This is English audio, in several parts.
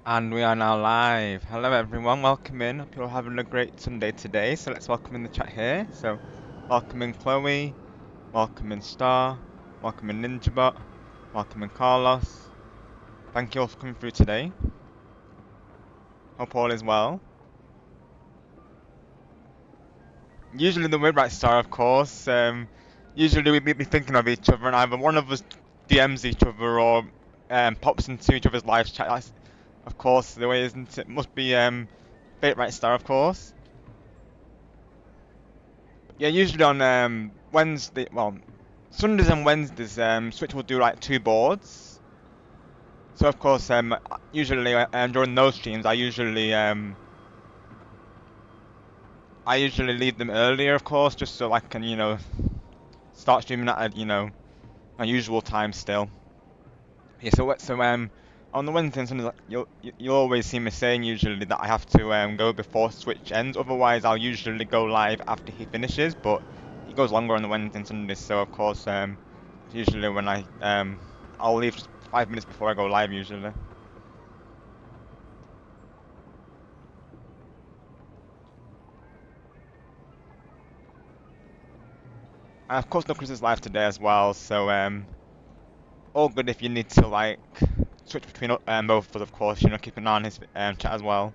And we are now live. Hello everyone, welcome in. Hope you're all having a great Sunday today. So let's welcome in the chat here. So welcome in Chloe, welcome in Star, welcome in Ninjabot, welcome in Carlos. Thank you all for coming through today. Hope all is well. Usually the word right Star, of course. Usually we'd be thinking of each other and either one of us DMs each other or pops into each other's live chat. That's, of course, the way, isn't it? Must be Fate Right Star, of course. Yeah, usually on Wednesday, well, Sundays and Wednesdays, Switch will do like 2 boards. So of course, usually during those streams, I usually leave them earlier, of course, just so I can, you know, start streaming at my usual time still. Yeah, so on the Wednesday and Sundays, you'll always see me saying usually that I have to go before Switch ends. Otherwise, I'll usually go live after he finishes, but he goes longer on the Wednesday and Sundays. So of course, usually when I'll leave just 5 minutes before I go live usually. And of course, no Chris is live today as well. So all good if you need to like switch between both of us. Of course, you know, keep an eye on his chat as well.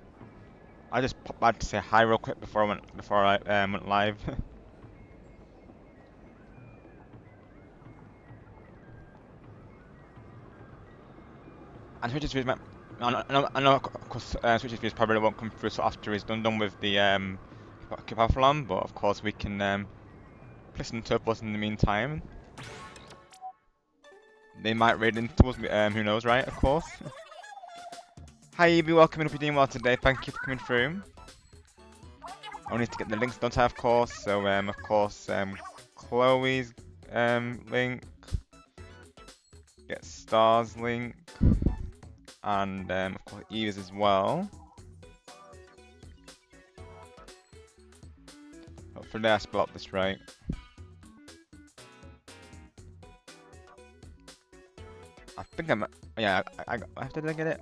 I just popped by to say hi real quick before I went live. And Switch's views, I know, of course, Switch's views probably won't come through so after he's done with the Kipathlon, but of course we can listen to us in the meantime. They might raid into us, who knows, right? Of course. Hi Evie, welcome in. Hope you're doing well today. Thank you for coming through. I need to get the links, don't I? Of course. So of course, Chloe's link, get Star's link, and of course Eve's as well. Hopefully I spelled this right. I think yeah, did I get it?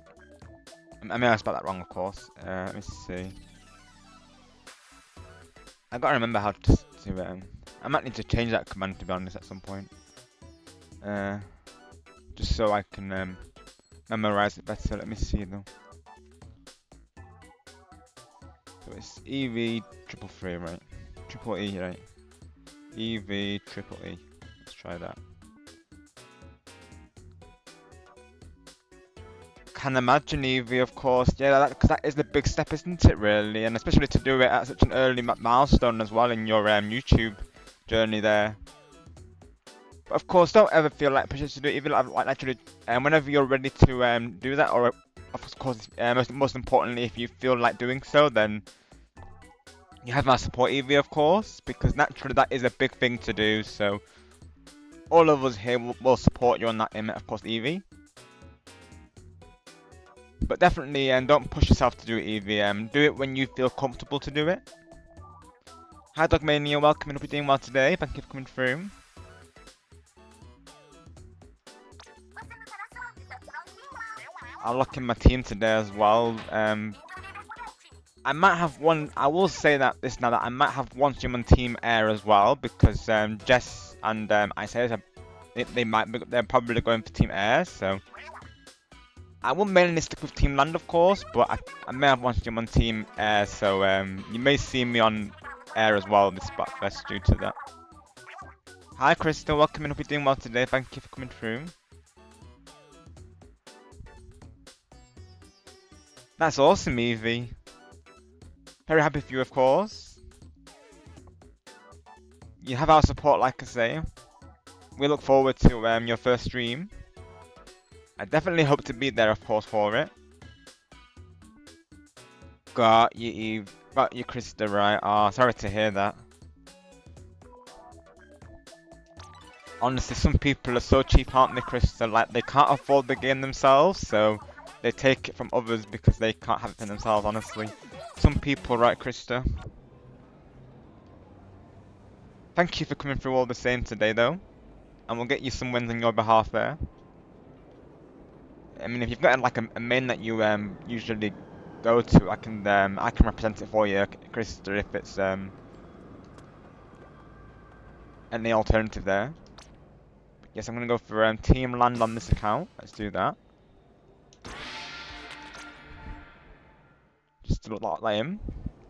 I may have spelled that wrong, of course. Let me see. I gotta remember how to I might need to change that command, to be honest, at some point. Just so I can memorize it better. Let me see though. So it's EV333, right? Triple E, right? EV333. Let's try that. Can imagine Evie, of course. Yeah, because that is the big step, isn't it, really? And especially to do it at such an early milestone as well in your YouTube journey there. But of course, don't ever feel like pressure to do it, even like naturally. Whenever you're ready to do that, or of course, most importantly, if you feel like doing so, then you have my support, Evie, of course, because naturally that is a big thing to do. So all of us here will support you on that, of course, Evie. But definitely, don't push yourself to do it, Evie. Do it when you feel comfortable to do it. Hi Dogmania, welcome and hope you're doing well today. Thank you for coming through. I'll lock in my team today as well. I might have one. I will say that this now that I might have one stream on Team Air as well because Jess and Isaiah they're probably going for Team Air. So I will mainly stick with Team Land, of course, but I may have one stream on Team Air. So you may see me on Air as well this Splatfest due to that. Hi Crystal, welcome and hope you're doing well today. Thank you for coming through. That's awesome, Evie. Very happy for you, of course. You have our support, like I say. We look forward to your first stream. I definitely hope to be there, of course, for it. Got you, Eve. Got you, Krista, right? Oh, sorry to hear that. Honestly, some people are so cheap, aren't they, Krista? Like, they can't afford the game themselves, so they take it from others because they can't have it for themselves, honestly. Some people, right, Krista? Thank you for coming through all the same today, though. And we'll get you some wins on your behalf there. I mean, if you've got like a main that you usually go to, I can represent it for you, Krista, if it's any alternative there. But yes, I'm gonna go for Team Land on this account. Let's do that. Just to look like him,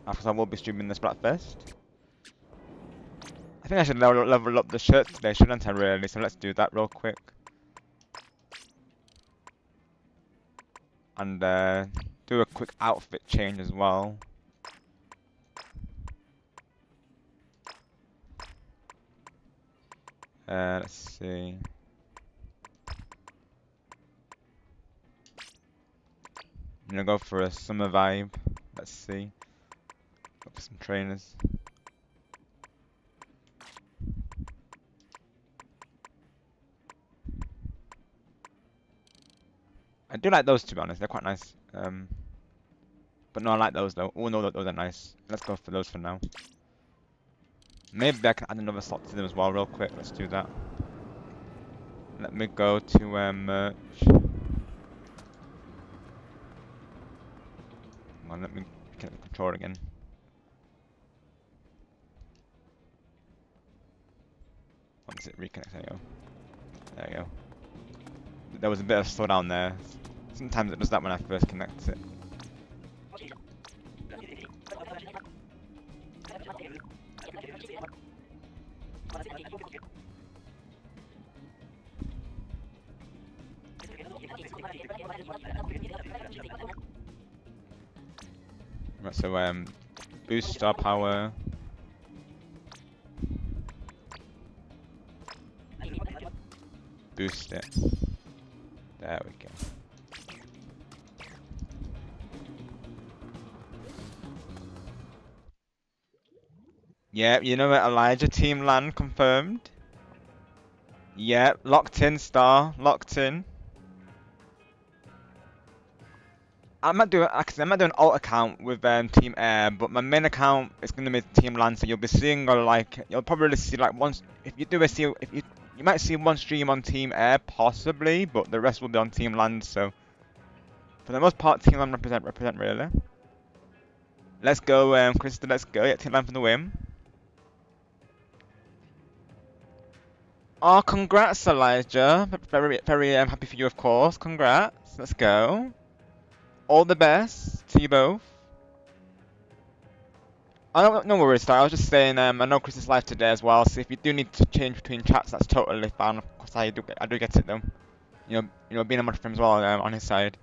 because I will be streaming this Splatfest. I think I should level up the shirt today, shouldn't I, really? So let's do that real quick. And do a quick outfit change as well. Let's see. I'm gonna go for a summer vibe. Let's see. Go for some trainers. I do like those, to be honest. They're quite nice. But no, I like those though. Oh no, those are nice. Let's go for those for now. Maybe I can add another slot to them as well, real quick. Let's do that. Let me go to merch. Come on, let me get the controller again. Once it reconnects, there you go. There you go. There was a bit of slowdown there. Sometimes it does that when I first connect it. Right, so boost star power. Boost it. There we go. Yep, you know what, Elijah, Team Land confirmed. Yep, locked in, Star, locked in. I might do an alt account with Team Air, but my main account is gonna be Team Land, so you'll be seeing you'll probably see like once if you might see one stream on Team Air possibly, but the rest will be on Team Land. So for the most part, Team Land represent really. Let's go, Krista. Let's go. Yeah, Team Land for the win. Oh, congrats, Elijah. Very happy for you, of course. Congrats. Let's go. All the best to you both. No worries, Star. I was just saying, I know Chris is live today as well, so if you do need to change between chats, that's totally fine. Of course, I do get it though. You know, being a mod for him as well on his side.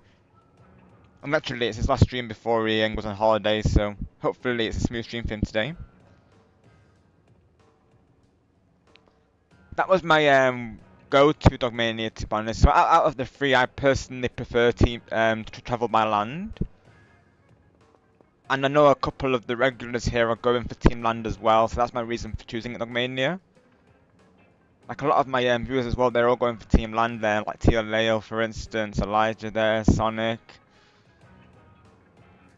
And naturally, it's his last stream before he goes on holiday, so hopefully it's a smooth stream for him today. That was my go-to Dogmania, to be honest. So out of the three, I personally prefer to travel by land. And I know a couple of the regulars here are going for Team Land as well, so that's my reason for choosing Dogmania. Like a lot of my viewers as well, they're all going for Team Land there, like Tia Leo for instance, Elijah there, Sonic.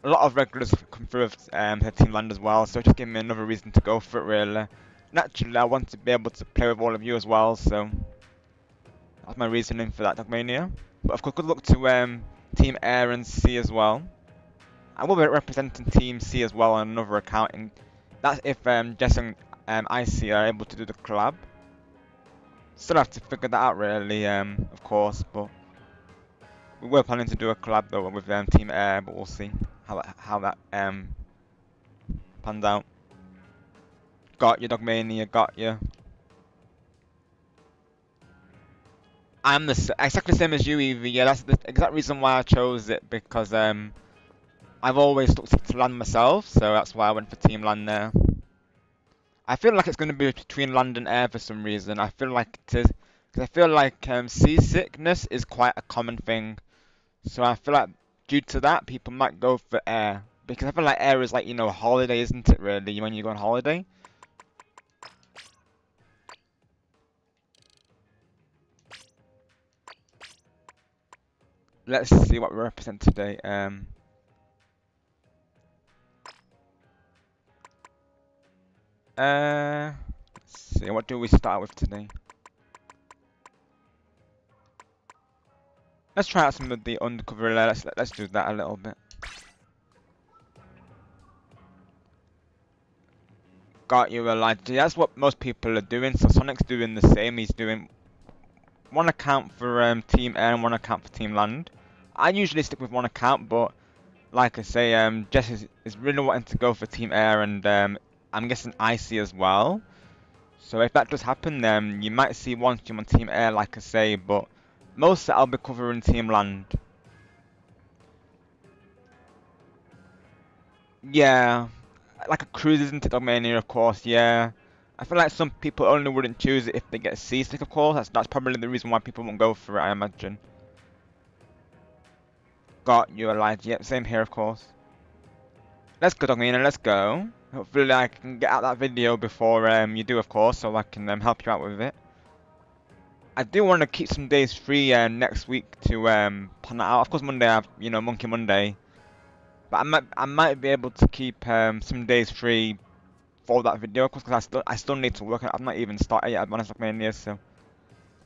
a lot of regulars come through her Team Land as well, so it just gave me another reason to go for it really. Naturally, I want to be able to play with all of you as well, so that's my reasoning for that, Dogmania. But of course, good luck to Team Air and Sea as well. I will be representing Team C as well on another account, and that's if Jess and IC are able to do the collab. Still have to figure that out really, of course, but we were planning to do a collab though with Team Air, but we'll see how that pans out. Got you, Dogmania, got you. I'm exactly the same as you, Evie. Yeah, that's the exact reason why I chose it, because I've always stuck to land myself, so that's why I went for Team Land there. I feel like it's going to be between land and air for some reason. I feel like it is, because I feel like seasickness is quite a common thing. So I feel like due to that, people might go for air. Because I feel like air is like, you know, a holiday, isn't it really, when you go on holiday? Let's see what we represent today. Let's see, what do we start with today? Let's try out some of the undercover. Let's do that a little bit. Got you, Elijah. That's what most people are doing. So Sonic's doing the same. He's doing one account for Team Air and one account for Team Land. I usually stick with one account, but like I say, Jess is really wanting to go for Team Air, and I'm guessing IC as well. So if that does happen, then you might see one team on Team Air, like I say, but most I'll be covering Team Land. Yeah, like a cruise, isn't it, Dogmania, of course, yeah. I feel like some people only wouldn't choose it if they get seasick, of course. That's probably the reason why people won't go for it, I imagine. Got you, Elijah. Yep, same here, of course. Let's go, Dogmania, let's go. Hopefully I can get out that video before you do, of course, so I can help you out with it. I do want to keep some days free next week to plan that out. Of course, Monday I have, you know, Monkey Monday. But I might be able to keep some days free for that video, of course, because I still need to work on it. I've not even started yet, Advanced Mania, so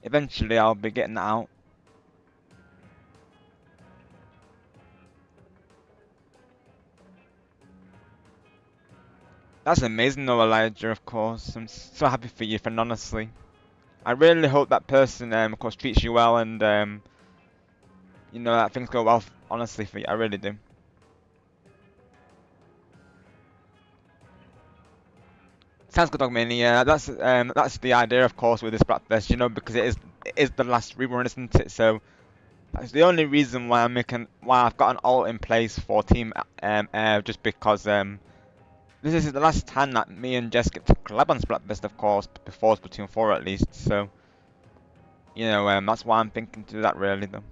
eventually I'll be getting that out. That's amazing though, Elijah, of course. I'm so happy for you, friend, honestly. I really hope that person, of course, treats you well, and, you know, that things go well, honestly, for you. I really do. Sounds good, Dog Mini. Yeah, that's the idea, of course, with this Splatfest, you know, because it is the last rerun, isn't it? So that's the only reason why I've got an alt in place for Team Air, just because this is the last time that me and Jess get to collab on Splatfest, of course, before Splatoon 4 at least. So you know, that's why I'm thinking to do that really, though.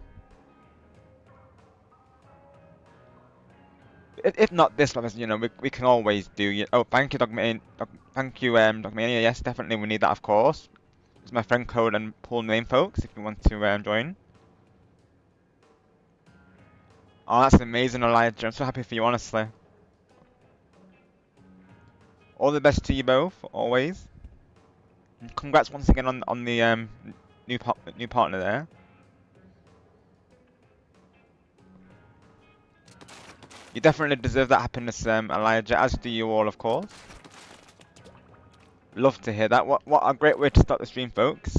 If not this Splatfest, you know, we can always do. Oh, thank you, thank you, Dogmania. Yes, definitely, we need that, of course. It's my friend code and pool name, folks, if you want to join. Oh, that's amazing, Elijah. I'm so happy for you, honestly. All the best to you both, always. And congrats once again on the new partner there. You definitely deserve that happiness, Elijah, as do you all, of course. Love to hear that. What a great way to start the stream, folks.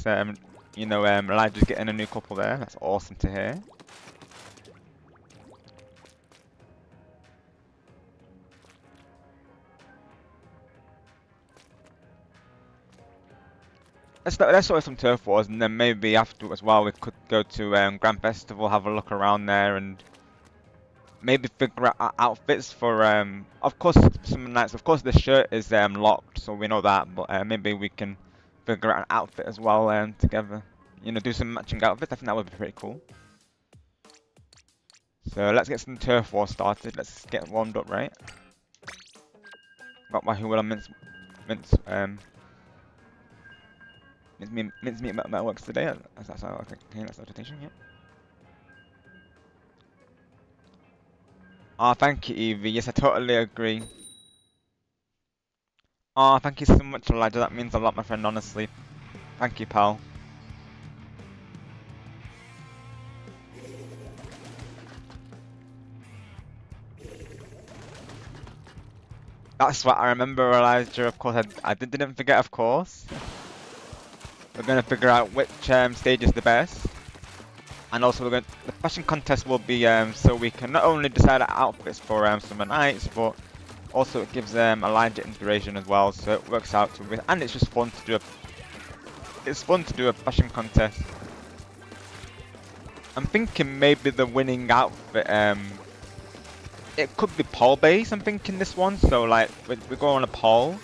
You know, Elijah's getting a new couple there. That's awesome to hear. Let's start with some turf wars, and then maybe after as well we could go to Grand Festival, have a look around there, and maybe figure out outfits for of course some nights. Of course the shirt is locked, so we know that, but maybe we can figure out an outfit as well together. You know, do some matching outfits. I think that would be pretty cool. So let's get some turf war started. Let's get warmed up, right? Got my Hula mincemeat metalworks today. That's how I think that's rotation, yeah. Oh, thank you, Evie. Yes, I totally agree. Oh, thank you so much, Elijah. That means a lot, my friend, honestly. Thank you, pal. That's what I remember, Elijah. Of course, I didn't forget, of course. We're going to figure out which stage is the best. And also, the fashion contest will be so we can not only decide our outfits for summer nights, but also it gives Elijah inspiration as well. So it works out to and it's just fun to do a fashion contest. I'm thinking maybe the winning outfit it could be poll based. I'm thinking this one. So like we go on a poll.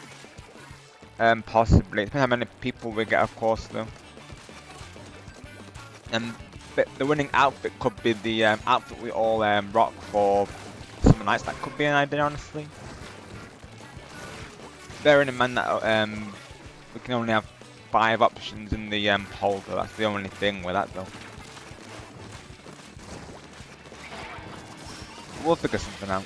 Possibly. Depends how many people we get, of course, though. And the winning outfit could be the outfit we all rock for summer nights. That could be an idea, honestly. Bearing in mind that we can only have 5 options in the poll, though. That's the only thing with that, though. We'll figure something out.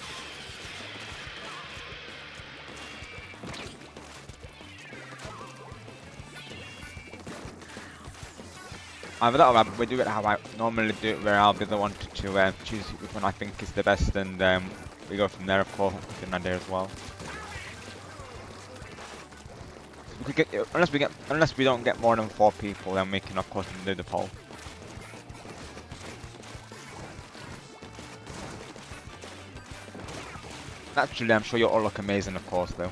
Either that or we do it how I normally do it, where I'll be the one to choose which one I think is the best, and we go from there, of course. That could be an idea as well. We could get, unless we don't get more than 4 people, then we can, of course, do the poll. Naturally, I'm sure you'll all look amazing, of course, though.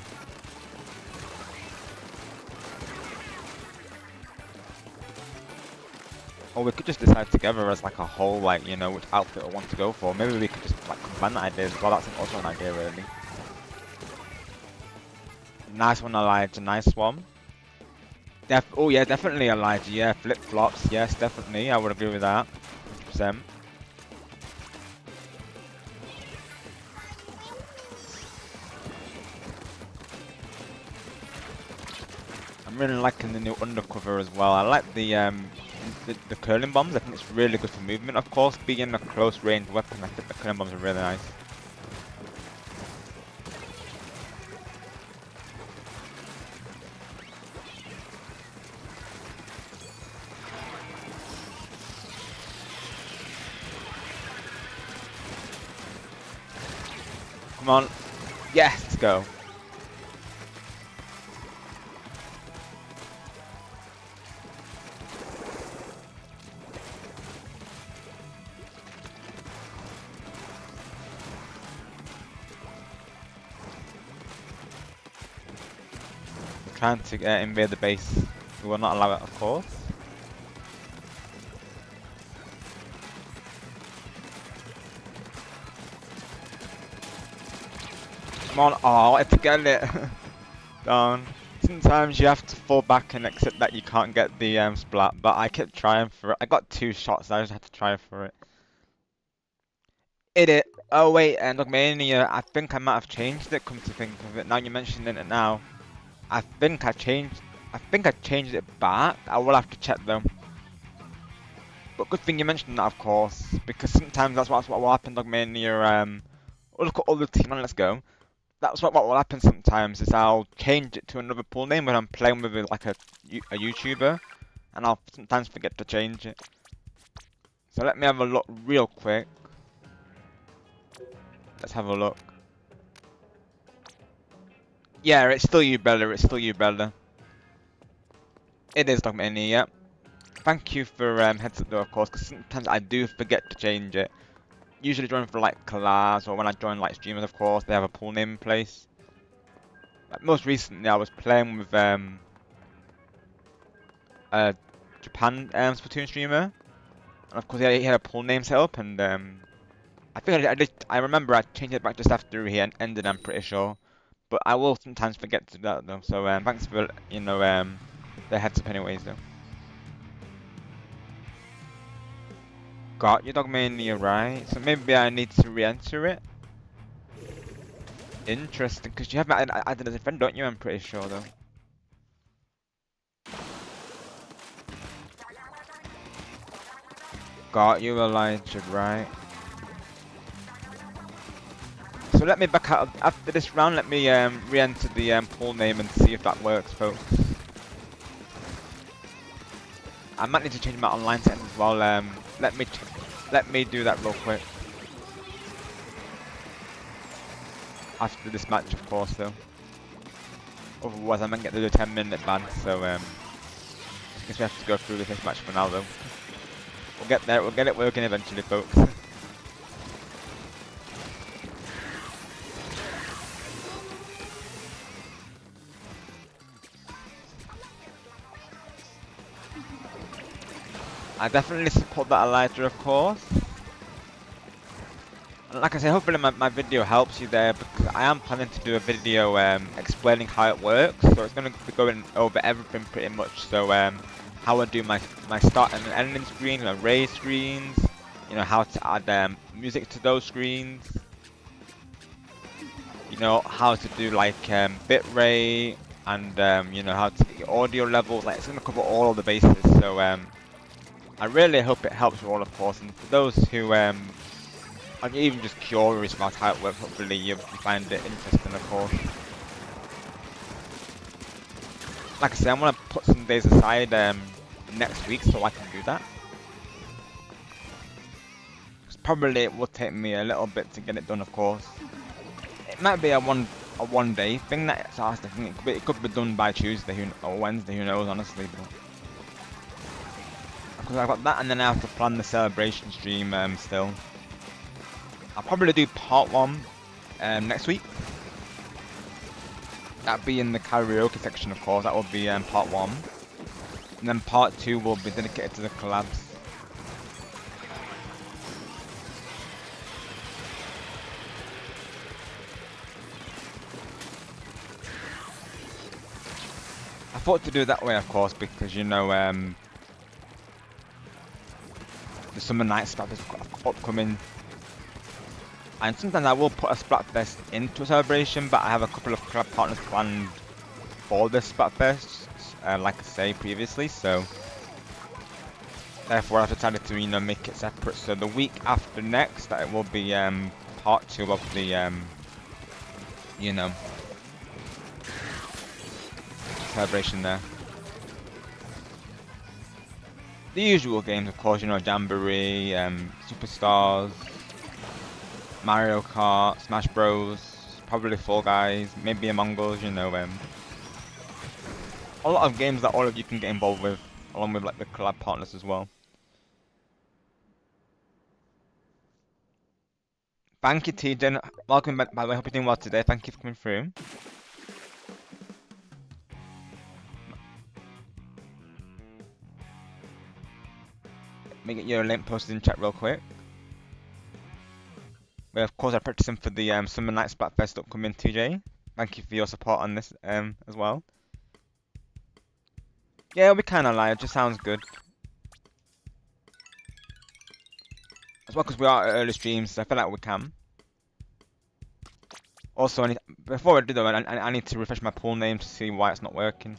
Or we could just decide together as like a whole, like, you know, which outfit we want to go for. Maybe we could just like combine that idea as well. That's also an idea, really. Nice one, Elijah. Nice one. Oh yeah, definitely, Elijah. Yeah, flip flops. Yes, definitely. I would agree with that. 100%. I'm really liking the new undercover as well. I like the curling bombs. I think it's really good for movement. Of course, being a close range weapon, I think the curling bombs are really nice. Come on. Yes, let's go. Trying to invade the base. We will not allow it, of course. Come on. Oh, I wanted to get it. Down. Sometimes you have to fall back and accept that you can't get the splat, but I kept trying for it. I got 2 shots, I just had to try for it. It. Oh wait, and Dogmania, I think I might have changed it, come to think of it. Now you're mentioning it now. I think I changed it back. I will have to check though. But good thing you mentioned that, of course, because sometimes that's what will happen, Dogmania. Oh, look at all the team, and let's go. That's what will happen sometimes, is I'll change it to another pool name when I'm playing with like a YouTuber, and I'll sometimes forget to change it. So let me have a look real quick. Let's have a look. Yeah, it's still you, Bella. It's still you, Bella. It is Dogmania, yeah. Thank you for heads up though, of course, because sometimes I do forget to change it. Usually join for like collabs, or when I join like streamers, of course, they have a pool name in place. Like, most recently, I was playing with a Japan Splatoon streamer, and of course he had a pool name set up, and I think I remember I changed it back just after he ended. I'm pretty sure, but I will sometimes forget to do that though. So thanks for the heads up, anyways though. Got your Dogmania right. So maybe I need to re-enter it. Interesting, because you have added as a friend, don't you? I'm pretty sure though. Got you, Elijah, right? So let me back out after this round. Let me re-enter the pool name and see if that works, folks. I might need to change my online settings as well. Let me do that real quick. After this match, of course, though. Otherwise, I might get the 10-minute ban. So I guess we have to go through with this match for now, though. We'll get there. We'll get it working eventually, folks. I definitely support that Elijah, of course. And like I said, hopefully my video helps you there, because I am planning to do a video explaining how it works. So it's going to be going over everything pretty much. So how I do my start and ending screen, raise screens, how to add music to those screens. How to do like bitrate and how to get your audio levels. Like it's going to cover all of the bases. So I really hope it helps you all, of course, and for those who are even just curious about how it works, hopefully you find it interesting, of course. Like I said, I'm going to put some days aside next week so I can do that. Probably it will take me a little bit to get it done, of course. It might be a one day thing. That's the thing. It could be done by Tuesday or Wednesday, who knows, honestly. But because I've got that, and then I have to plan the celebration stream still. I'll probably do part 1 next week. That'll be in the karaoke section, of course. That will be part 1. And then part 2 will be dedicated to the collabs. I thought to do it that way, of course, because the Summer Night Splat is upcoming. And sometimes I will put a Splatfest into a celebration, but I have a couple of collab partners planned for this Splatfest, like I say previously, so therefore I've decided to make it separate. So the week after next, that will be part 2 of the celebration there. The usual games, of course, Jamboree, Superstars, Mario Kart, Smash Bros, probably Fall Guys, maybe Among Us, a lot of games that all of you can get involved with, along with like the collab partners as well. Thank you, TJ. Welcome back, by the way. Hope you're doing well today. Thank you for coming through. Let me get your link posted in chat real quick. But of course, I purchased them for the Summer Night Splatfest upcoming, TJ. Thank you for your support on this as well. Yeah, we kind of lie. It just sounds good. As well, because we are at early streams, so I feel like we can. Also, before I do though, I need to refresh my pool name to see why it's not working.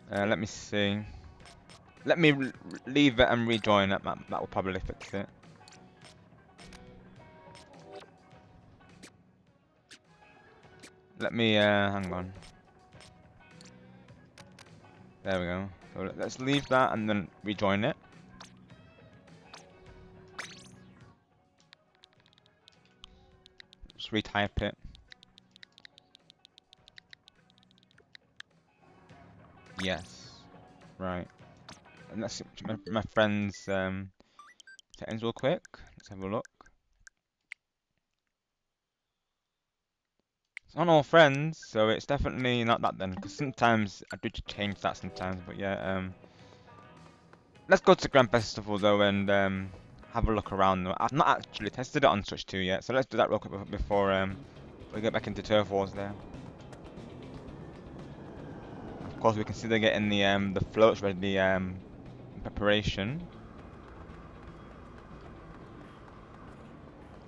Let me see. Let me leave it and rejoin it. That will probably fix it. Let me hang on. There we go. So let's leave that and then rejoin it. Just retype it. Yes. Right. And let's see my friend's settings real quick. Let's have a look. It's on all friends, so it's definitely not that then. Because sometimes I do change that sometimes, but yeah. Let's go to Grand Festival though and have a look around. I've not actually tested it on Switch 2 yet, so let's do that real quick before we get back into Turf Wars there. Of course, we consider getting the floats ready in preparation.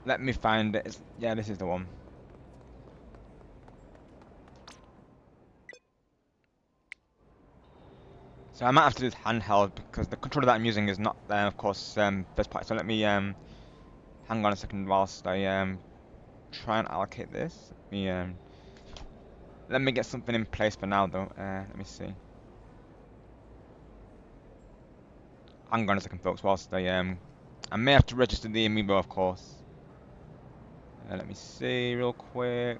Let me find it. Yeah, this is the one. So I might have to do this handheld because the controller that I'm using is not, of course, first party. So let me hang on a second whilst I try and allocate this. Let me get something in place for now, though. Let me see. Hang on a second, folks. Whilst I may have to register the amiibo, of course. Let me see real quick.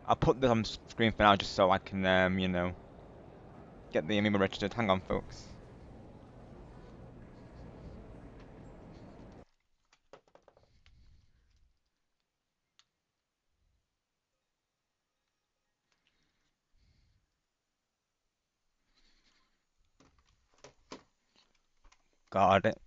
I'll put this on screen for now, just so I can, get the amiibo registered. Hang on, folks. Got it.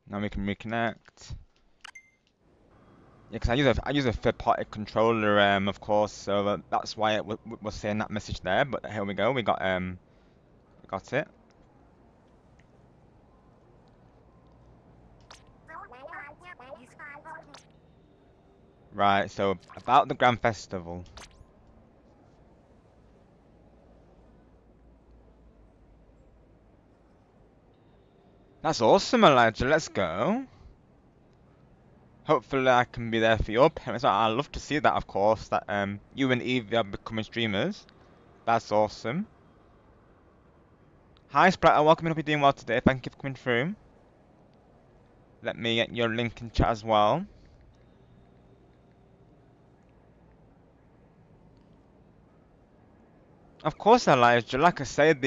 Now we can reconnect. Yeah, because I use a third-party controller, of course, so that's why it was saying that message there. But here we go. We got it. Right. So about the Grand Festival. That's awesome, Elijah. Let's go. Hopefully, I can be there for your parents. I'd love to see that, of course. That you and Evie are becoming streamers. That's awesome. Hi, Sprite. I welcome you. Hope you're doing well today. Thank you for coming through. Let me get your link in chat as well. Of course, Elijah. Like I said,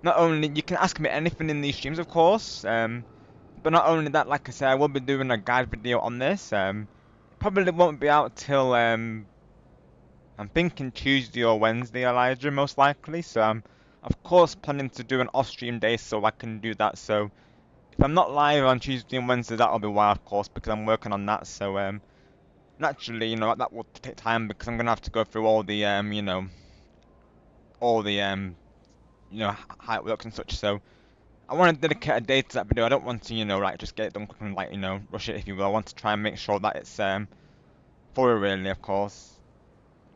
not only you can ask me anything in these streams, of course. But not only that, like I said, I will be doing a guide video on this. Probably won't be out till I'm thinking Tuesday or Wednesday, Elijah, most likely. So I'm, of course, planning to do an off-stream day so I can do that. So if I'm not live on Tuesday and Wednesday, that'll be why, of course, because I'm working on that. So naturally, that will take time because I'm gonna have to go through all the all the how it looks and such. So I want to dedicate a day to that video. I don't want to like just get it done quick and like rush it, if you will. I want to try and make sure that it's thorough, really, of course.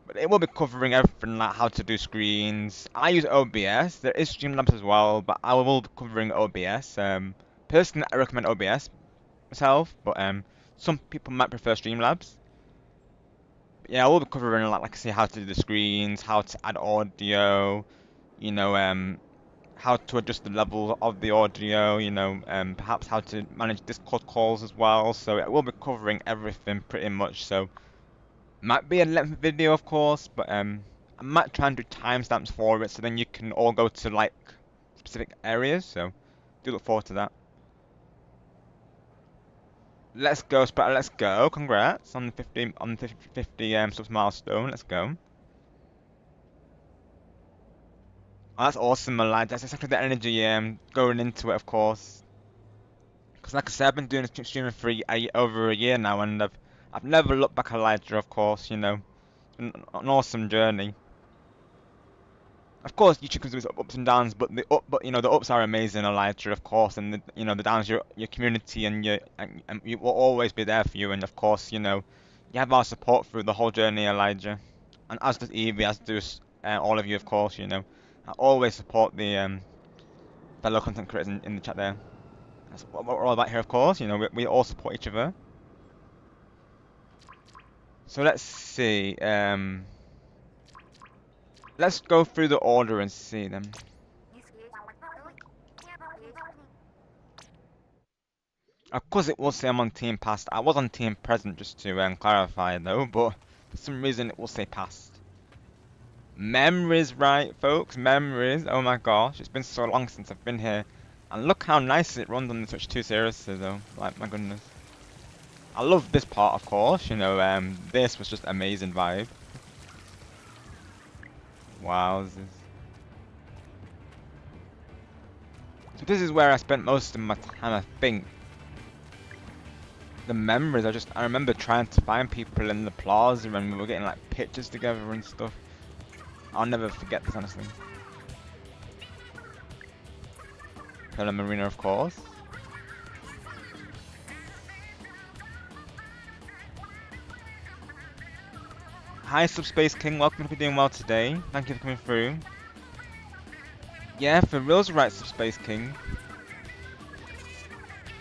But it will be covering everything like how to do screens. I use OBS. There is Streamlabs as well, but I will be covering OBS. Personally, I recommend OBS myself, but some people might prefer Streamlabs. But yeah, I will be covering like I say, how to do the screens, how to add audio, you know, how to adjust the level of the audio, perhaps how to manage Discord calls as well. So it will be covering everything pretty much. So might be a lengthy video, of course, but I might try and do timestamps for it, so then you can all go to like specific areas. So do look forward to that. Let's go, Splatter. Let's go. Congrats on the 50 subs milestone. Let's go. Oh, that's awesome, Malad. That's exactly the energy going into it, of course. Because like I said, I've been doing streaming for over a year now, and I've never looked back, Elijah. Of course, it's been an awesome journey. Of course, YouTube comes with ups and downs, but the ups are amazing, Elijah. Of course, and the downs, your community and you will always be there for you, and of course, you have our support through the whole journey, Elijah, and as does Evie, as does all of you, of course. I always support the fellow content creators in the chat there. That's what we're all about here, of course. We all support each other. So let's see. Let's go through the order and see them. Of course, it will say I'm on Team Past. I was on Team Present, just to clarify, though, but for some reason it will say Past. Memories, right, folks? Memories. Oh my gosh, it's been so long since I've been here. And look how nice it runs on the Switch 2 seriously, though. Like, my goodness. I love this part, of course. This was just amazing vibe. Wow. So this is where I spent most of my time, I think. The memories, I remember trying to find people in the plaza when we were getting like pictures together and stuff. I'll never forget this, honestly. Pella Marina, of course. Hi Subspace King, welcome to be doing well today. Thank you for coming through. Yeah, for real's right, Subspace King.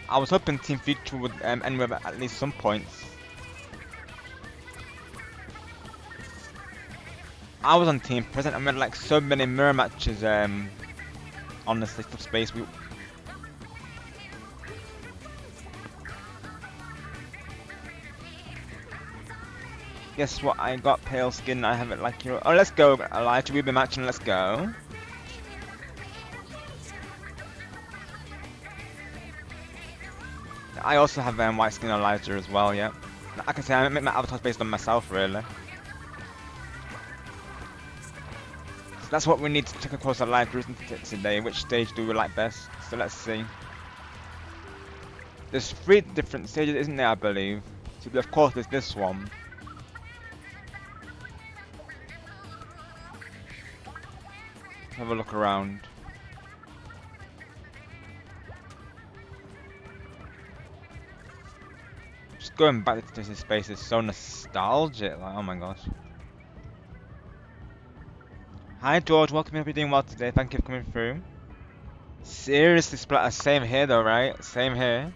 I was hoping Team Future would end with at least some points. I was on Team Present and we had like so many mirror matches honestly, Subspace. Guess what? I got pale skin. I have it like you. Oh, let's go, Elijah. We've been matching. Let's go. I also have white skin Elijah as well. Yeah. I can say I make my avatars based on myself, really. So that's what we need to take across our live route today. Which stage do we like best? So let's see. There's 3 different stages, isn't there? I believe. So of course, there's this one. Have a look around. Just going back to this space is so nostalgic. Like, oh my gosh. Hi George, welcome. Hope you're doing well today. Thank you for coming through. Seriously, Splatter. Same here though, right? Same here.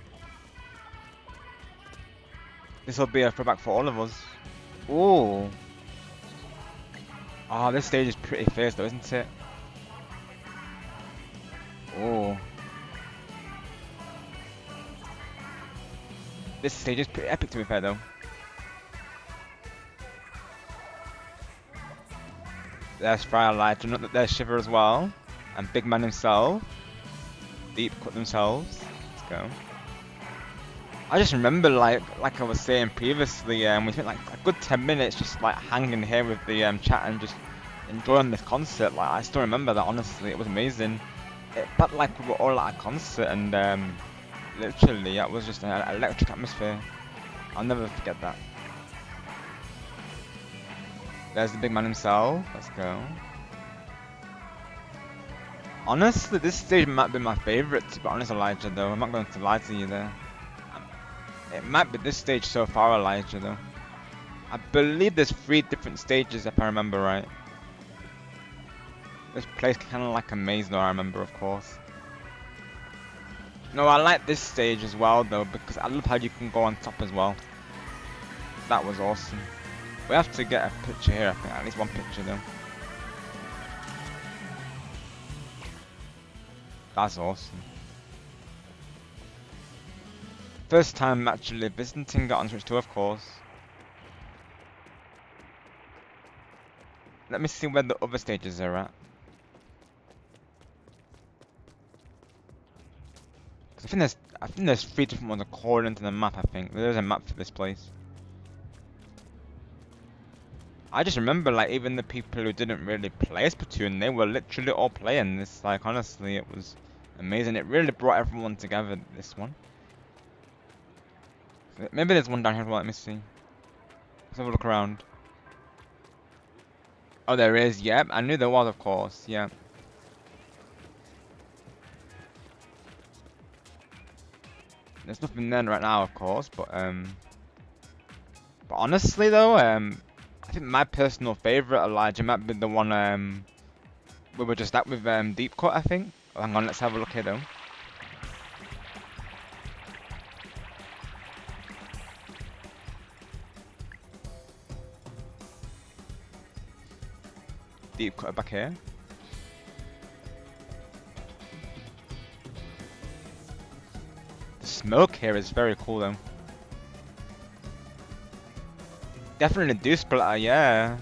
This will be a throwback for all of us. Ooh. Oh, this stage is pretty fierce though, isn't it? Oh. This stage is pretty epic to be fair though. There's Firelight, and there's Shiver as well. And Big Man himself. Deep Cut themselves. Let's go. I just remember like I was saying previously, we spent like a good 10 minutes just like hanging here with the chat and just enjoying this concert. Like I still remember that honestly, it was amazing. It felt like we were all at a concert and literally it was just an electric atmosphere. I'll never forget that. There's the big man himself. Let's go. Honestly, this stage might be my favourite, to be honest, Elijah, though. I'm not going to lie to you there. It might be this stage so far, Elijah, though. I believe there's 3 different stages, if I remember right. This place kind of like a maze, though, I remember, of course. No, I like this stage as well, though, because I love how you can go on top as well. That was awesome. We have to get a picture here, I think. At least one picture, though. That's awesome. First time actually visiting got on Switch 2, of course. Let me see where the other stages are at. I think there's 3 different ones according to the map. I think there's a map for this place. I just remember like even the people who didn't really play Splatoon, they were literally all playing this. Like honestly, it was amazing. It really brought everyone together. This one. Maybe there's one down here. Let me see. Let's have a look around. Oh, there is. Yep, I knew there was, of course. Yeah. There's nothing there right now, of course, but honestly though, I think my personal favourite Elijah might be the one we were just at with Deep Cut, I think. Oh, hang on, let's have a look here though. Deep Cut back here. The smoke here is very cool though. Definitely do Splatter, yeah.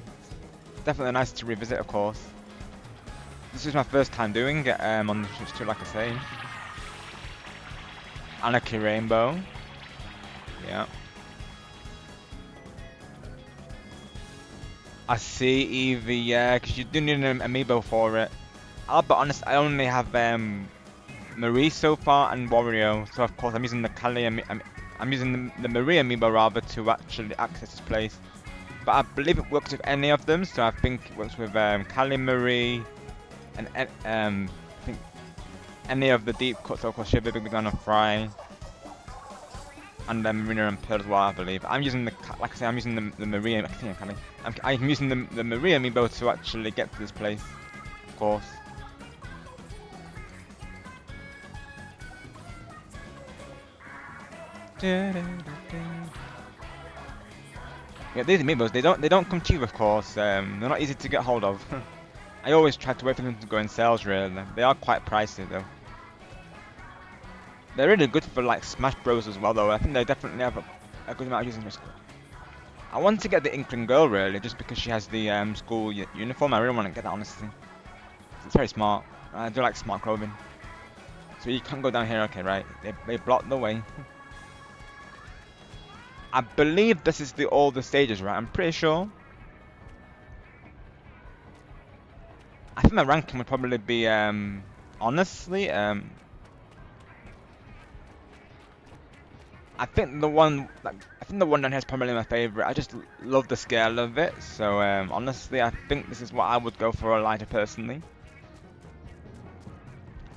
Definitely nice to revisit, of course. This is my first time doing it on the Switch 2, like I say. Anarchy Rainbow. Yeah. I see Eevee, yeah, because you do need an amiibo for it. I'll be honest, I only have Marie so far and Wario, so of course I'm using the Kali I'm using the Marie amiibo rather to actually access this place. But I believe it works with any of them, so I think it works with Kali Marie and I think any of the Deep Cuts, so of course Shiver, Big Gun, and Fry. and Marina and Pearl as well, I believe. I'm using like I say, I'm using the Maria. I'm using the Maria amiibo to actually get to this place, of course. Yeah, these amiibos, they don't come cheap, of course. They're not easy to get hold of. I always try to wait for them to go in sales, really. They are quite pricey, though. They're really good for like Smash Bros as well, though. I think they definitely have a good amount of users. I want to get the Inkling Girl, really, just because she has the school uniform. I really want to get that, honestly. It's very smart. I do like smart clothing. So you can't go down here, okay, right? They block the way. I believe this is all the stages, right? I'm pretty sure. I think my ranking would probably be, honestly, I think the one down here is probably my favorite. I just love the scale of it. So honestly, I think this is what I would go for Elijah personally.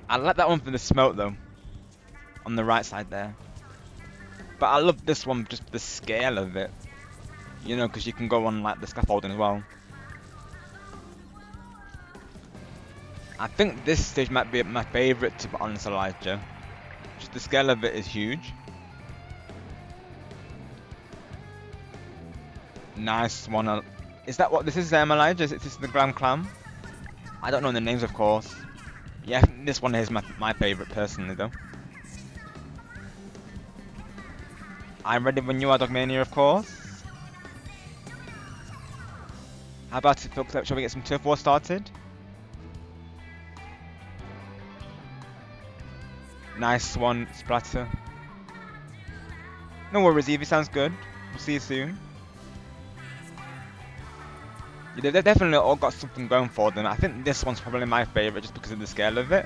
I like that one for the smoke though, on the right side there. But I love this one just for the scale of it. You know, because you can go on like the scaffolding as well. I think this stage might be my favorite, to be honest, Elijah. Just the scale of it is huge. Nice one. Is that what this is, Elijah? Is this the Grand Clam? I don't know the names, of course. Yeah, this one is my favorite personally, though. I'm ready when you are, Dogmania, of course. How about it, folks? Shall we get some Turf War started? Nice one, Splatter. No worries, Evie. Sounds good. We'll see you soon. Yeah, they've definitely all got something going for them. I think this one's probably my favourite just because of the scale of it.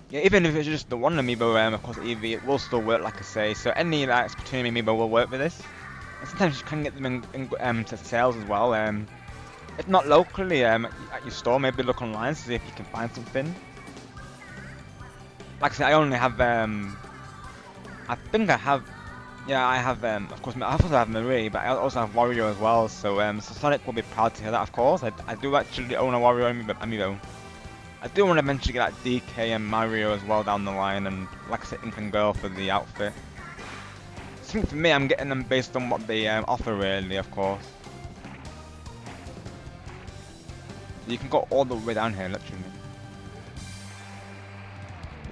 Yeah, even if it's just the one amiibo, of course, Eevee, it will still work, like I say. So any like Splatoon amiibo will work with this. And sometimes you can get them in to sales as well. If not locally, at your store, maybe look online to see if you can find something. Like I say, I only have I think I have, yeah, I have, of course, I also have Marie, but I also have Wario as well, so Sonic will be proud to hear that, of course. I do actually own a Wario amiibo. I do want to eventually get that DK and Mario as well down the line, and like I said, Inkling Girl for the outfit. I think for me, I'm getting them based on what they offer, really, of course. So you can go all the way down here, literally.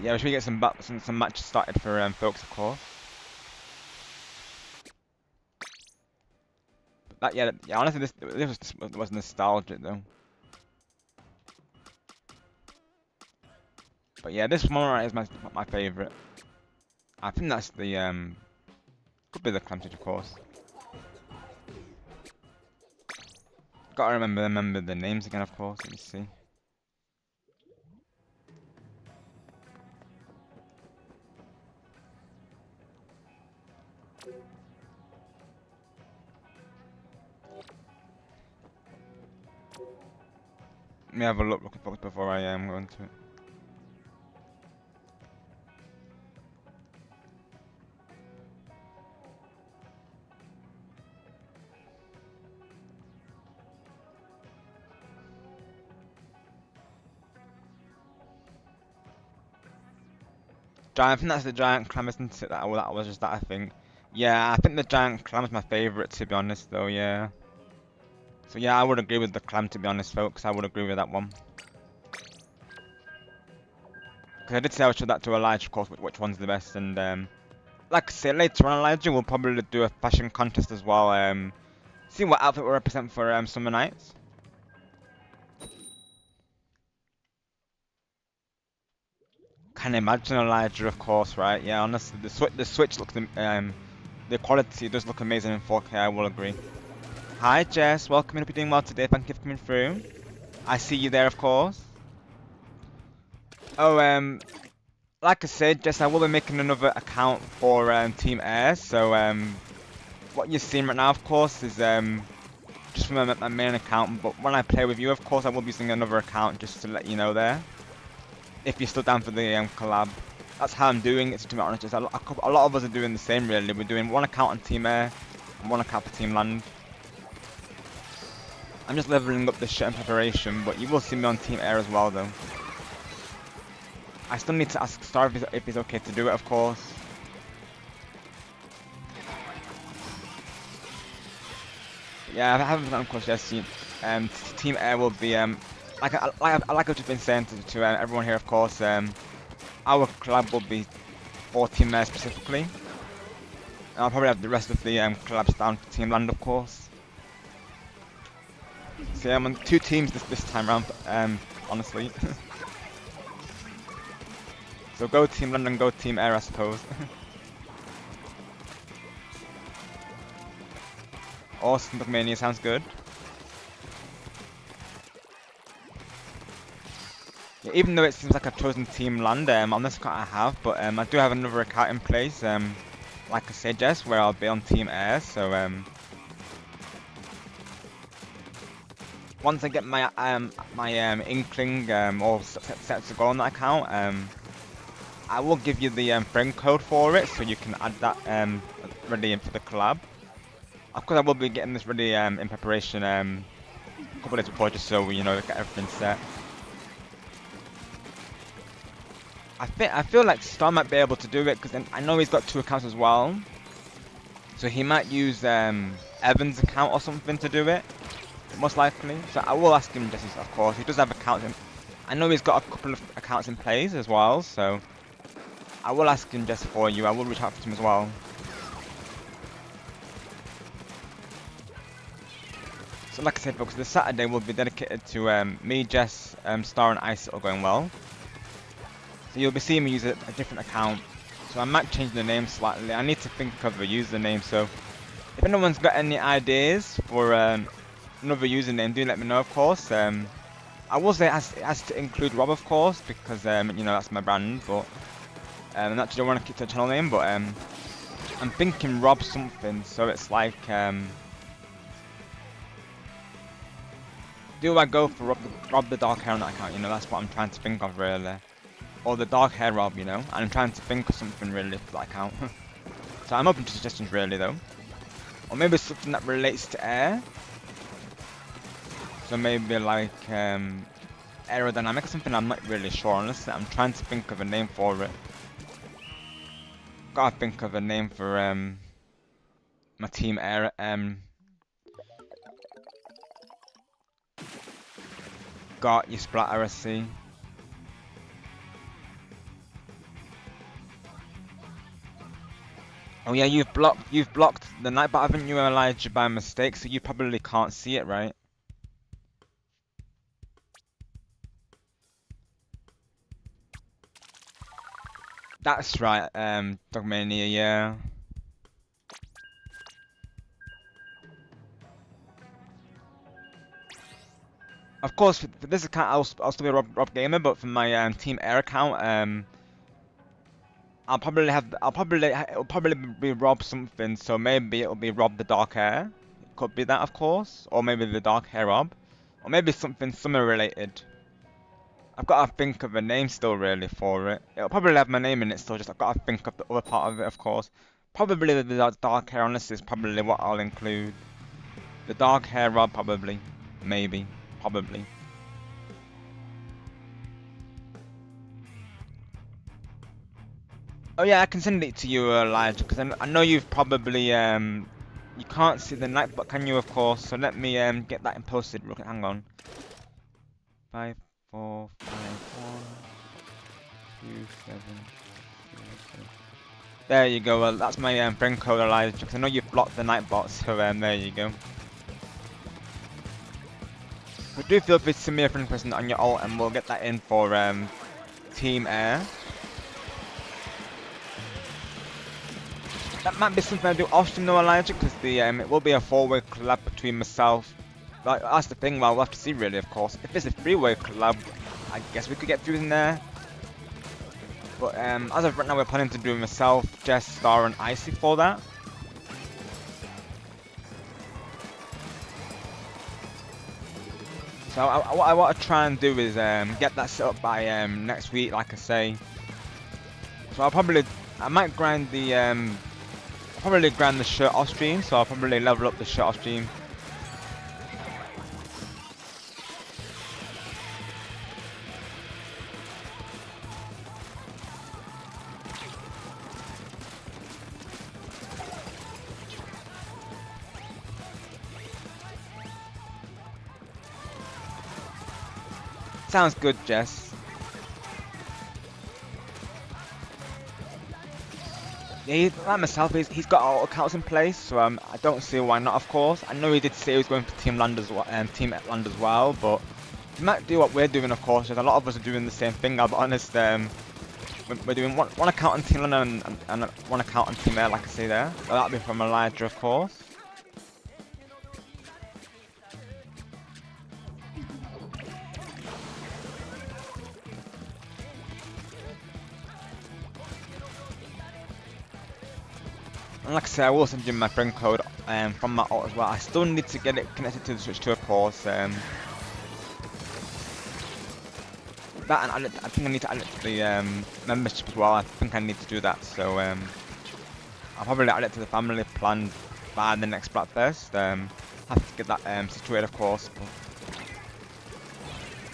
Yeah, we should get some matches started for folks, of course. But that, yeah, honestly, this was nostalgic though. But yeah, this one right is my favorite. I think that's the could be the clam stage, of course. Gotta remember the names again, of course. Let me see. Let me have a look before I go into it. I think that's the giant clam, isn't it? That was just that, I think. Yeah, I think the giant clam is my favourite, to be honest, though, yeah. So yeah, I would agree with the clam, to be honest, folks. I would agree with that one. Because I did say I would show that to Elijah, of course, which one's the best, and like I say, later on, Elijah, we'll probably do a fashion contest as well, see what outfit we represent for Summer Nights. Can imagine Elijah, of course, right? Yeah, honestly, the Switch looks, the quality does look amazing in 4K, I will agree. Hi Jess, welcome in, hope you're doing well today, thank you for coming through. I see you there, of course. Oh, like I said, Jess, I will be making another account for Team Air, so what you're seeing right now, of course, is just from my main account, but when I play with you, of course, I will be using another account just to let you know there. If you're still down for the collab. That's how I'm doing it, to be honest. A lot of us are doing the same, really. We're doing one account on Team Air and one account for Team Land. I'm just leveling up the shit in preparation, but you will see me on Team Air as well, though. I still need to ask Star if he's okay to do it, of course. Yeah, I haven't done, of course, yes. Team Air will be like I've just been saying to everyone here, of course. Our collab will be for Team Air specifically. And I'll probably have the rest of the collabs down for Team Land, of course. So yeah, I'm on 2 teams this time round, honestly. So go Team Land and go Team Air, I suppose. Awesome, Mania sounds good. Yeah, even though it seems like I've chosen Team Land on this account I have, but I do have another account in place, like I said, Jess, where I'll be on Team Air, so once I get my inkling all set to go on that account, I will give you the friend code for it, so you can add that ready in for the collab. Of course, I will be getting this ready in preparation a couple of days before, just so we get everything set. I feel like Star might be able to do it, because I know he's got 2 accounts as well. So he might use Evan's account or something to do it, most likely. So I will ask him just, of course. He does have accounts in. I know he's got a couple of accounts in place as well, so I will ask him just for you. I will reach out to him as well. So like I said, folks, this Saturday will be dedicated to me, Jess, Star and Ice all going well. So you'll be seeing me use a different account. So I might change the name slightly. I need to think of a username. So if anyone's got any ideas for another username, do let me know, of course. I will say it has to include Rob, of course, because that's my brand. But I actually don't want to keep the channel name. But I'm thinking Rob something. So it's like do I go for Rob the Dark Hair on that account? That's what I'm trying to think of, really. Or the Dark Hair Rob, and I'm trying to think of something really for that account. So I'm open to suggestions, really, though. Or maybe something that relates to air. So maybe like aerodynamic or something. I'm not really sure, honestly. I'm trying to think of a name for it. Gotta think of a name for my Team Air. Got you, Splatter, I see. Oh yeah, you've blocked the Nightbot, haven't you, Elijah, by mistake? So you probably can't see it, right? That's right, Dogmania, yeah. Of course, for this account, I'll still be Rob Gamer, but for my Team Air account, it'll probably be Rob something. So maybe it'll be Rob the Dark Hair. It could be that, of course, or maybe the Dark Hair Rob, or maybe something summer related. I've got to think of a name still, really, for it. It'll probably have my name in it still. Just I've got to think of the other part of it, of course. Probably the Dark Hair, honestly, is probably what I'll include. The Dark Hair Rob, probably, maybe. Probably. Oh yeah, I can send it to you, Elijah, because I know you've probably you can't see the Nightbot, can you? Of course. So let me get that in posted. Real quick. Hang on. 5, 4, 5, 1, 2, 7, 2, 7. There you go. Well, that's my friend code, Elijah, because I know you've blocked the Nightbot. So there you go. But do feel free to send me a friend request on your alt, and we'll get that in for Team Air. That might be something I do often, though, Elijah, because it will be a 4-way collab between myself. Like, that's the thing. Well, we'll have to see, really, of course. If it's a 3-way collab, I guess we could get through in there. But as of right now, we're planning to do myself, Jess, Star, and Icy for that. So what I want to try and do is get that set up by next week, like I say. So I might grind probably grind the shirt off stream. So I'll probably level up the shirt off stream. Sounds good, Jess. Yeah, like myself, he's got all accounts in place, so I don't see why not. Of course, I know he did say he was going for Team Land as well, but he might do what we're doing, of course. Because a lot of us are doing the same thing. I'll be honest. We're doing one account on Team Land and one account on Team Air, like I say there. So that'll be from Elijah, of course. And like I said, I will send you my friend code from my alt as well. I still need to get it connected to the Switch 2, of course. That and I think I need to add it to the membership as well. I think I need to do that. So I'll probably add it to the family plan by the next Splatfest. Have to get that situated, of course. But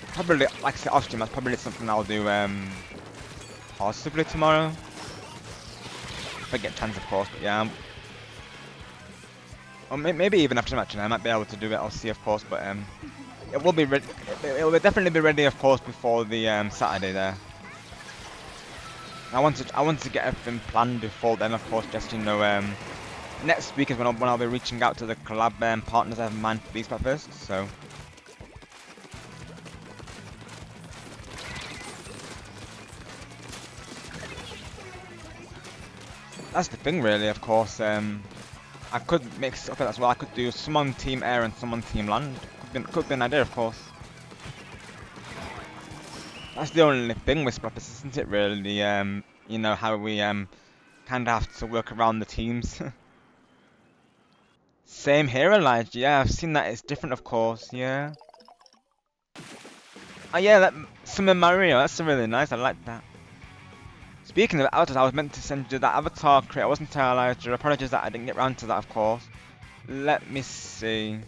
probably, like I said, off stream, that's probably something I'll do possibly tomorrow. If I get a chance, of course, but yeah. Or maybe even after the match, I might be able to do it. I'll see, of course, but it will be ready. It will definitely be ready, of course, before the Saturday there. I wanted to get everything planned before then, of course. Just next week is when I'll be reaching out to the collab partners I have in mind for these first. So. That's the thing, really. Of course, I could mix up as well. I could do some on Team Air and some on Team Land. Could be an idea, of course. That's the only thing with Splatfest, isn't it? Really, you know how we kind of have to work around the teams. Same here, Elijah. Yeah, I've seen that. It's different, of course. Yeah. Oh yeah, that Summer Mario. That's really nice. I like that. Speaking of avatars, I was meant to send you that avatar crate. I wasn't telling Elijah. Apologies that I didn't get round to that, of course. Let me see.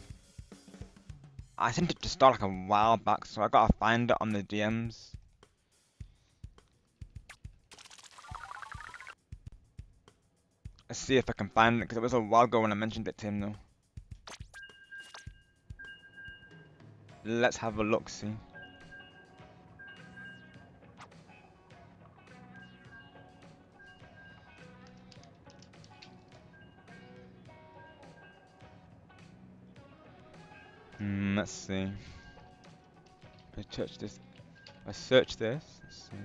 I sent it to Star like a while back, so I gotta find it on the DMs. Let's see if I can find it, because it was a while ago when I mentioned it to him, though. Let's have a look, see. Let's see. If I search this, let's see.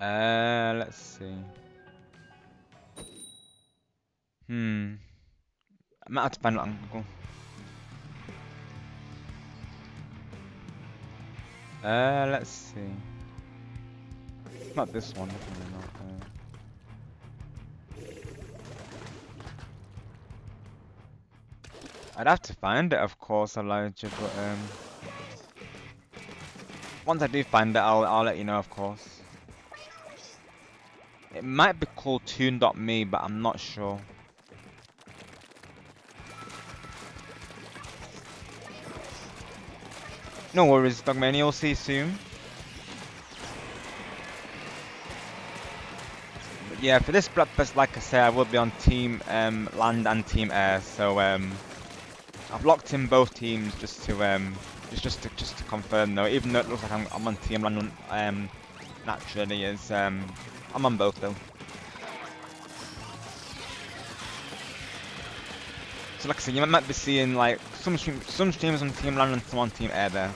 Let's see. I might have to find it on Google. Let's see. It's not this one, definitely not. I'd have to find it, of course, Elijah, but once I do find it, I'll let you know, of course. It might be called tune.me, but I'm not sure. No worries, Dogman, you'll see soon. But yeah, for this Splatfest, like I said, I will be on Team Land and Team Air, so I've locked in both teams just to confirm though. Even though it looks like I'm on Team Land, naturally is I'm on both though. So like I said, you might be seeing like some streamers on Team Land and some on Team Air there.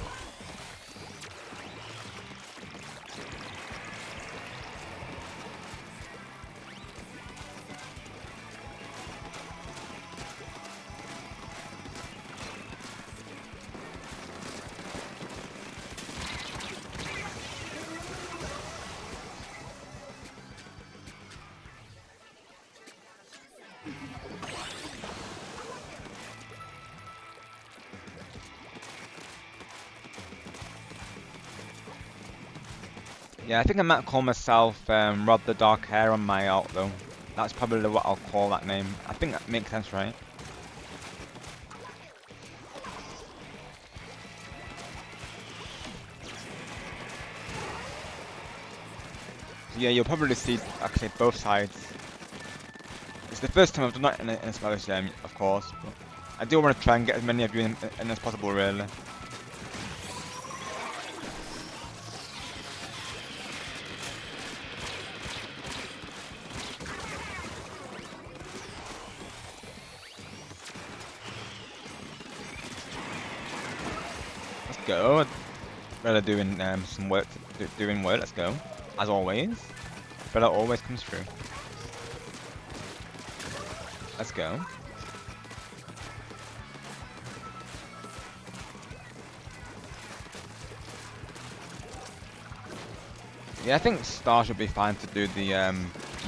Yeah, I think I might call myself Rob the Dark Hair on my alt though. That's probably what I'll call that name. I think that makes sense, right? So yeah, you'll probably see, like I say, both sides. It's the first time I've done that in a Spanish game, of course. But I do want to try and get as many of you in as possible, really. Let's go. Rather doing some work, doing work. Let's go. As always, Bella always comes through. Let's go. Yeah, I think Star should be fine to do the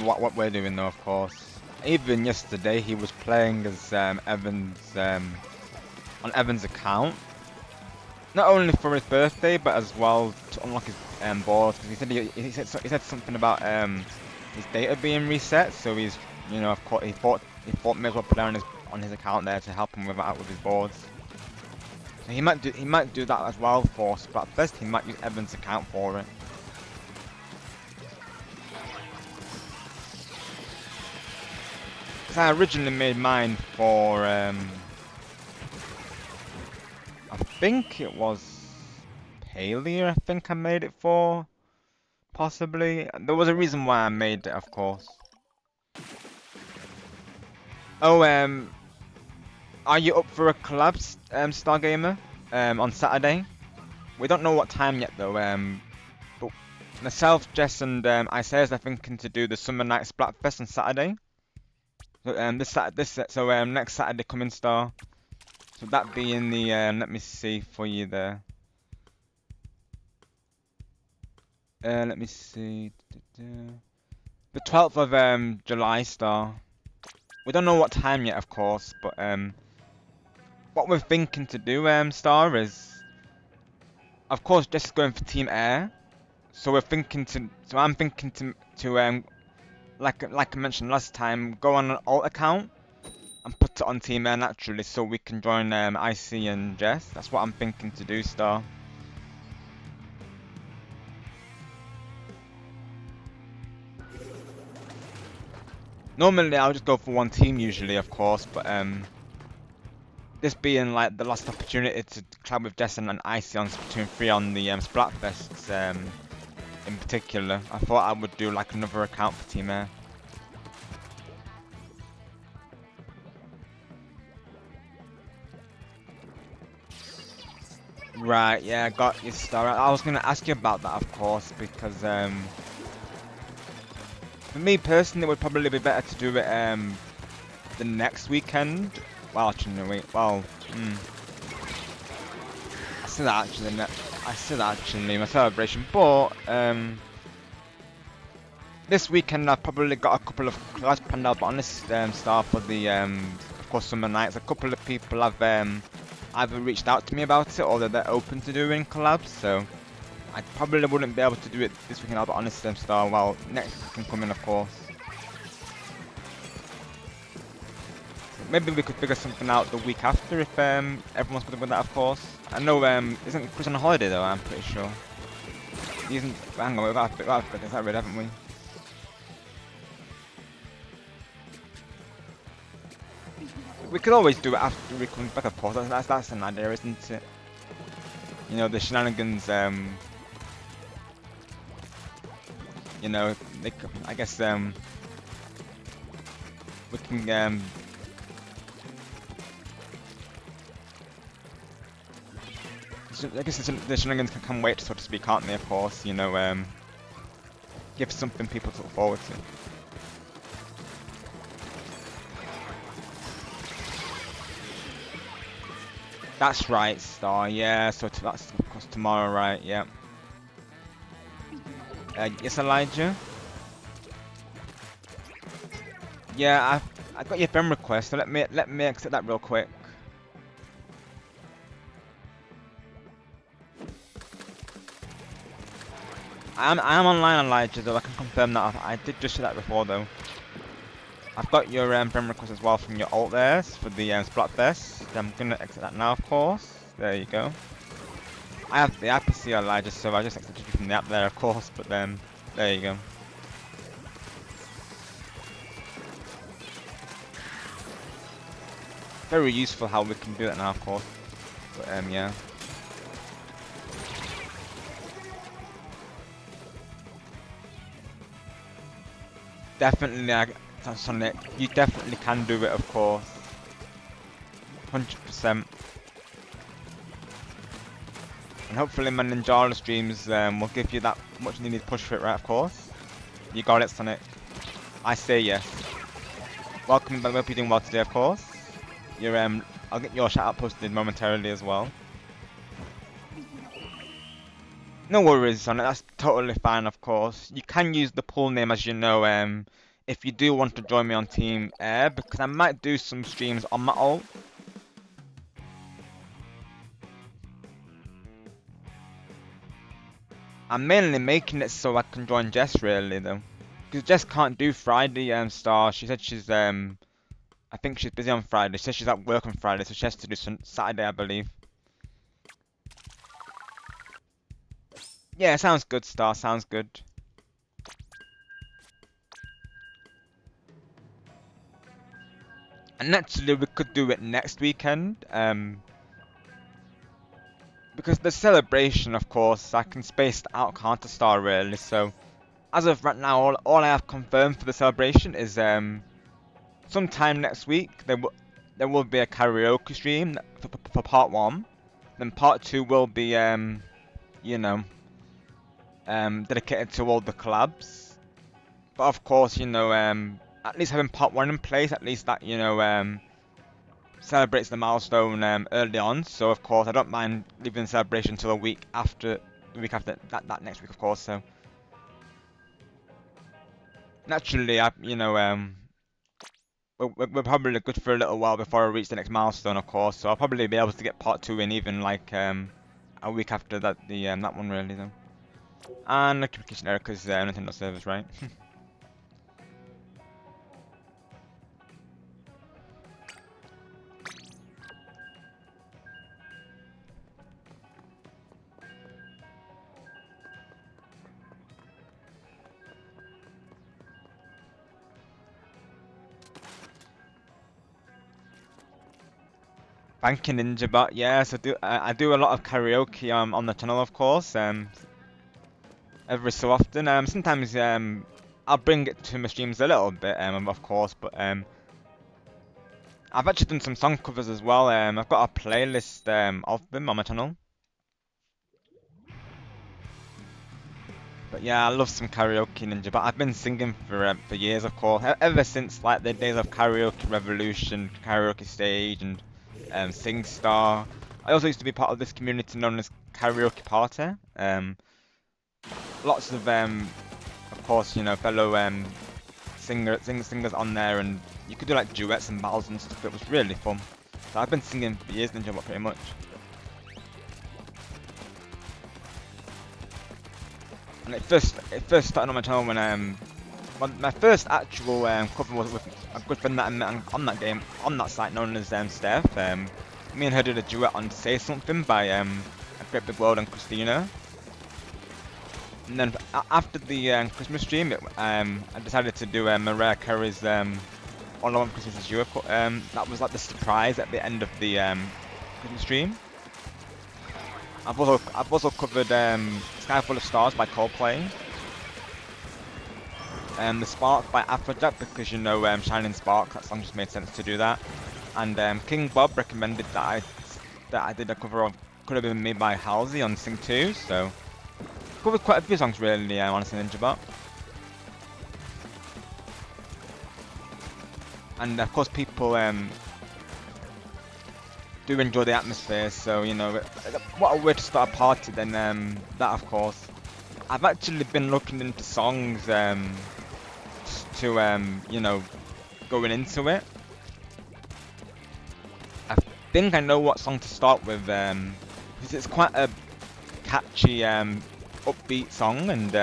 what we're doing though, of course. Even yesterday he was playing as Evans on Evans' account. Not only for his birthday, but as well to unlock his boards. Because he said something about his data being reset. So he's, you know, of course he thought may as well put it on his account there to help him with his boards. So he might do that as well for Splatfest. He might use Evans' account for it. Because I originally made mine for I think it was Palea, I think I made it for. Possibly. There was a reason why I made it, of course. Oh, are you up for a collab, Stargamer? On Saturday? We don't know what time yet, though. But myself, Jess, and Isaiah's are thinking to do the Summer Night Splatfest on Saturday. So next Saturday coming, Star. So that being the let me see for you there. Let me see. The 12th of July, Star. We don't know what time yet, of course, but what we're thinking to do, Star, is of course just going for Team Air. So I'm thinking to like I mentioned last time, go on an alt account and put it on Team Air naturally, so we can join IC and Jess. That's what I'm thinking to do, Star. Normally I'll just go for one team usually, of course, but this being like the last opportunity to collab with Jess and Icy on Splatoon 3 on the Splatfest in particular, I thought I would do like another account for Team Air. Right, yeah, I got you, Star. I was gonna ask you about that, of course, because for me personally, it would probably be better to do it the next weekend. Well, actually, no, wait. Well, I said actually my celebration, but this weekend I've probably got a couple of collabs planned out. But on this Star for the of course Summer Nights, a couple of people have either reached out to me about it or that they're open to doing collabs. So I probably wouldn't be able to do it this weekend, but on this Star, well, next weekend coming, of course. Maybe we could figure something out the week after if everyone's good with that, of course. I know, isn't Chris on holiday though? I'm pretty sure. He isn't. Hang on, we've got to get that rid, haven't we? We could always do it after we come back, of course. That's an idea, isn't it? You know, the shenanigans. You know, I guess we can I guess the shenanigans can wait, so to speak, can't they? Of course, you know, give something people to look forward to. That's right, Star. Yeah, so that's of course tomorrow, right? Yeah. Yes, Elijah. Yeah, I got your friend request, so let me accept that real quick. I am online, Elijah, though I can confirm that. I did just say that before, though. I've got your friend request as well from your alt there for the Splatfest. I'm gonna exit that now, of course. There you go. I have the app to see Elijah, so I just exited you from the app there, of course. But then, there you go. Very useful how we can do that now, of course. But yeah. Definitely, Sonic, you definitely can do it, of course. 100%. And hopefully my Ninjala streams will give you that much needed push for it, right, of course. You got it, Sonic. I say yes. Welcome, I hope you're doing well today, of course. Your I'll get your shout out posted momentarily as well. No worries, Sonic, that's totally fine, of course. You can use the pool name, as you know, if you do want to join me on Team Air, because I might do some streams on my alt. I'm mainly making it so I can join Jess, really, though. Because Jess can't do Friday, Star. She said she's, I think she's busy on Friday. She said she's at work on Friday, so she has to do some Saturday, I believe. Yeah, sounds good, Star, sounds good. And naturally, we could do it next weekend, because the celebration, of course, I can space it out, can't I, Star, really, so... As of right now, all I have confirmed for the celebration is, sometime next week, there will be a karaoke stream for part 1. Then part 2 will be, you know, dedicated to all the collabs. But of course, you know, at least having part 1 in place, at least that, you know, celebrates the milestone early on. So of course, I don't mind leaving the celebration until the week after that next week, of course. So naturally, you know, we're probably good for a little while before I reach the next milestone, of course. So I'll probably be able to get part 2 in even like a week after that that one really though. And notification error because Nintendo servers, right? Thank you, Ninja Bot. Yes, I do a lot of karaoke on the channel, of course. Every so often. Sometimes I'll bring it to my streams a little bit, of course, but I've actually done some song covers as well. I've got a playlist of them on my channel. But yeah, I love some karaoke, Ninja. But I've been singing for years, of course, ever since like the days of Karaoke Revolution, Karaoke Stage, and SingStar. I also used to be part of this community known as Karaoke Party. Lots of course, you know, fellow singers on there, and you could do like duets and battles and stuff. It was really fun. So I've been singing for years, Ninja, pretty much. And it first started on my channel when my first actual cover was with a good friend that I met on that game, on that site known as Steph. Me and her did a duet on "Say Something" by A Great Big World and Christina. And then after the Christmas stream, I decided to do Mariah Carey's "All I Want for Christmas Is You." That was like the surprise at the end of the Christmas stream. I've also covered "Sky Full of Stars" by Coldplay. The Spark by Afrojack, because you know Shining Spark, that song just made sense to do that. And King Bob recommended that I did a cover of Could Have Been Me by Halsey on Sing 2, so covered quite a few songs really, honestly, Ninja Bot. And of course people do enjoy the atmosphere, so you know, what a way to start a party than that, of course. I've actually been looking into songs to you know, going into it. I think I know what song to start with, because it's quite a catchy upbeat song, and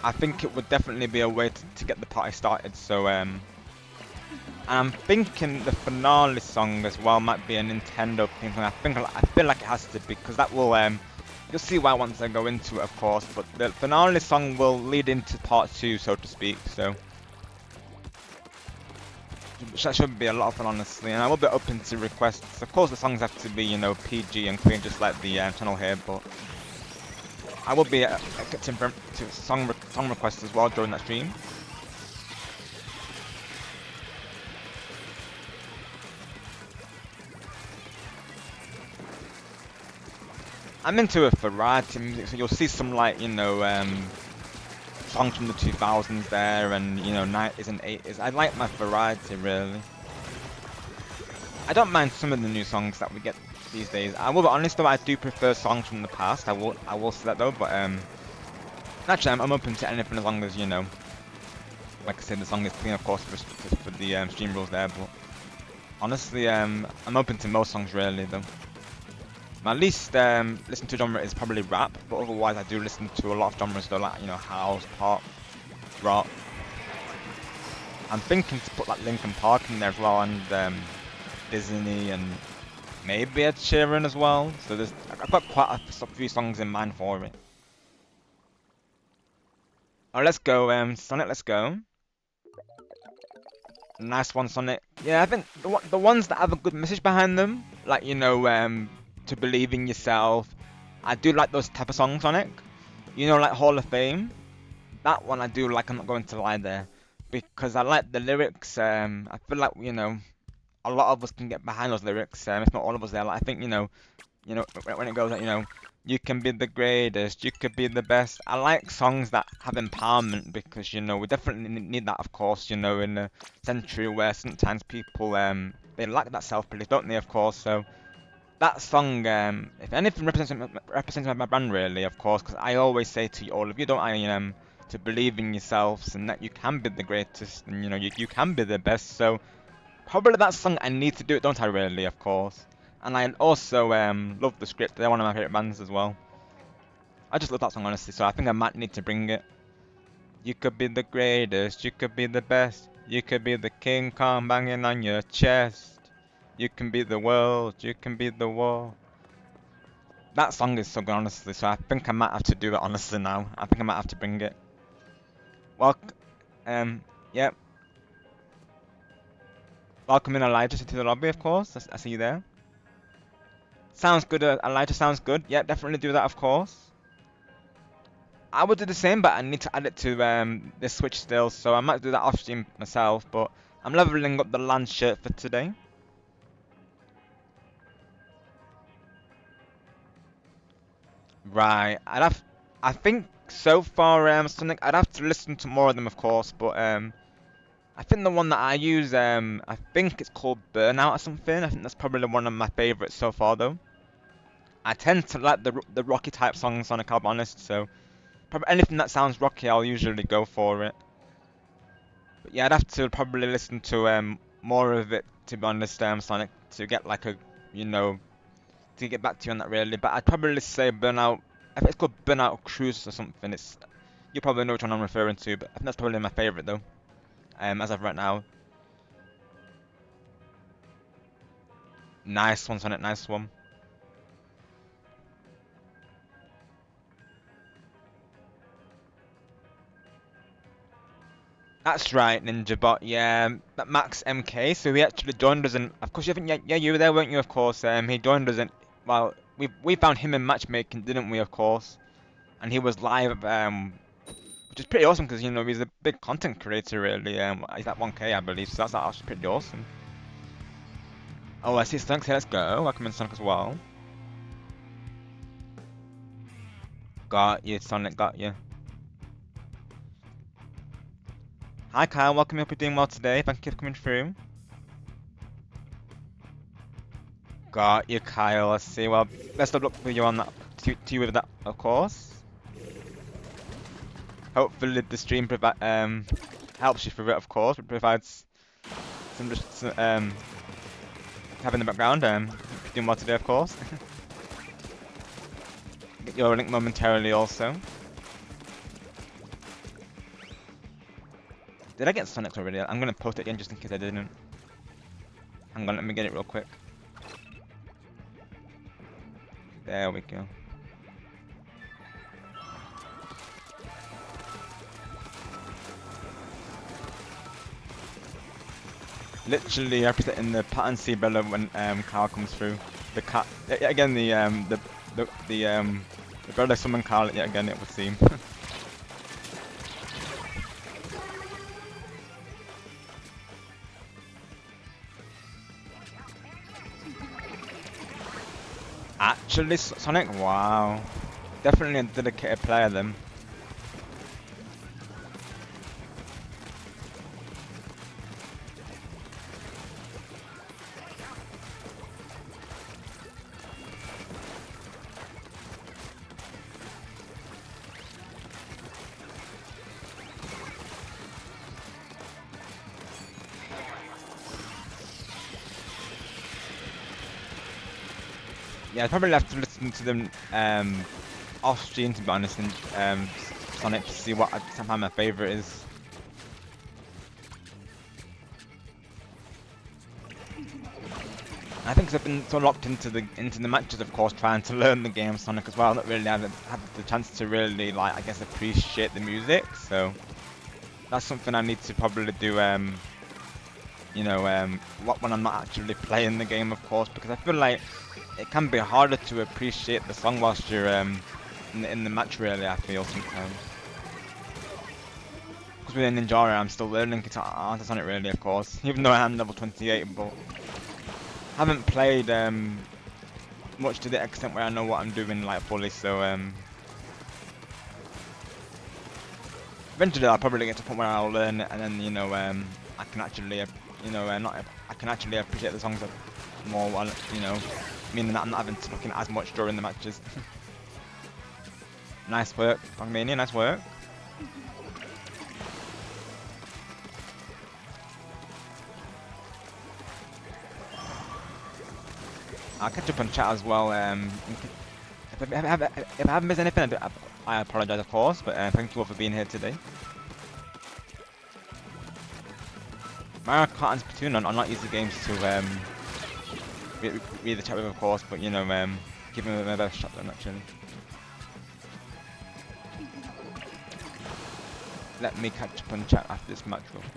I think it would definitely be a way to get the party started. So and I'm thinking the finale song as well might be a Nintendo thing. I feel like it has to be, because that will you'll see why once I go into it, of course. But the finale song will lead into part 2, so to speak. So that should be a lot of fun, honestly. And I will be open to requests. Of course, the songs have to be, you know, PG and clean, just like the channel here. But I will be accepting to song requests as well during that stream. I'm into a variety of music, so you'll see some, like, you know, songs from the 2000s there, and, you know, 90s and 80s. I like my variety, really. I don't mind some of the new songs that we get these days. I will be honest though, I do prefer songs from the past. I will say that though, but actually I'm open to anything as long as, you know, like I said, the song is clean, of course, for the stream rules there. But honestly, I'm open to most songs really though. My least listen to genre is probably rap, but otherwise I do listen to a lot of genres though, like, you know, house, pop, rock. I'm thinking to put like Linkin Park in there as well, and Disney, and maybe Ed Sheeran as well. So I've got quite a few songs in mind for it. Oh, let's go, Sonic, let's go. Nice one, Sonic. Yeah, I think the ones that have a good message behind them, like, you know, to believe in yourself. I do like those type of songs, Sonic. You know, like Hall of Fame. That one I do like, I'm not going to lie there. Because I like the lyrics, I feel like, you know, a lot of us can get behind those lyrics, if not all of us there. Like, I think, you know, when it goes like, you know, you can be the greatest, you could be the best. I like songs that have empowerment, because, you know, we definitely need that, of course, you know, in a century where sometimes people, they lack that self-belief, don't they, of course. So that song, if anything, represents my brand, really, of course, because I always say to all of you, don't I, to believe in yourselves, and that you can be the greatest, and, you know, you can be the best. So probably that song, I need to do it, don't I, really, of course. And I also love the script. They're one of my favourite bands as well. I just love that song, honestly, so I think I might need to bring it. You could be the greatest, you could be the best, you could be the King Kong banging on your chest. You can be the world, you can be the war. That song is so good, honestly, so I think I might have to do it, honestly, now. I think I might have to bring it. Well, yep. Welcome in Elijah to the lobby, of course. I see you there. Sounds good, Elijah, sounds good. Yeah, definitely do that, of course. I would do the same, but I need to add it to this Switch still, so I might do that off stream myself, but I'm leveling up the land shirt for today. Right, I think so far, Sonic, I'd have to listen to more of them, of course, but I think the one that I use, I think it's called Burnout or something. I think that's probably one of my favourites so far, though. I tend to like the rocky type songs, Sonic, I'll be honest, so probably anything that sounds rocky, I'll usually go for it. But yeah, I'd have to probably listen to more of it, to be honest, Sonic, to get like a, you know, to get back to you on that really. But I'd probably say Burnout. I think it's called Burnout Cruise or something. You probably know which one I'm referring to, but I think that's probably my favourite though, as of right now. Nice one, Sonic, nice one. That's right, Ninja Bot. Yeah, that Max MK. So he actually joined us, and of course, yeah, you were there, weren't you? Of course, he joined us, and well, we found him in matchmaking, didn't we? Of course, and he was live, which is pretty awesome because, you know, he's a big content creator, really. He's at 1K, I believe, so that's actually pretty awesome. Oh, I see Sonic here. Let's go. Welcome in, Sonic, as well. Got you, Sonic. Got you. Hi Kyle, welcome. Hope you're doing well today. Thank you for coming through. Got you, Kyle. Let's see. Well, best of luck with you on that. To you with that, of course. Hopefully the stream helps you through it, of course. It provides some have in the background. Doing well today, of course. get your link momentarily also. Did I get Sonic already? I'm gonna post it again just in case I didn't. Hang on, let me get it real quick. There we go. Literally representing the pattern C umbrella when Carl comes through. The cat again, the brother summon Carl yet again, it would seem. Actually, Sonic, wow, definitely a dedicated player then. Yeah, I'd probably have to listen to them off stream to be honest, and Sonic to see what somehow my favourite is. I think 'cause I've been so locked into the matches, of course, trying to learn the game of Sonic as well. Not really had the chance to really, like, I guess, appreciate the music. So that's something I need to probably do. You know, when I'm not actually playing the game, of course, because I feel like it can be harder to appreciate the song whilst you're in the match. Really, I feel sometimes. Because with Ninjara, I'm still learning guitar on it, really, of course. Even though I am level 28, but haven't played much to the extent where I know what I'm doing, like, fully. So eventually, I'll probably get to a point where I'll learn it, and then I can actually, I can actually appreciate the songs more, while, meaning that I'm not having to look in as much during the matches. Nice work, Bangmania, nice work. I'll catch up on chat as well. If I haven't missed anything, I apologise, of course, but thank you all for being here today. Mario Kart and Splatoon are not easy games to read the chat with, of course, but give them a best shot then, actually. Let me catch up on chat after this match real quick.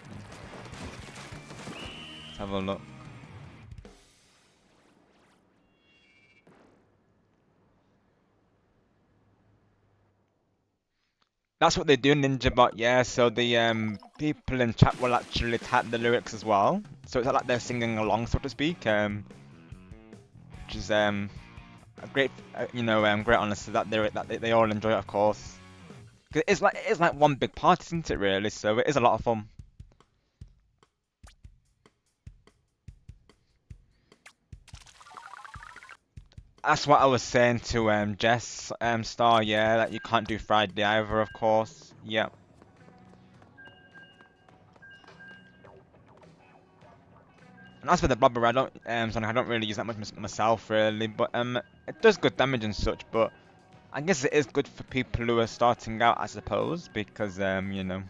Let's have a look. That's what they do, NinjaBot, yeah, so the people in chat will actually type the lyrics as well. So it's like they're singing along, so to speak, which is a great, great honesty that they all enjoy it, of course. 'Cause it's like one big party, isn't it, really? So it is a lot of fun. That's what I was saying to Jess Star, yeah, that you can't do Friday either, of course. Yeah. And as for the blubber, I don't really use that much myself, really, but it does good damage and such. But I guess it is good for people who are starting out, I suppose, because good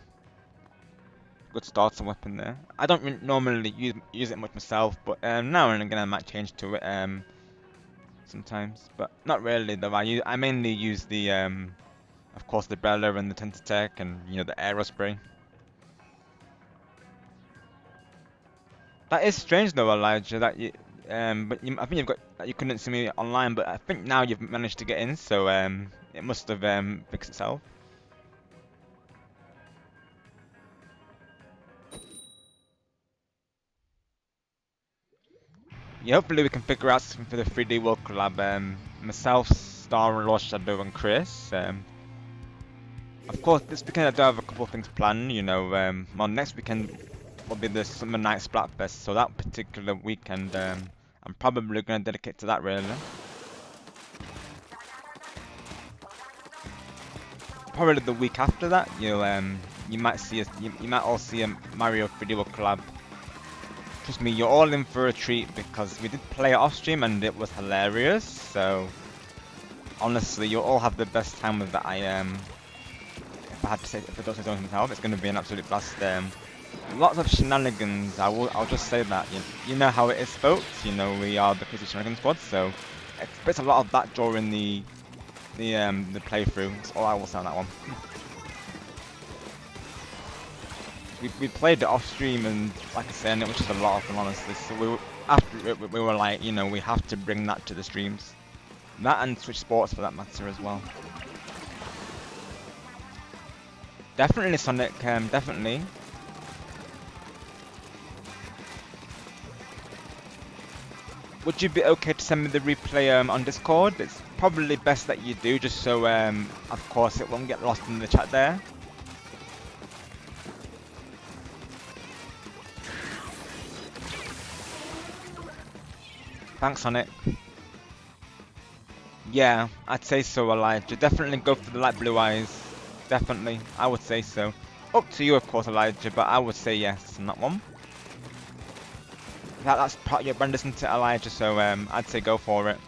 starter weapon there. I don't normally use it much myself, but now and again I might change to it sometimes, but not really though. I mainly use the of course the Bella and the Tentatek and the Aerospray. That is strange though, Elijah, that I think you couldn't see me online, but I think now you've managed to get in, so it must have fixed itself. Yeah, hopefully we can figure out something for the 3D World collab. Myself, Star, Lord Shadow, and Chris. Of course, this weekend I do have a couple of things planned. Well, next weekend will be the Summer Night Splatfest, so that particular weekend, I'm probably going to dedicate to that, really. Probably the week after that, you might see you might all see a Mario 3D World collab. Trust me, you're all in for a treat because we did play it off stream and it was hilarious. So honestly, you'll all have the best time with that. If I had to say, if I don't say so myself, it's going to be an absolute blast. Lots of shenanigans. I'll just say that. You know how it is, folks. You know we are the Crazy Shenanigan Squad, so expect a lot of that during the playthrough. That's all I will say on that one. We played it off stream, and like I said, it was just a lot of fun, honestly. So after it, we were like, you know, we have to bring that to the streams. That and Switch Sports for that matter as well. Definitely Sonic, definitely. Would you be okay to send me the replay on Discord? It's probably best that you do, just so of course it won't get lost in the chat there. Thanks, Sonic. Yeah, I'd say so, Elijah. Definitely go for the light blue eyes. Definitely, I would say so. Up to you, of course, Elijah, but I would say yes on that one. That's part of your brand, isn't it, Elijah? So I'd say go for it.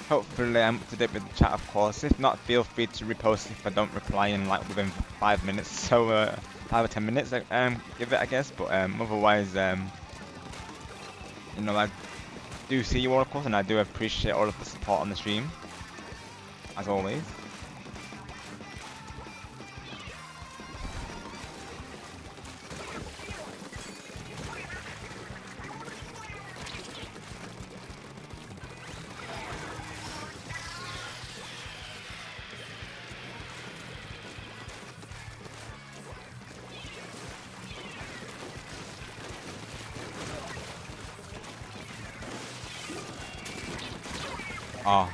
Hopefully I'm up to date with the chat, of course. If not, feel free to repost if I don't reply in like within 5 minutes. So 5 or 10 minutes, give it, I guess. But otherwise, you know, I do see you all, of course, and I do appreciate all of the support on the stream, as always. Oh.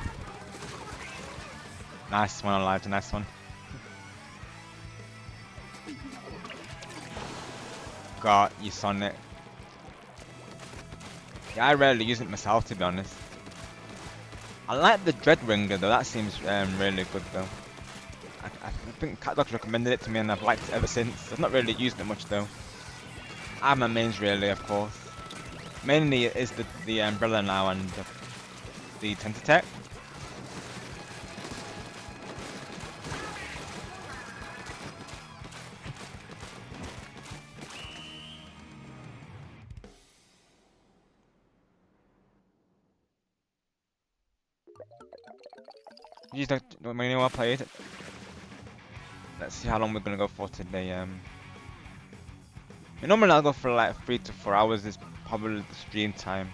Nice one, Elijah, nice one. Got you, Sonic. Yeah, I rarely use it myself, to be honest. I like the Dread Ringer, though. That seems really good, though. I think CatDog recommended it to me, and I've liked it ever since. I've not really used it much, though. I have my mains, really, of course. Mainly it is the Umbrella now and the Tentatek. You don't really want to play it. Let's see how long we're gonna go for today. Normally I'll go for like 3 to 4 hours. Is probably the stream time.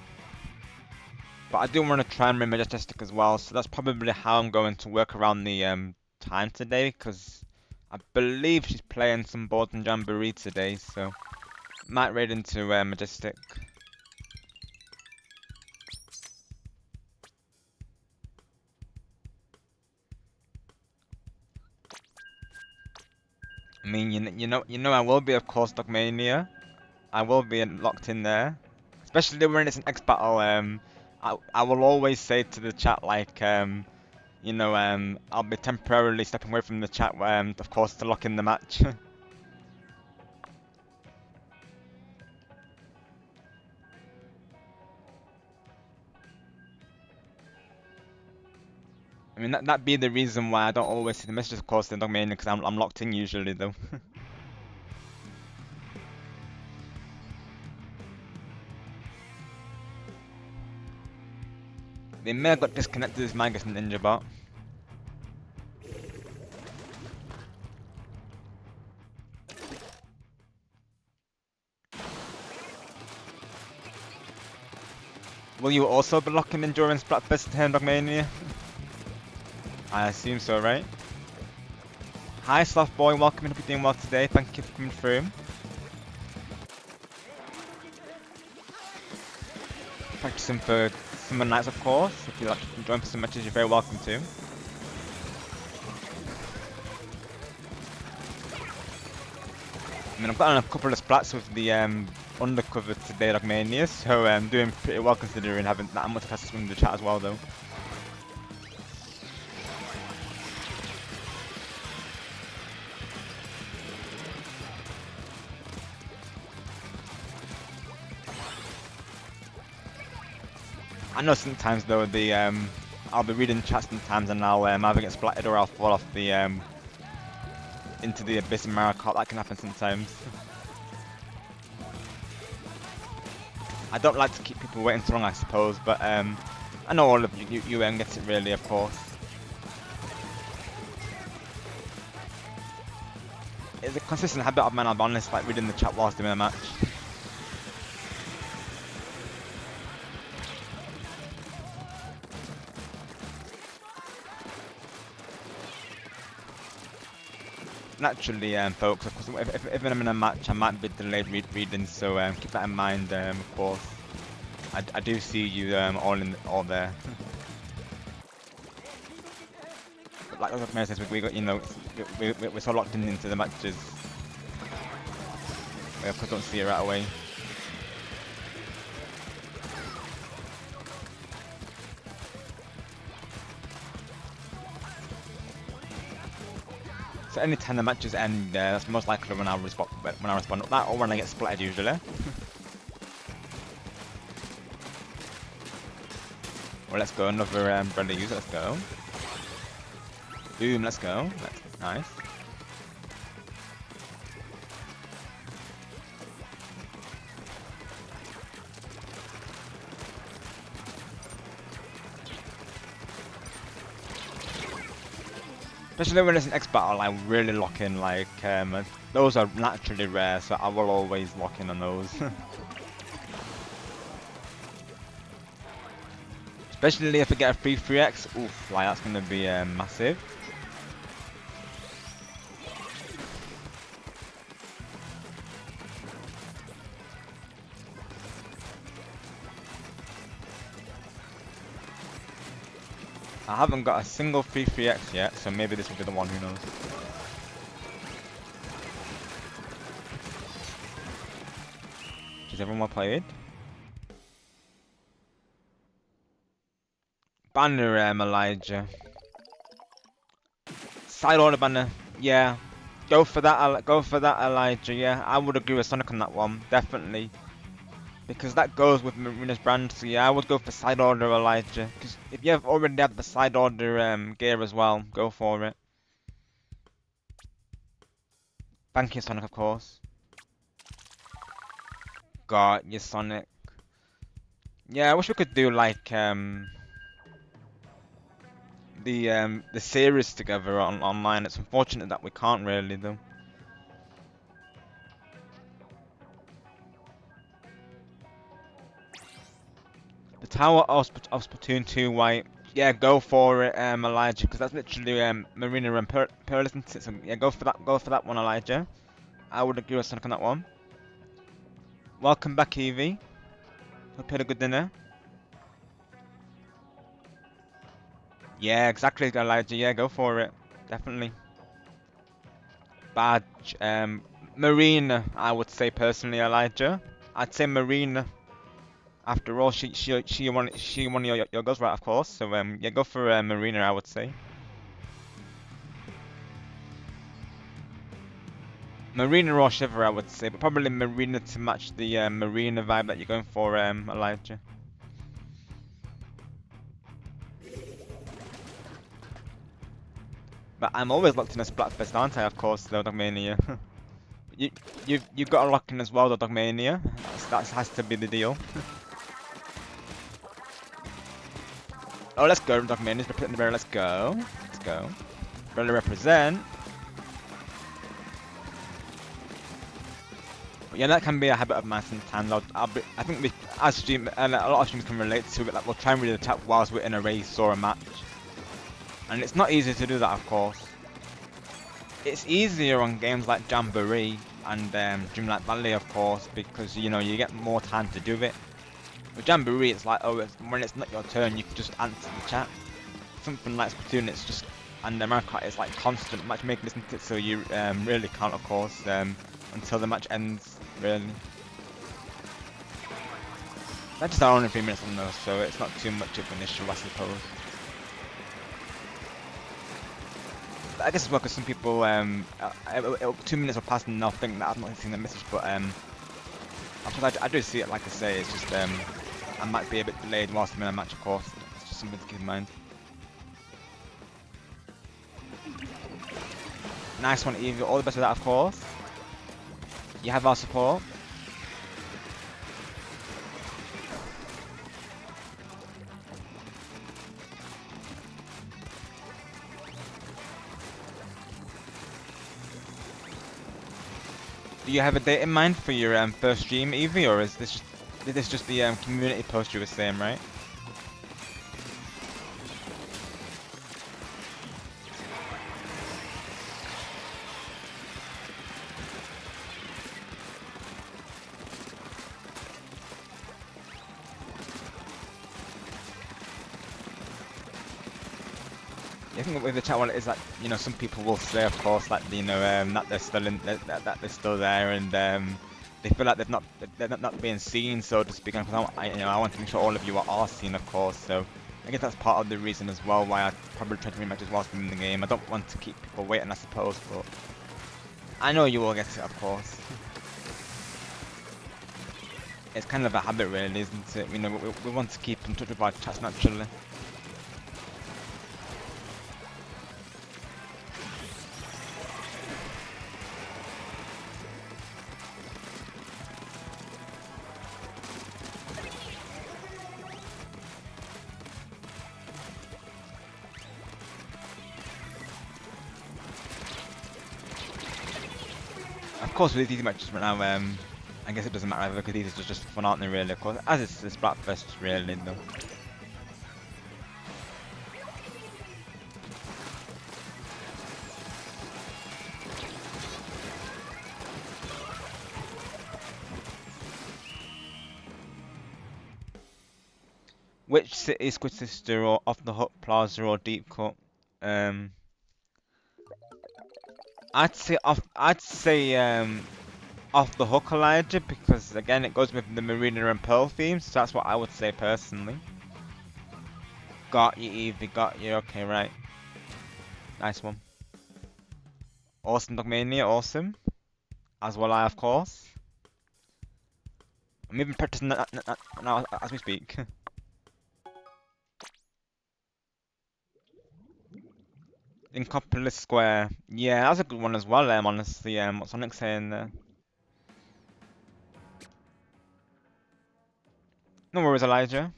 But I do want to try and bring Majestic as well, so that's probably how I'm going to work around the time today, because I believe she's playing some boards and Jamboree today, so might raid into Majestic. I mean, you know, I will be, of course, Dogmania. I will be locked in there, especially when it's an X battle. I will always say to the chat like, you know, I'll be temporarily stepping away from the chat, of course, to lock in the match. I mean, that be the reason why I don't always see the messages, of course, in Dogmania, because I'm locked in usually, though. They may have got disconnected as Magus and Ninja Bot. Will you also be locking Endurance Splatfest to Dogmania? I assume so, right? Hi, Soft Boy, welcome, hope you're doing well today. Thank you for coming through. Practicing for Summer Nights, of course. If you'd like to join for some matches, you're very welcome to. I mean, I've got on a couple of splats with the undercover today, Dogmania, so I'm doing pretty well considering having that much fastest in the chat as well, though. I know sometimes though I'll be reading chat sometimes and I'll either get splattered or I'll fall off the into the abyss in Mario Kart. That can happen sometimes. I don't like to keep people waiting too long, I suppose, but I know all of you get it really, of course. It's a consistent habit of mine, I'll be honest, like reading the chat whilst doing a match. Naturally, folks, of course, if I'm in a match, I might be delayed reading, so keep that in mind, of course. I do see you all there. But like other players, we got, you know, we're so locked into the matches. We of course don't see it right away. So anytime the matches end, that's most likely when I respond. That or when I get splattered usually. Well, let's go another friendly user. Let's go. Boom. Let's go. That's nice. Especially when it's an X battle, I really lock in. Like those are naturally rare, so I will always lock in on those. Especially if I get a free 3x, oof, like that's gonna be massive. I haven't got a single free 3x yet, so maybe this will be the one, who knows. Is everyone well played? Banner, Elijah. Side order banner, yeah. Go for that, Elijah, yeah. I would agree with Sonic on that one, definitely. Because that goes with Marina's brand, so yeah, I would go for side order Elijah. Because if you have already had the side order gear as well, go for it. Thank you, Sonic, of course. Got you, Sonic. Yeah, I wish we could do like the series together online. It's unfortunate that we can't really though. The Tower of Splatoon 2 White. Yeah, go for it, Elijah, because that's literally Marina and Pearl, isn't it? So yeah, go for that one, Elijah. I would agree with Sonic on that one. Welcome back, Evie. Hope you had a good dinner. Yeah, exactly, Elijah. Yeah, go for it. Definitely. Badge. Marina, I would say personally, Elijah. I'd say Marina. After all, she won your goals, right? Of course. So yeah, go for Marina, I would say. Marina or Shiver, I would say, but probably Marina to match the Marina vibe that you're going for, Elijah. But I'm always locked in a Splatfest, aren't I? Of course, though, Dogmania. You've got a lock in as well, though, Dogmania. That has to be the deal. Oh, let's go, Dogmania. Put it in the mirror. Let's go. Let's go. Really represent. But yeah, that can be a habit of mine sometimes. I think we, as stream, and a lot of streamers can relate to it. Like, we'll try and read the chat whilst we're in a race or a match. And it's not easy to do that, of course. It's easier on games like Jamboree and Dreamlight Valley, of course, because you know you get more time to do it. With Jamboree, it's like, oh, when it's not your turn, you can just answer the chat. Something like Splatoon, it's just, and the Mario Kart is like constant matchmaking, isn't it? So you really can't, of course, until the match ends, really. Matches are only 3 minutes on those, so it's not too much of an issue, I suppose. I guess as well, because some people, 2 minutes will pass and they'll think that I've not seen the message, but I do see it, like I say, it's just, I might be a bit delayed whilst I'm in a match, of course. It's just something to keep in mind. Nice one, Evie. All the best with that, of course. You have our support. Do you have a date in mind for your first stream, Evie, or is this just the community post you were saying, right? Yeah, I think with the chat one is that some people will say, of course, that that they're still that they're still there, and they feel like they're not being seen, so to speak. And I want to make sure all of you are seen, of course. So I guess that's part of the reason as well why I probably try to win matches whilst I'm in the game. I don't want to keep people waiting, I suppose, but I know you will get it, of course. It's kind of a habit, really, isn't it? We want to keep in touch with our chats naturally. Of course, with these matches right now, I guess it doesn't matter because these are just fun, aren't they? Really, of course, as it's the Splatfest, really, though. Which city is Squid Sister or Off the Hook Plaza or Deep Cut? I'd say Off the Hook, Elijah, because again it goes with the Marina and Pearl theme, so that's what I would say personally. Got you, Evie, got you. Okay, right. Nice one. Awesome, Dogmania, awesome. As will I, of course. I'm even practicing that now as we speak. Incomplete Square. Yeah, that's a good one as well, honestly. What's Sonic saying there? No worries, Elijah.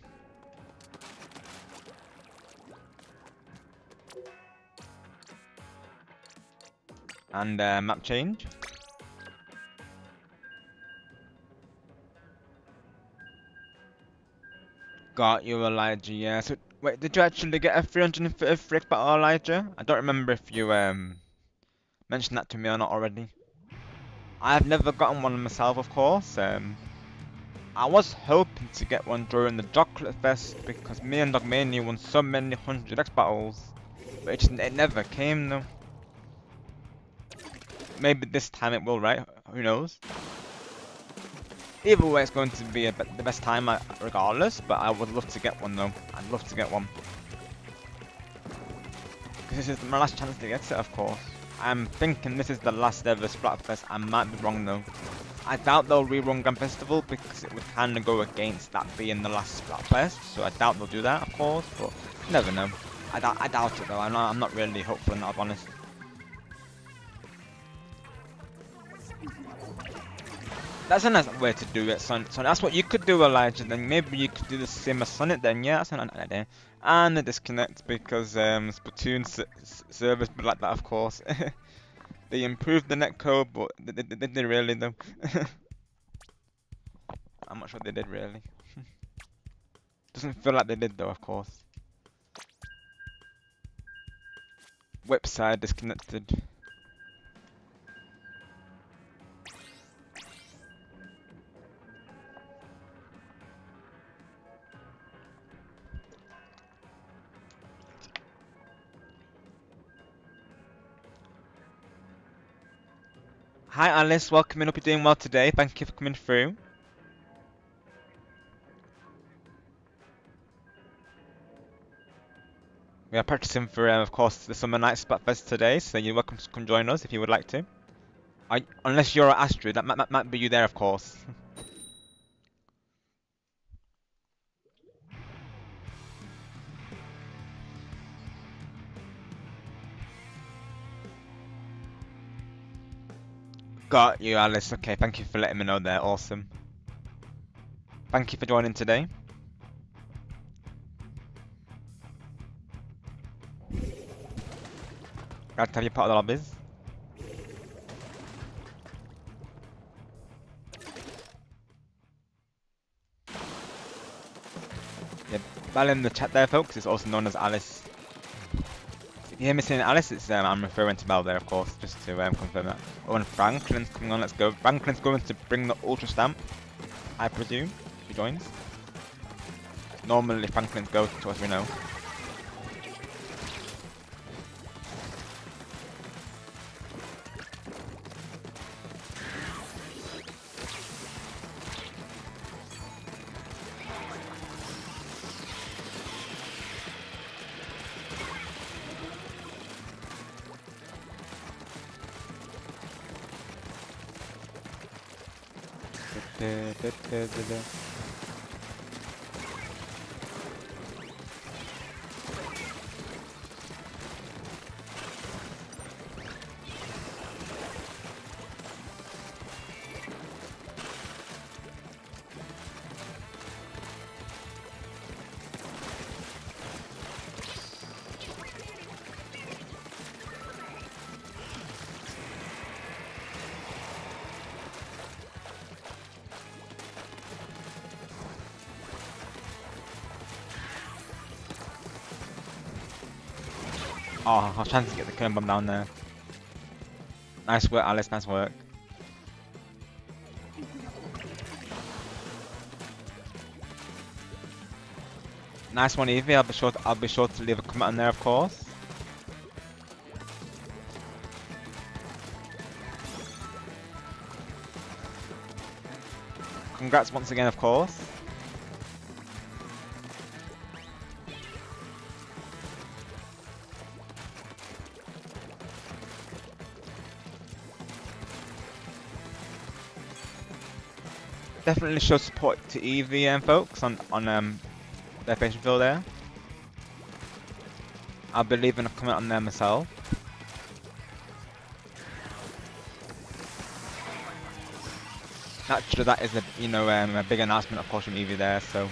And map change. Got you, Elijah. Yeah. So wait, did you actually get a 350 frick battle, Elijah? I don't remember if you mentioned that to me or not already. I have never gotten one myself, of course. I was hoping to get one during the Chocolate Fest because me and Dogmania won so many 100x battles, but it never came though. Maybe this time it will, right? Who knows? Either way, it's going to be the best time regardless, but I would love to get one though. I'd love to get one. Because this is my last chance to get it, of course. I'm thinking this is the last ever Splatfest. I might be wrong though. I doubt they'll rerun Grand Festival because it would kind of go against that being the last Splatfest. So I doubt they'll do that, of course, but you never know. I doubt it though. I'm not really hopeful in that, I'll be honest. That's a nice way to do it, son. So that's what you could do, Elijah. Then maybe you could do the same as Sonic. Then yeah, that's an idea. And the disconnect because Splatoon servers, but like that, of course. They improved the netcode, but did they really though? I'm not sure they did really. Doesn't feel like they did though, of course. Website disconnected. Hi Alice, welcome in. Hope you're doing well today. Thank you for coming through. We are practicing for, of course, the Summer Night Splatfest today, so you're welcome to come join us if you would like to. Unless you're at Astrid, that might be you there, of course. Got you, Alice. Okay, thank you for letting me know there. Awesome. Thank you for joining today. Glad to have you part of the lobbies. Yeah, Val in the chat there, folks, is also known as Alice. If you hear me saying Alice, it's I'm referring to Mel there, of course, just to confirm that. Oh, and Franklin's coming on. Let's go. Franklin's going to bring the Ultra Stamp, I presume, if he joins. Normally, Franklin's go to us, we know. Oh, I was trying to get the killing bomb down there. Nice work, Alice. Nice work. Nice one, Evie. I'll be sure to leave a comment on there, of course. Congrats once again, of course. Definitely show support to Evie and folks on their patient field there. I'll be leaving a comment on there myself. Naturally, that is a big announcement, of course, from Evie there. So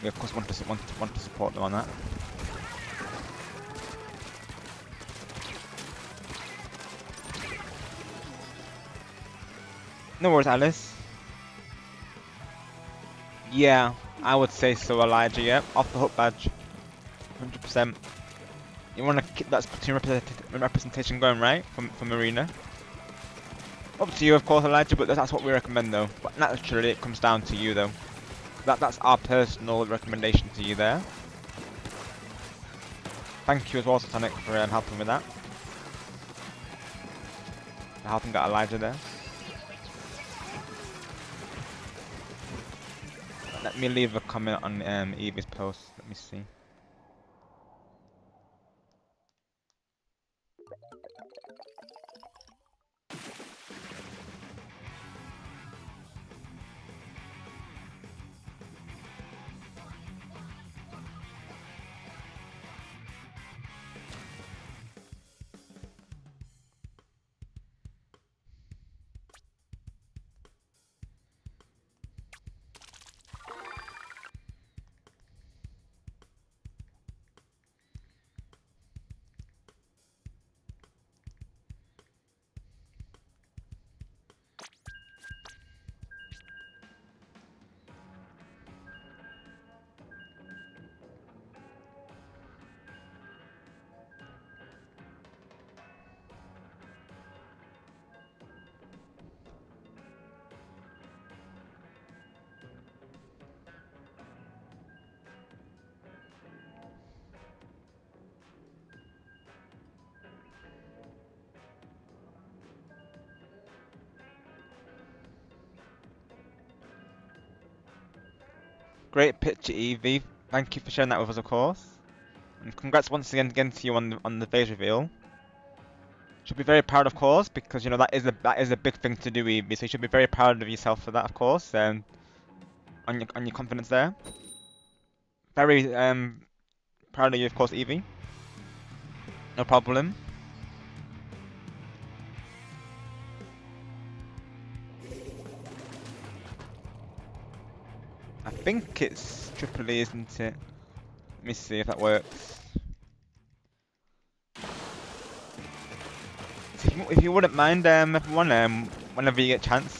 we of course want to support them on that. No worries, Alice. Yeah, I would say so, Elijah. Yeah, off the hook badge, 100%. You want to keep that Splatoon representation going, right? From Arena. Up to you, of course, Elijah, but that's what we recommend, though. But naturally, it comes down to you, though. That's our personal recommendation to you there. Thank you as well, Satanic, for helping with that. For helping out Elijah there. Let me leave a comment on Evie's post. Let me see. Great picture, Evie. Thank you for sharing that with us, of course. And congrats once again to you on the phase reveal. Should be very proud, of course, because that is a big thing to do, Evie. So you should be very proud of yourself for that, of course. On your confidence there. Very proud of you, of course, Evie. No problem. I think it's Triple E, isn't it? Let me see if that works. So if you wouldn't mind, everyone, whenever you get a chance,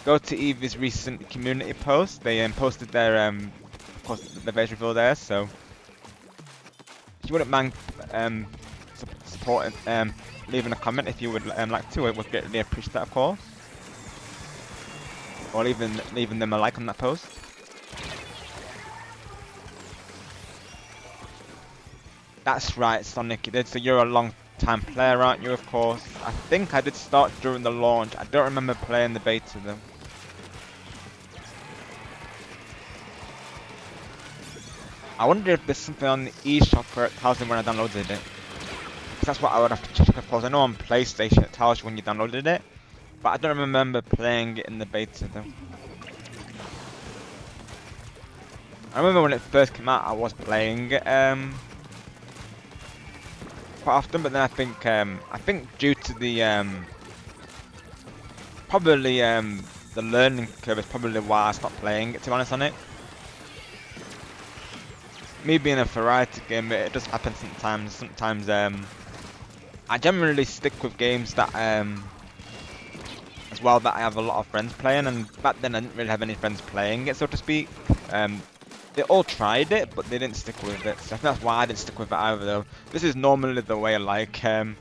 go to Eevee's recent community post. They posted their of course, the base reveal there. So if you wouldn't mind supporting, leaving a comment if you would like to, it would greatly appreciate that, of course. Or even leaving them a like on that post. That's right, Sonic, you did. So you're a long time player, aren't you, of course? I think I did start during the launch. I don't remember playing the beta, though. I wonder if there's something on the eShop where it tells me when I downloaded it. Because that's what I would have to check, of course. I know on PlayStation it tells you when you downloaded it. But I don't remember playing it in the beta, though. I remember when it first came out, I was playing it, quite often, but then I think due to the probably the learning curve is probably why I stopped playing it, to be honest on it. Me being a variety gamer, it does happen sometimes. Sometimes I generally stick with games that as well that I have a lot of friends playing, and back then I didn't really have any friends playing it, so to speak. They all tried it, but they didn't stick with it. So I think that's why I didn't stick with it either, though. This is normally the way I like. Now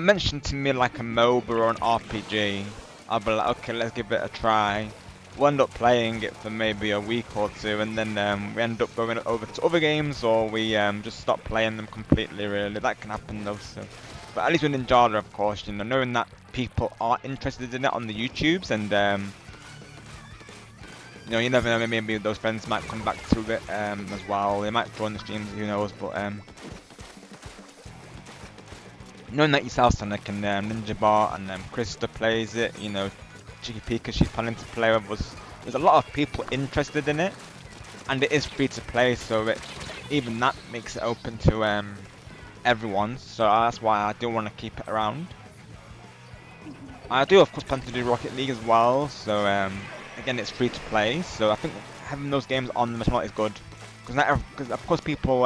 mention to me like a MOBA or an RPG, I'll be like, okay, let's give it a try. We'll end up playing it for maybe a week or two, and then we end up going over to other games, or we just stop playing them completely, really. That can happen, though, so. But at least with Ninjala, of course, you know, knowing that people are interested in it on the YouTubes, and you know, you never know, maybe those friends might come back to it as well. They might join the streams, who knows, but knowing that yourself, Sonic, and Ninja Bar and Krista plays it, you know, Chicky Pika, she's planning to play with us. There's a lot of people interested in it, and it is free to play, so even that makes it open to everyone. So that's why I do want to keep it around. I do, of course, plan to do Rocket League as well. So again, it's free to play. So I think having those games on the channel is good, because of course people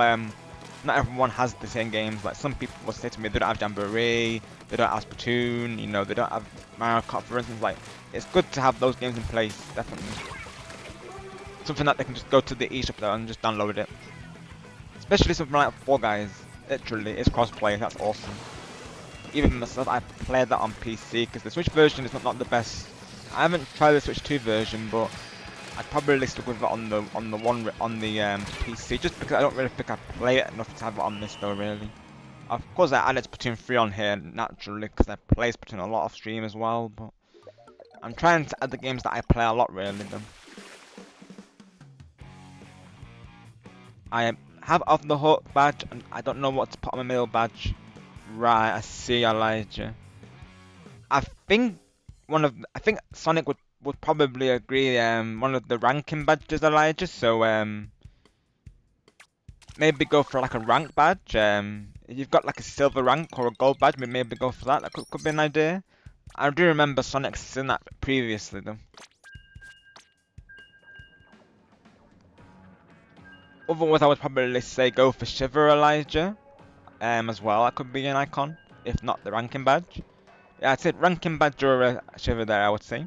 not everyone has the same games. Like some people will say to me they don't have Jamboree, they don't have Splatoon, you know, they don't have Mario Kart, for instance. Like, it's good to have those games in place, definitely. Something that they can just go to the eShop there and just download it. Especially something like Fall Guys. Literally, it's crossplay, that's awesome. Even myself, I played that on PC, because the Switch version is not the best. I haven't tried the Switch 2 version, but I'd probably stick with it on the PC, just because I don't really think I play it enough to have it on this though, really. Of course, I added Splatoon 3 on here naturally because I play Splatoon a lot of stream as well, but I'm trying to add the games that I play a lot, really. Though I have Off the Hook badge, and I don't know what to put on my middle badge. Right, I see, Elijah. I think I think Sonic would probably agree. One of the ranking badges, Elijah. So maybe go for like a rank badge. If you've got like a silver rank or a gold badge, maybe go for that. That could be an idea. I do remember Sonic saying that previously, though. Otherwise, I would probably say go for Shiver, Elijah. As well, that could be an icon, if not the ranking badge. Yeah, I'd say ranking badge or a Shiver there, I would say,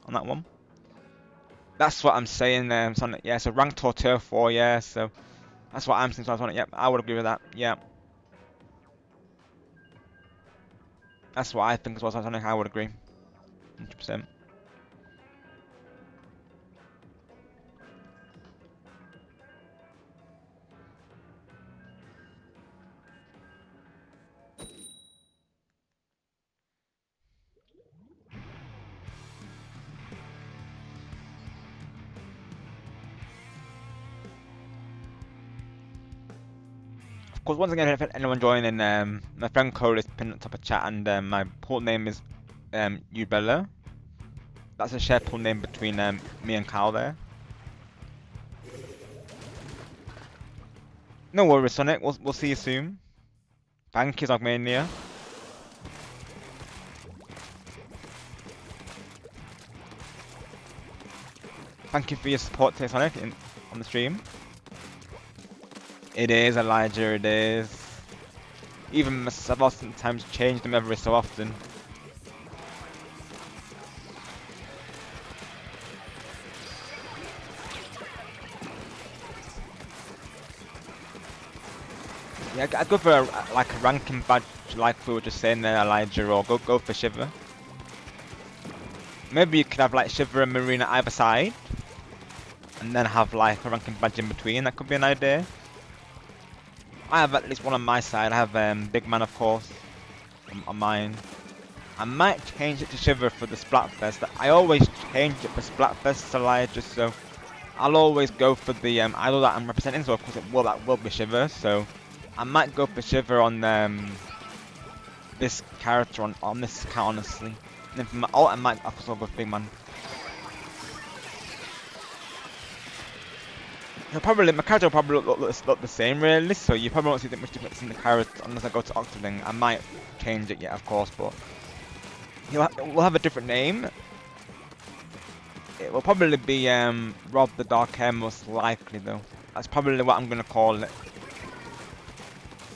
on that one. That's what I'm saying, Sonic. Yeah, so ranked or tier 4, yeah, so that's what I'm saying, so Sonic. Yep, I would agree with that, yeah. That's what I think as well, Sonic. I would agree, 100%. Of course, once again, if anyone joining, my friend code is pinned at the top of chat, and my pool name is Ubella. That's a shared pool name between me and Kyle there. No worries, Sonic. We'll see you soon. Thank you, Zogmania. Thank you for your support today, Sonic, on the stream. It is, Elijah, it is. Even myself, I've sometimes changed them every so often. Yeah, I'd go for like a ranking badge, like we were just saying there, Elijah, or go for Shiver. Maybe you could have like Shiver and Marine at either side, and then have like a ranking badge in between. That could be an idea. I have at least one on my side. I have Big Man, of course, on mine. I might change it to Shiver for the Splatfest. I always change it for Splatfest, Elijah, so I'll always go for the idol that I'm representing. So of course that will be Shiver. So I might go for Shiver on this character on this account, honestly. And then for my ult, I might also go for Big Man. My character will probably look the same, really. So you probably won't see that much difference in the character unless I go to Octoling. I might change it, yeah, of course, but we'll have a different name. It will probably be Rob the Dark Hair, most likely, though. That's probably what I'm gonna call it.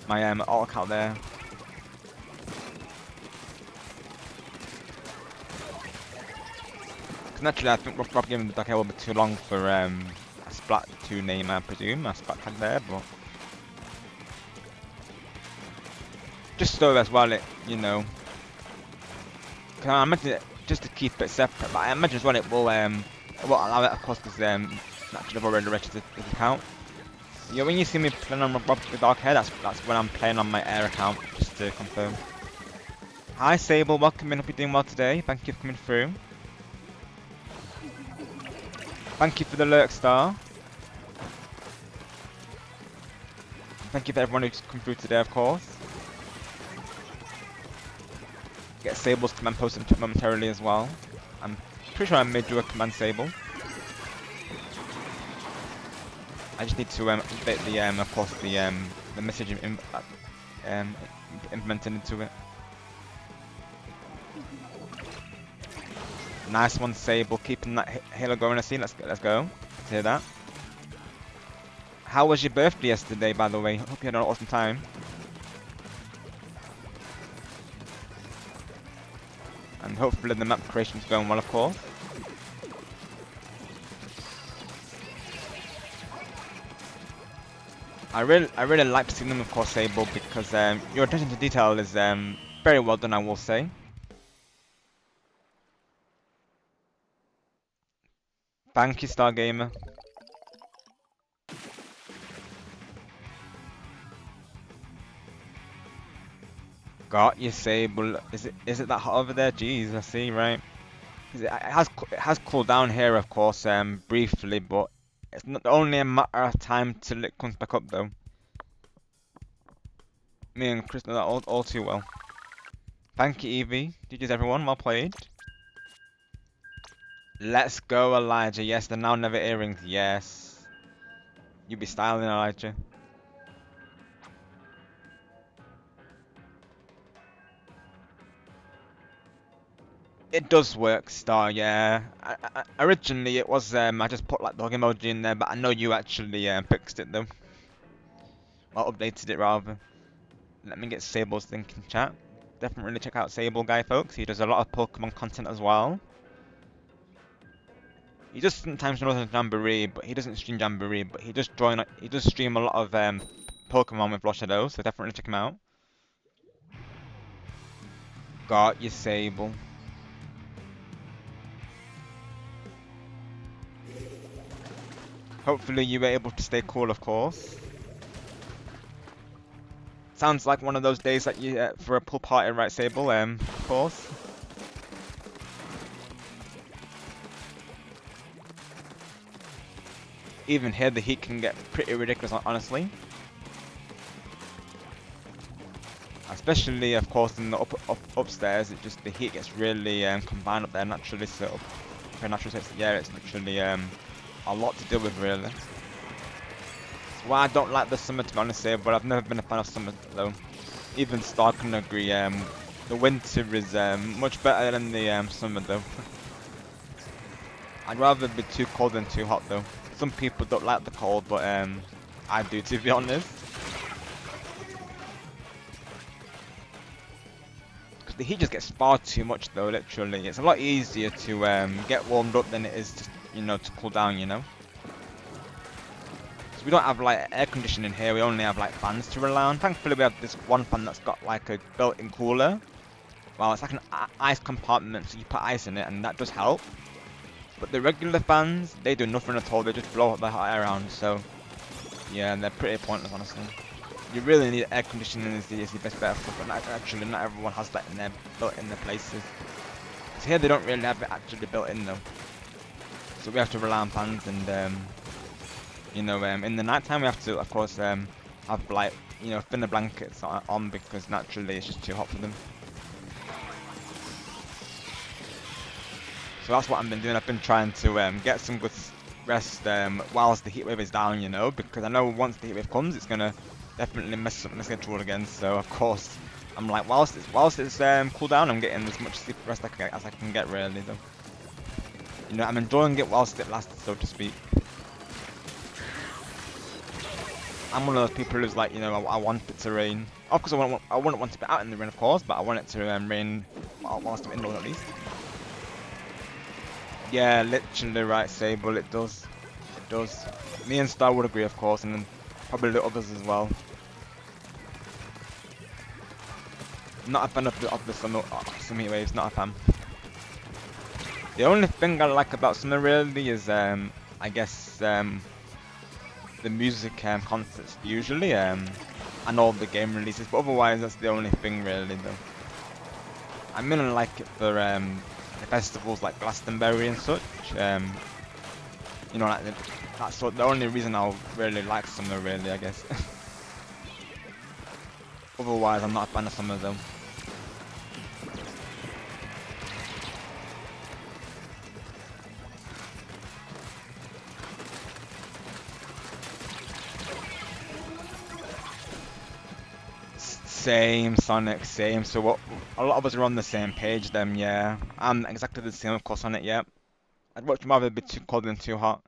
My alt account there. Because naturally, I think Rob giving the Dark Hair will be too long for a Splatoon name, I presume. A Splat tag there, but just so as well, you know. Cause I imagine it, just to keep it separate, but I imagine as well it will allow it, of course, because naturally I've already registered this account. Yeah, when you see me playing on Rob the Dark Hair, that's when I'm playing on my Air account, just to confirm. Hi Sable, welcome in, hope you're doing well today. Thank you for coming through. Thank you for the lurk star. Thank you for everyone who's come through today, of course. Get Sable's command posted momentarily as well. I'm pretty sure I may do a command Sable. I just need to update the of course the message implemented into it. Nice one, Sable, keeping that Halo going. I see. Let's go. Let's hear that. How was your birthday yesterday, by the way? Hope you had an awesome time. And hopefully the map creation's going well, of course. I really like seeing them, of course, Sable, because your attention to detail is very well done, I will say. Thank you, Stargamer. Got you, Sable. Is it that hot over there? Jeez, I see, right? It has cooled down here, of course, briefly, but it's not only a matter of time till it comes back up, though. Me and Chris know that all too well. Thank you, Evie. GG's everyone, well played. Let's go, Elijah. Yes, the now never earrings. Yes. You be styling, Elijah. It does work, Star, yeah. Originally it was, I just put like dog emoji in there, but I know you actually fixed it though. Well, updated it rather. Let me get Sable's link in chat. Definitely check out Sable Guy, folks. He does a lot of Pokemon content as well. He does sometimes Northern Jamboree, but he doesn't stream Jamboree, but he does stream a lot of Pokemon with Lost Shadow, so definitely check him out. Got you, Sable. Hopefully you were able to stay cool, of course. Sounds like one of those days that you for a pool party, right, Sable? Of course. Even here, the heat can get pretty ridiculous, honestly. Especially, of course, in the upstairs, the heat gets really combined up there naturally. So, yeah, it's literally a lot to deal with, really. That's why I don't like the summer, to be honest, but I've never been a fan of summer, though. Even Star can agree. The winter is much better than the summer, though. I'd rather be too cold than too hot though. Some people don't like the cold, but I do, to be honest. Because the heat just gets far too much though, literally. It's a lot easier to get warmed up than it is to, you know, to cool down, you know. So we don't have like air conditioning here, we only have like fans to rely on. Thankfully we have this one fan that's got like a built-in cooler. Well, it's like an ice compartment, so you put ice in it and that does help. But the regular fans, they do nothing at all, they just blow the hot air around, so yeah, they're pretty pointless, honestly. You really need air conditioning is the best bet, but actually not everyone has that in their built in their places. So here they don't really have it actually built in though. So we have to rely on fans and you know, in the night time we have to, of course, have like, you know, thinner blankets on because naturally it's just too hot for them. So that's what I've been doing. I've been trying to get some good rest whilst the heatwave is down, you know, because I know once the heatwave comes, it's gonna definitely mess up my schedule again. So of course, I'm like, whilst it's cool down, I'm getting as much sleep rest as I can get, really. Though, you know, I'm enjoying it whilst it lasts, so to speak. I'm one of those people who's like, you know, I want it to rain. Of course, I wouldn't want to be out in the rain, of course, but I want it to rain whilst I'm indoors at least. Yeah, literally right, Sable, it does. It does. Me and Star would agree, of course, and then probably the others as well. Not a fan of the summer heat waves, not a fan. The only thing I like about summer really is, I guess, the music concerts usually, and all the game releases, but otherwise that's the only thing really though. I mainly like it for the festivals like Glastonbury and such. You know, like that's the only reason I'll really like summer, really, I guess. Otherwise, I'm not a fan of summer though. Same, Sonic, same. So what? A lot of us are on the same page then, yeah. I'm exactly the same, of course, on it, yeah. I'd much rather be too cold than too hot.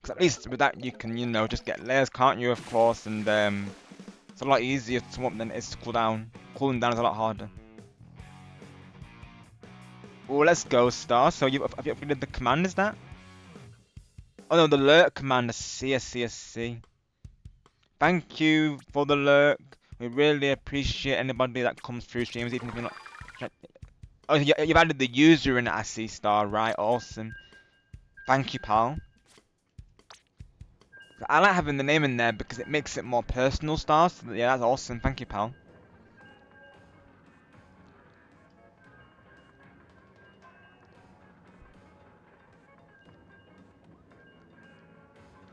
Because at least with that you can, you know, just get layers, can't you, of course, and it's a lot easier to warm than it is to cool down. Cooling down is a lot harder. Oh, let's go, Star. So have you upgraded the command, is that? Oh no, the alert command, I see. Thank you for the alert. We really appreciate anybody that comes through streams, even if you're not... Oh, you've added the user in it, I see, Star, right, awesome. Thank you, pal. I like having the name in there because it makes it more personal, Star. So yeah, that's awesome. Thank you, pal.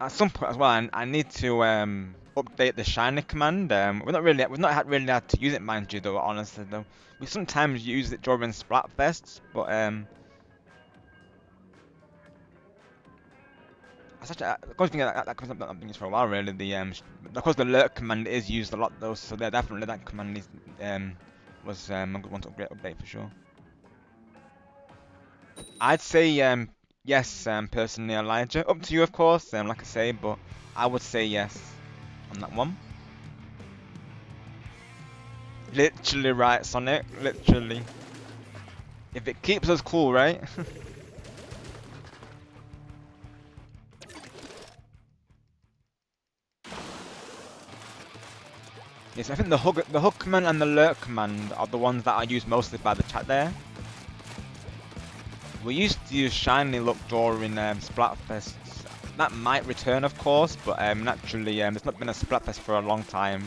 At some point as well, I need to update the shiny command. We've not really had to use it, mind you, though. Honestly, though, we sometimes use it during Splatfests, but I've got to think that comes up. I've been used for a while, really. Of course, the alert command is used a lot, though. So yeah, definitely that command needs was a good one to update for sure. I'd say yes, personally, Elijah. Up to you, of course. Like I say, but I would say yes on that one. Literally right, Sonic. Literally. If it keeps us cool, right? Yes, I think the hug command and the alert command are the ones that are used mostly by the chat there. We used to use shiny look during Splatfests. That might return, of course, but naturally, there's not been a Splatfest for a long time.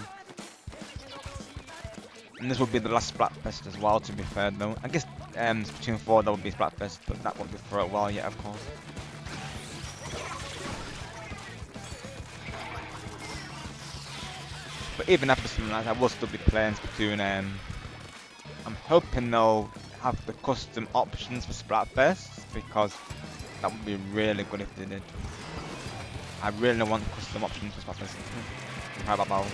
And this will be the last Splatfest as well, to be fair, though. I guess Splatoon 4 there will be Splatfest, but that won't be for a while yet, of course. But even after something like that, I will still be playing Splatoon. I'm hoping they'll have the custom options for Splatfest, because that would be really good if they did. I really want custom options for Splatfest. How about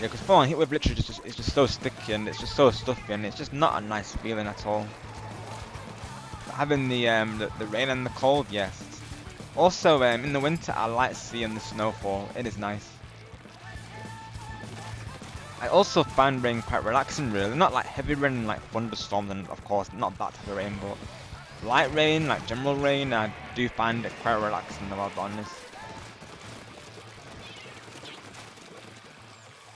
Yeah, because falling hit with literally it's just so sticky and it's just so stuffy and it's just not a nice feeling at all. But having the rain and the cold, yes. Also, in the winter, I like seeing the snowfall. It is nice. I also find rain quite relaxing, really. Not like heavy rain, like thunderstorms, and of course, not that type of rain, but light rain, like general rain, I do find it quite relaxing, if I'll be honest.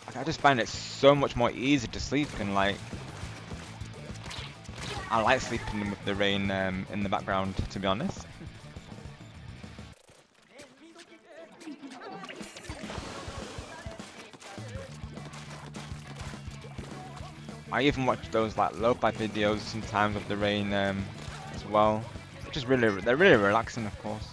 Like, I just find it so much more easy to sleep, and like, I like sleeping with the rain in the background, to be honest. I even watch those like lo-fi videos sometimes of the rain as well, which is they're really relaxing, of course.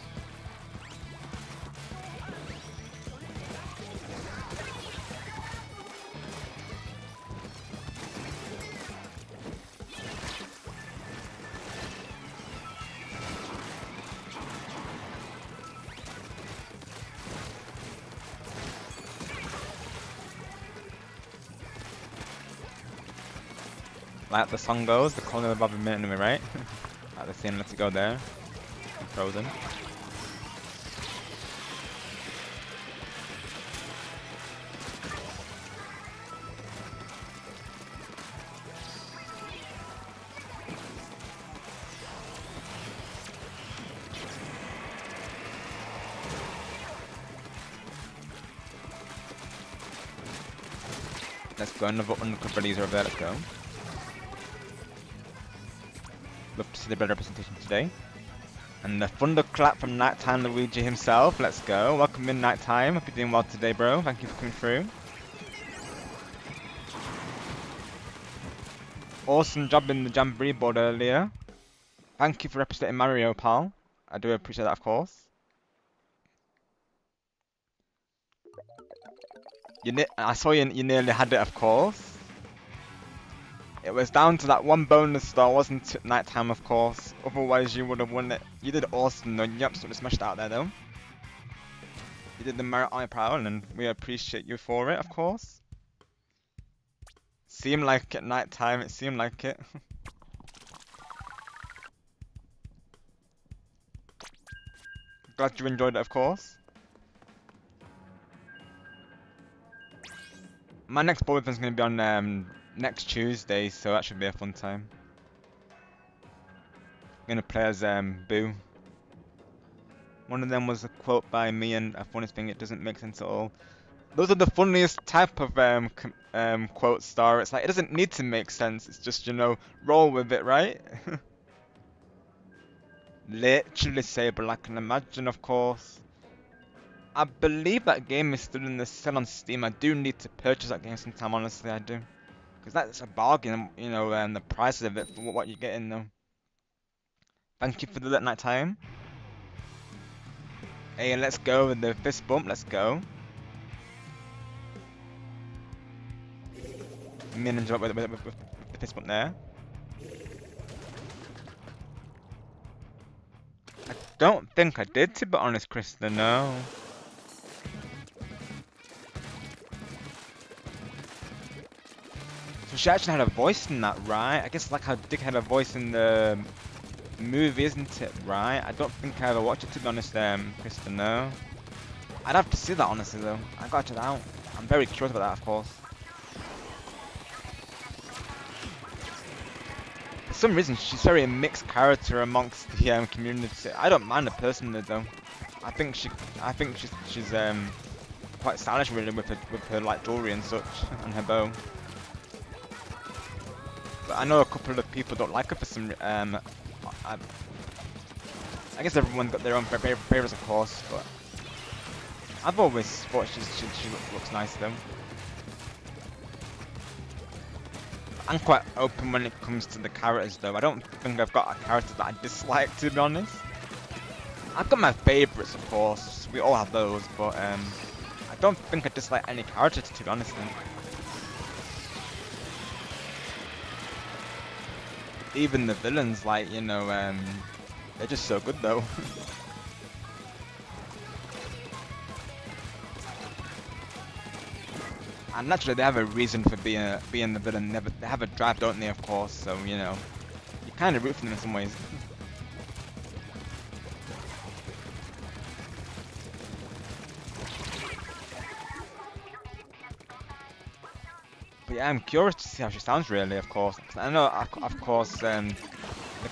Like the song goes, the corner above a minute anyway, right? Like the scene, let's go there. Frozen. Let's go, another undercover laser over there, let's go. Love to see the better representation today. And the thunderclap from Nighttime Luigi himself, let's go. Welcome in Nighttime, hope you're doing well today, bro. Thank you for coming through. Awesome job in the Jamboree board earlier. Thank you for representing Mario, pal. I do appreciate that, of course. I saw you nearly had it, of course. It was down to that one bonus star, wasn't it? Nighttime, of course. Otherwise, you would have won it. You did awesome, though. You absolutely smashed it out there, though. You did the merit eye proud, and we appreciate you for it, of course. Seemed like it, Nighttime. It seemed like it. Glad you enjoyed it, of course. My next board event is going to be on next Tuesday, so that should be a fun time. I'm going to play as Boo. One of them was a quote by me, and a funny thing, it doesn't make sense at all. Those are the funniest type of quote star. It's like, it doesn't need to make sense. It's just, you know, roll with it, right? Literally Saber, I can imagine, of course. I believe that game is still in the sale on Steam. I do need to purchase that game sometime, honestly, I do. Because that's a bargain, you know, and the price of it for what you're getting, though. Thank you for the night time. Hey, let's go with the fist bump, let's go. Me and enjoy with the fist bump there. I don't think I did, to be honest, Krista, no. So she actually had a voice in that, right? I guess like how Dick had a voice in the movie, isn't it, right? I don't think I ever watched it, to be honest, Krista, no. I'd have to see that, honestly, though. I got it out. I'm very curious about that, of course. For some reason, she's very a mixed character amongst the community. I don't mind her personally, though. I think she's quite stylish, really, with her like jewelry and such, and her bow. But I know a couple of people don't like her for some. I guess everyone got their own favorites, of course, but I've always thought she looks nice, though. I'm quite open when it comes to the characters, though. I don't think I've got a character that I dislike, to be honest. I've got my favourites, of course. We all have those, but I don't think I dislike any characters, to be honest. Even the villains, like, you know, they're just so good, though. And naturally, they have a reason for being the villain. They have a drive, don't they? Of course. So you know, you kind of root for them in some ways. But yeah, I'm curious to see how she sounds. Really, of course. 'Cause I know, of course, the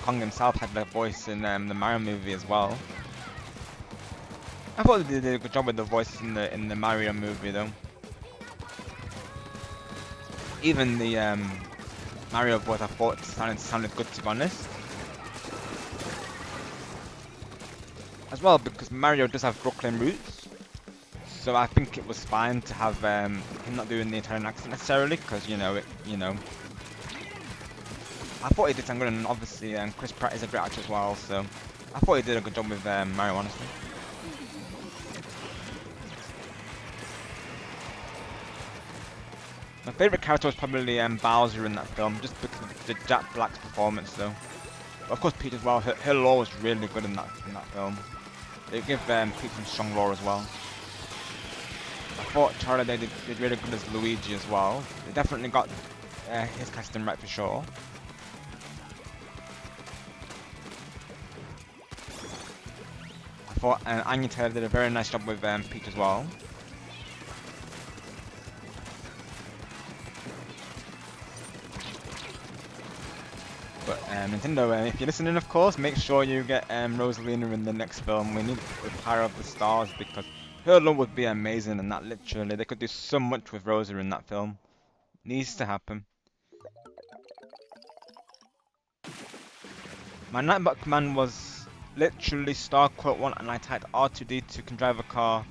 Kong himself had a voice in the Mario movie as well. I thought they did a good job with the voices in the Mario movie, though. Even the Mario voice, I thought sounded good, to be honest. As well, because Mario does have Brooklyn roots, so I think it was fine to have him not doing the Italian accent necessarily, because I thought he did sound good, and obviously Chris Pratt is a great actor as well, so I thought he did a good job with Mario, honestly. My favourite character was probably Bowser in that film, just because of the Jack Black's performance, though. But of course, Peach as well. Her lore was really good in that film. They give Peach some strong lore as well. I thought Charlie they did really good as Luigi as well. They definitely got his casting right for sure. I thought Anya Taylor did a very nice job with Peach as well. But Nintendo, if you're listening, of course, make sure you get Rosalina in the next film. We need the Power of the Stars, because her lore would be amazing, and that literally, they could do so much with Rosa in that film. Needs to happen. My Nightbot command was literally star quote 1, and I typed R2D2 can drive a car.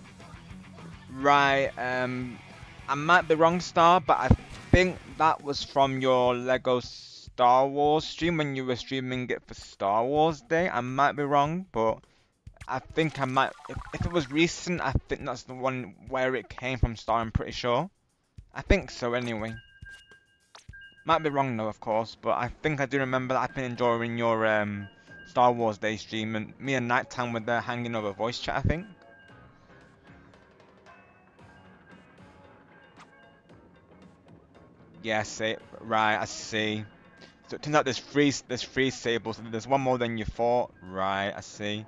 Right, I might be wrong, Star, but I think that was from your Lego Star Wars stream when you were streaming it for Star Wars Day. I might be wrong, but I think I might. If it was recent, I think that's the one where it came from, Star. I'm pretty sure. I think so, anyway. Might be wrong though, of course, but I think I do remember that I've been enjoying your Star Wars Day stream, and me and Nighttime were there hanging over voice chat, I think. Yes, right, I see. So it turns out there's three sables, and there's one more than you thought. Right, I see.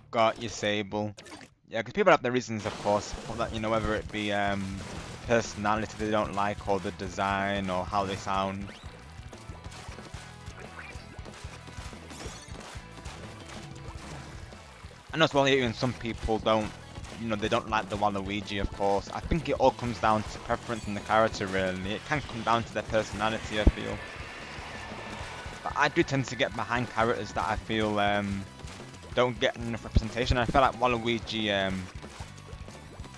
Got your sable. Yeah, because people have their reasons, of course, for that, whether it be personality they don't like, or the design, or how they sound. And as well, even some people don't, they don't like the Waluigi, of course. I think it all comes down to preference in the character, really. It can come down to their personality, I feel. But I do tend to get behind characters that I feel don't get enough representation. I feel like Waluigi,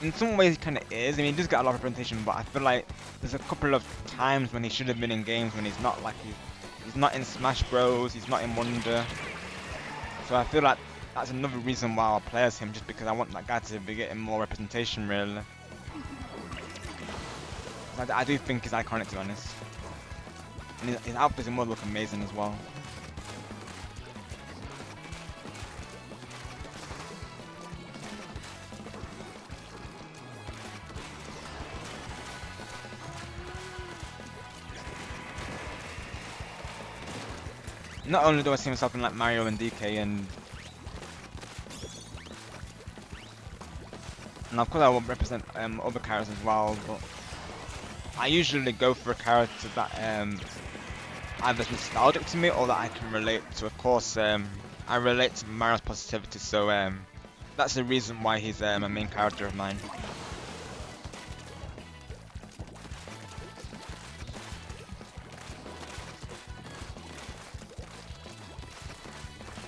in some ways, he kind of is. I mean, he does get a lot of representation, but I feel like there's a couple of times when he should have been in games when he's not, like he's not in Smash Bros. He's not in Wonder. So I feel like that's another reason why I'll play as him, just because I want that guy to be getting more representation, really. I do think he's iconic, to be honest. And his outfits in World look amazing as well. Not only do I see myself in like Mario and DK, and of course I will represent other characters as well, but I usually go for a character that either is nostalgic to me or that I can relate to. Of course, I relate to Mario's positivity, so that's the reason why he's a main character of mine.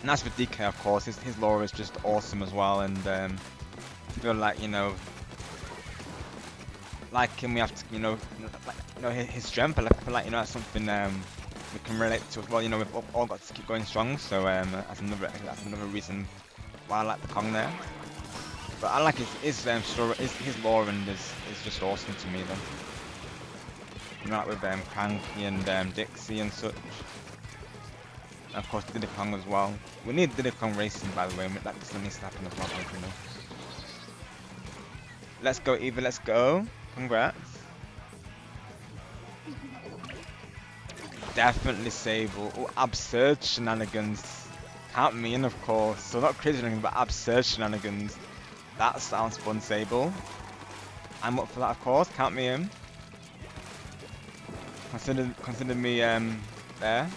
And as for DK, of course, his lore is just awesome as well, and I feel like, like him, we have to, his strength. I feel like, that's something we can relate to as well. We've all got to keep going strong, so that's another reason why I like the Kong there. But I like his lore and is just awesome to me though. Like with Cranky and Dixie and such. And of course Diddy Kong as well. We need Diddy Kong racing, by the way. That still needs to happen as well, Let's go, Eva, let's go. Congrats. Definitely Sable. Oh, absurd shenanigans. Count me in, of course. So not crazy shenanigans, but absurd shenanigans. That sounds fun, Sable. I'm up for that, of course. Count me in. Consider me there.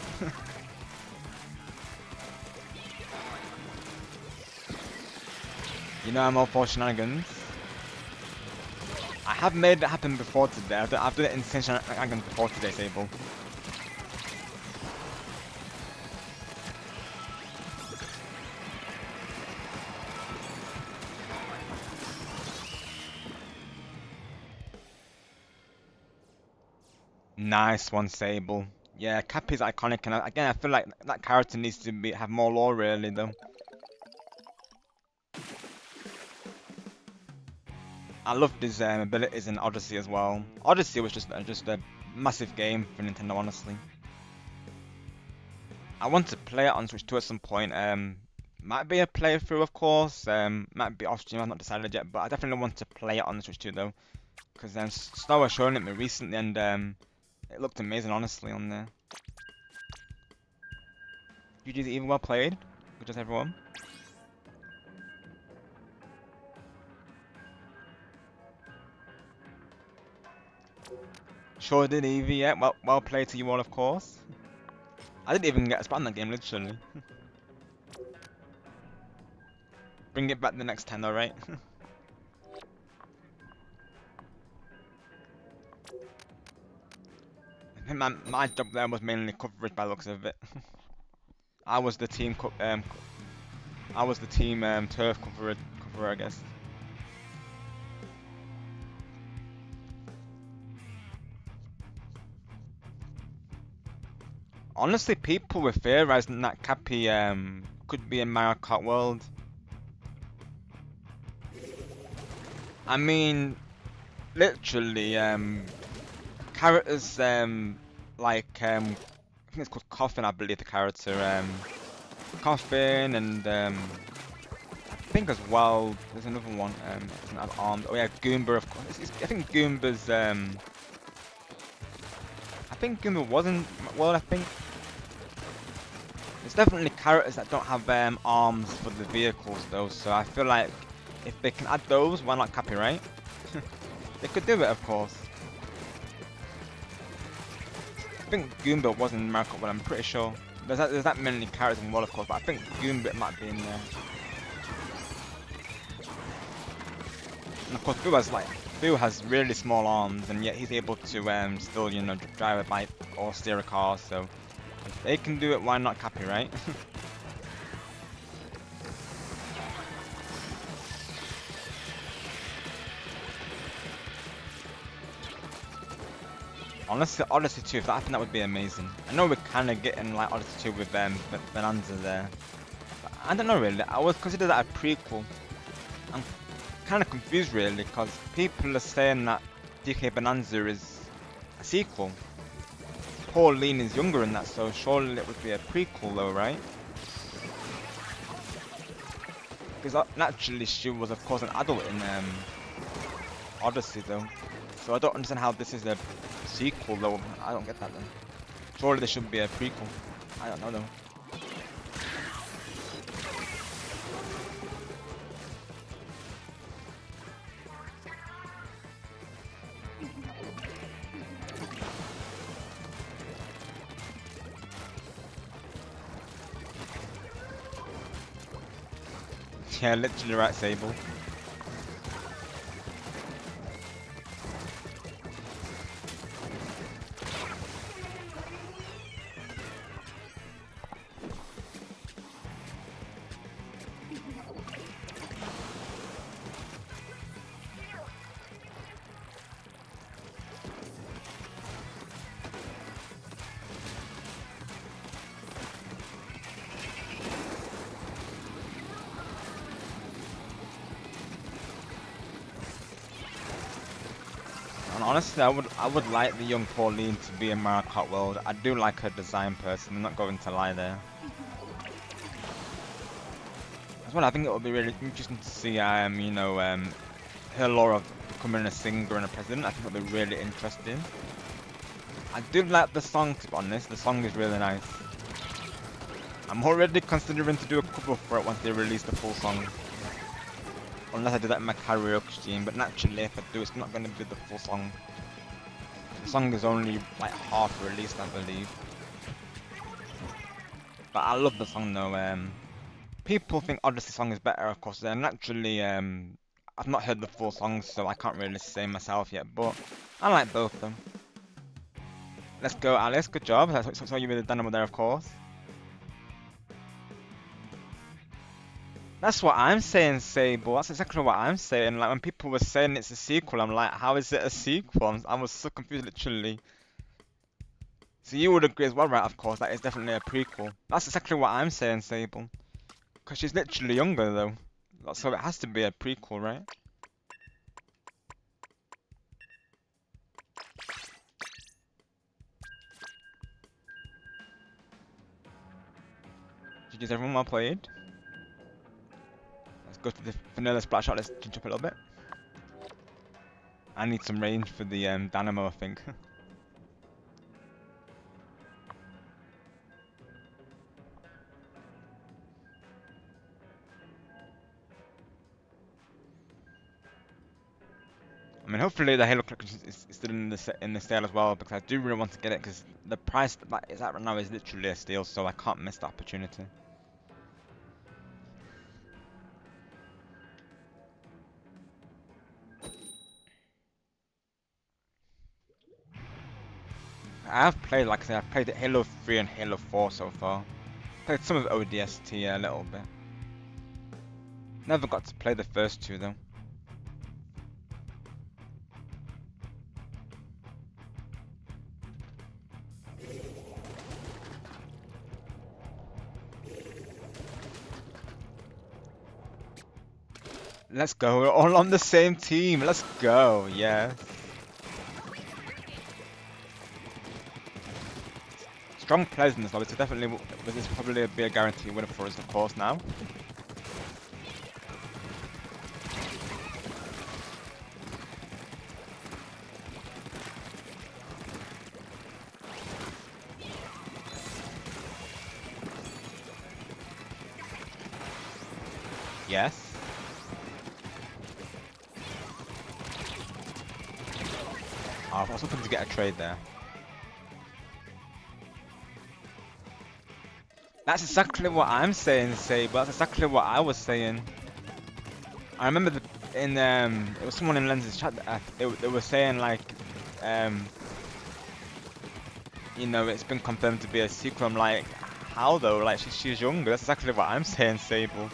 I'm all for shenanigans. I have made it happen before today. I've done it insane shenanigans before today, Sable. Nice one, Sable. Yeah, Cappy's iconic, and again, I feel like that character needs to have more lore, really, though. I loved his abilities in Odyssey as well. Odyssey was just a massive game for Nintendo, honestly. I want to play it on Switch 2 at some point. Might be a playthrough, of course. Might be off stream. I've not decided yet, but I definitely want to play it on the Switch 2 though, because Snow was showing it me recently, and it looked amazing, honestly, on there. GG's even well played. Good job, everyone. Sure did, Evie. Yeah, well played to you all, of course. I didn't even get a spot in that game, literally. Bring it back the next time, though, right? I think my job there was mainly coverage by the looks of it. I was the team turf coverer, I guess. Honestly, people were theorizing that Cappy could be in Mario Kart World. I mean, literally, characters like I think it's called Coffin, I believe the character Coffin, and I think as well there's another one doesn't have arms. Oh yeah, Goomba, of course. I think Goomba's I think Goomba wasn't well. I think there's definitely characters that don't have arms for the vehicles though. So I feel like if they can add those, why not Cappy, right? They could do it, of course. I think Goomba was in Mario Kart, but I'm pretty sure. There's that many characters in the world, of course, but I think Goomba might be in there. And of course, Boo has really small arms, and yet he's able to still, drive a bike or steer a car. So if they can do it, why not Cappy, right? Honestly, Odyssey 2, if that happened, that would be amazing. I know we're kind of getting like Odyssey 2 with Bonanza there. But I don't know really, I would consider that a prequel. I'm kind of confused really, because people are saying that DK Bonanza is a sequel. Pauline is younger in that, so surely it would be a prequel though, right? Because naturally she was of course an adult in Odyssey though. So I don't understand how this is a sequel though. I don't get that then. Surely there should be a prequel. I don't know though. Yeah, literally right, Sable. honestly, I would like the young Pauline to be in Mario Kart World. I do like her design person. I'm not going to lie there. As well, I think it would be really interesting to see her lore of becoming a singer and a president. I think it would be really interesting. I do like the song, to be honest. The song is really nice. I'm already considering to do a cover for it once they release the full song. Unless I do that in my karaoke stream, but naturally if I do, it's not going to be the full song. The song is only like half released, I believe. But I love the song though. People think Odyssey song is better, of course. And naturally, I've not heard the full song, so I can't really say myself yet. But I like both of them. Let's go, Alice. Good job. That's what you with the dynamo there, of course. That's what I'm saying, Sable. That's exactly what I'm saying. Like when people were saying it's a sequel, I'm like, how is it a sequel? I was so confused, literally. So you would agree as well, right? Of course, that is definitely a prequel. That's exactly what I'm saying, Sable. Because she's literally younger, though. So it has to be a prequel, right? GG's everyone, well played. Let's go to the vanilla splash shot. Let's change up a little bit. I need some range for the dynamo, I think. I mean, hopefully the Halo collection is still in the sale as well, because I do really want to get it, because the price that is at right now is literally a steal, so I can't miss the opportunity. I have played, like I said, I've played Halo 3 and Halo 4 so far. Played some of ODST a little bit. Never got to play the first two though. Let's go, we're all on the same team. Let's go, yes. Strong players in this lobby, so definitely this is probably be a guarantee winner for us, of course, now. Yes. Oh, I was hoping to get a trade there. That's exactly what I'm saying, Sable. That's exactly what I was saying. I remember it was someone in Lens's chat that they were saying like, you know, it's been confirmed to be a sequel. I'm like, how though? Like she's younger. That's exactly what I'm saying, Sable.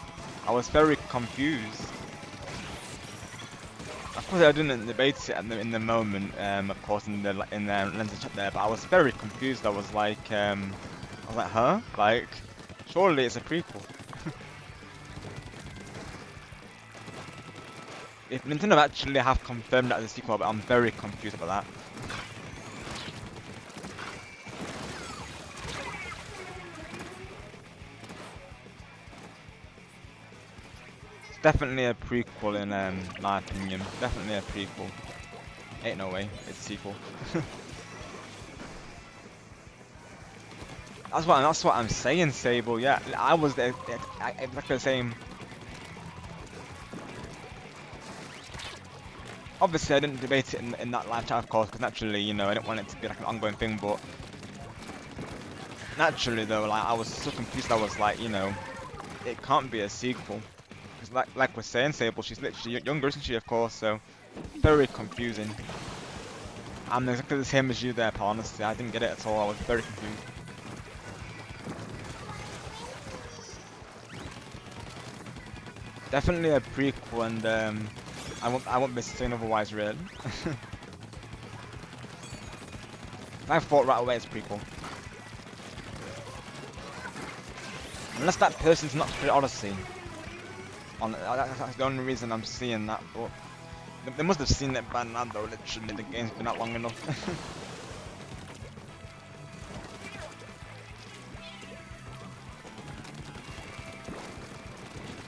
I was very confused. Of course, I didn't debate it in the moment. Of course, in the Lens's chat there, but I was very confused. I was like, huh? Like, surely it's a prequel. If Nintendo actually have confirmed that as a sequel, but I'm very confused about that. It's definitely a prequel in my opinion. Definitely a prequel. Ain't no way, it's a sequel. That's what I'm saying, Sable. Yeah, I was exactly the same. Obviously, I didn't debate it in that live chat, of course, because naturally, you know, I didn't want it to be like an ongoing thing. But naturally, though, like I was so confused. I was like, you know, it can't be a sequel, because like we're saying, Sable, she's literally younger, isn't she? Of course, so very confusing. I'm exactly the same as you there, pal. Honestly, I didn't get it at all. I was very confused. Definitely a prequel, and I won't be saying otherwise, really. I thought right away it's prequel. Unless that person's not played Odyssey. That's the only reason I'm seeing that, but They must have seen it by now though, literally, the game's been out long enough.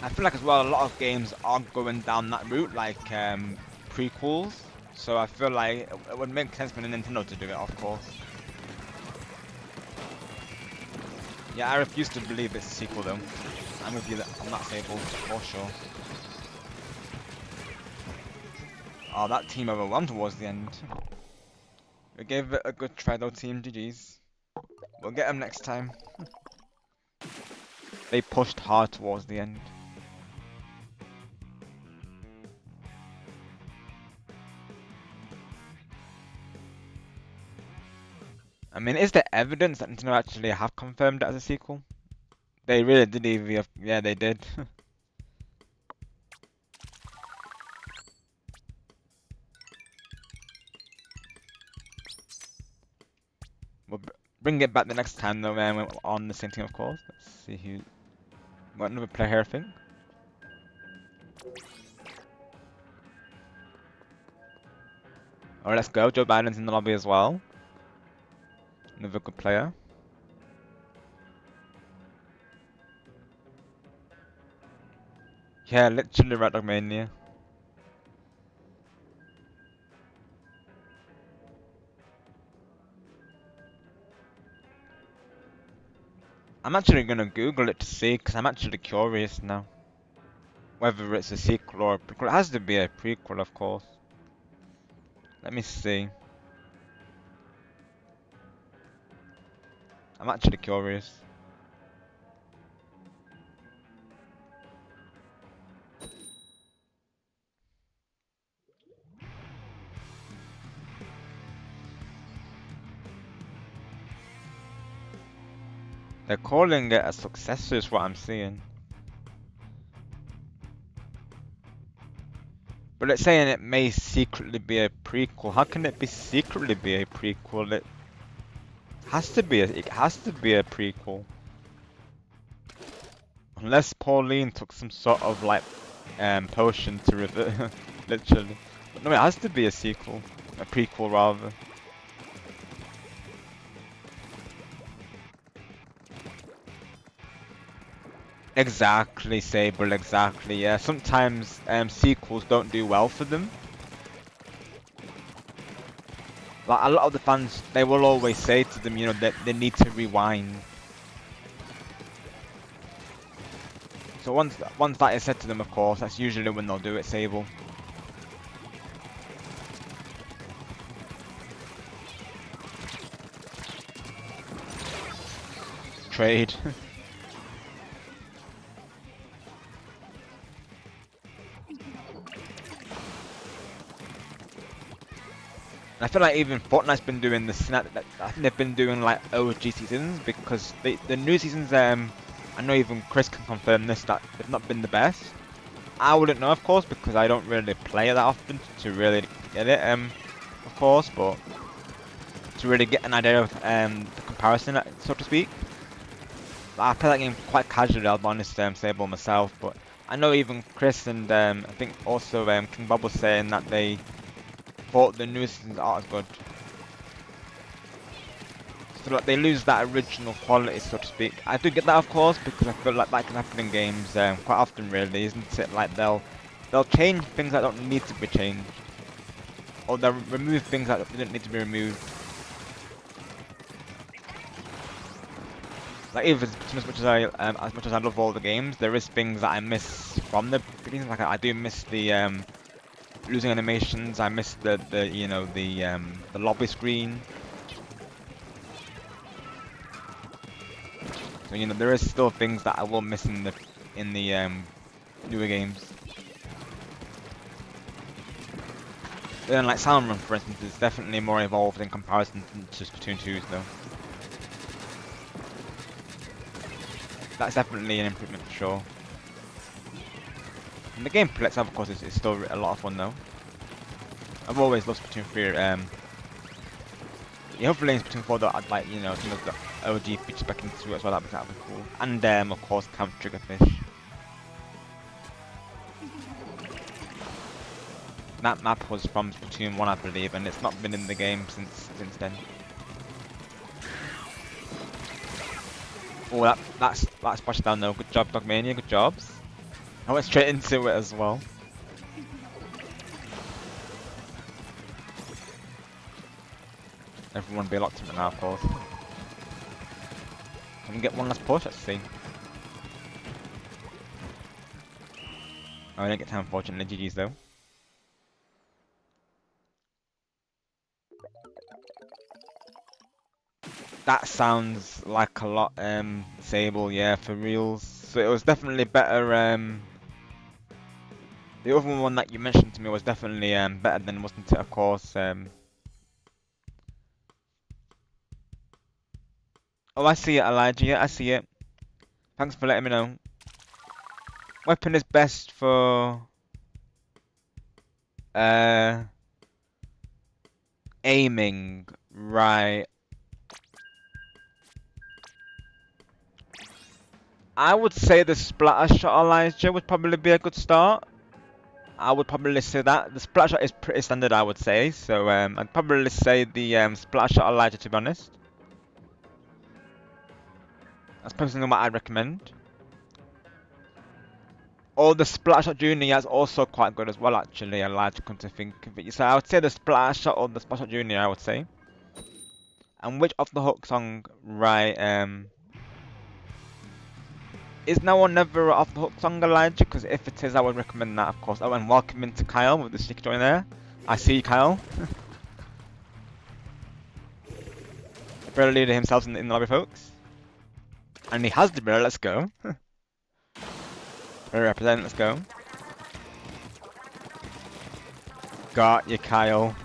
I feel like as well a lot of games are going down that route, like prequels. So I feel like it would make sense for Nintendo to do it, of course. Yeah, I refuse to believe it's a sequel though. I'm with you on that Sable, for sure. Oh, that team overwhelmed towards the end. We gave it a good try though, team. GG's. We'll get them next time. They pushed hard towards the end. I mean, is there evidence that Nintendo actually have confirmed it as a sequel? They really did, Evie. Yeah, they did. We'll bring it back the next time though, man. On the same team, of course. Let's see who. What another player here, I think. Alright, let's go. Joe Biden's in the lobby as well. Another good player. Yeah, literally Red Dog Mania. I'm actually gonna Google it to see, because I'm actually curious now. Whether it's a sequel or a prequel. It has to be a prequel, of course. Let me see. I'm actually curious. They're calling it a successor is what I'm seeing. But it's saying it may secretly be a prequel. How can it be secretly be a prequel? It has to be a prequel. Unless Pauline took some sort of like potion to revert literally. But no, it has to be a sequel. A prequel rather. Exactly, Sable, exactly, yeah. Sometimes sequels don't do well for them. Like a lot of the fans, they will always say to them, you know, that they need to rewind. So once that is said to them, of course, that's usually when they'll do it, Sable. Trade. I feel like even Fortnite's been doing the snap. I think they've been doing like OG seasons because the new seasons. I know even Chris can confirm this that they've not been the best. I wouldn't know, of course, because I don't really play it that often to really get it. Of course, but to really get an idea of the comparison, so to speak. I play that game quite casually. I'll be honest, Sable myself, but I know even Chris and I think also King Bob was saying that they thought the new seasons aren't as good. So like they lose that original quality, so to speak. I do get that, of course, because I feel like that can happen in games quite often, really, isn't it? Like they'll change things that don't need to be changed, or they'll remove things that don't need to be removed. Like even as much as I love all the games, there is things that I miss from the beginning. Like I do miss the losing animations. I miss the you know the lobby screen. So you know there is still things that I will miss in the newer games. Then like Sound Run, for instance, is definitely more evolved in comparison to Splatoon 2's though. That's definitely an improvement for sure. And the gameplay itself, of course, is still a lot of fun though. I've always loved Splatoon 3. Yeah, hopefully in Splatoon 4 though, I'd like, you know, some of the OG features back into it as well, that'd be cool. And of course, Camp Triggerfish. That map was from Splatoon 1, I believe, and it's not been in the game since then. Oh, that's splashed down though. Good job, Dogmania. Good jobs. I went straight into it as well. Everyone be locked in it now, of course. Can we get one last push? Let's see. Oh, we didn't get time, unfortunately. GG's though. That sounds like a lot, Sable, yeah, for reals. So it was definitely better, the other one that you mentioned to me was definitely, better than, wasn't it, of course, Oh, I see it, Elijah, yeah, I see it. Thanks for letting me know. Weapon is best for, aiming, right. I would say the splatter shot, Elijah, would probably be a good start. I would probably say that. The splatter shot is pretty standard, I would say. So I'd probably say the splatter shot, Elijah, to be honest. That's personally what I'd recommend. Or the splatter shot junior is also quite good as well, actually, Elijah, come to think of it. So I would say the splatter shot or the splatter shot junior, I would say. And which off the hook song, right, is No One Never off the hook song, Elijah? Because if it is, I would recommend that, of course. Oh, and welcome into Kyle with the sticky joint there. I see you, Kyle. Brother leader himself in the lobby, folks. And he has the brother, let's go. Brother represent, let's go. Got you, Kyle.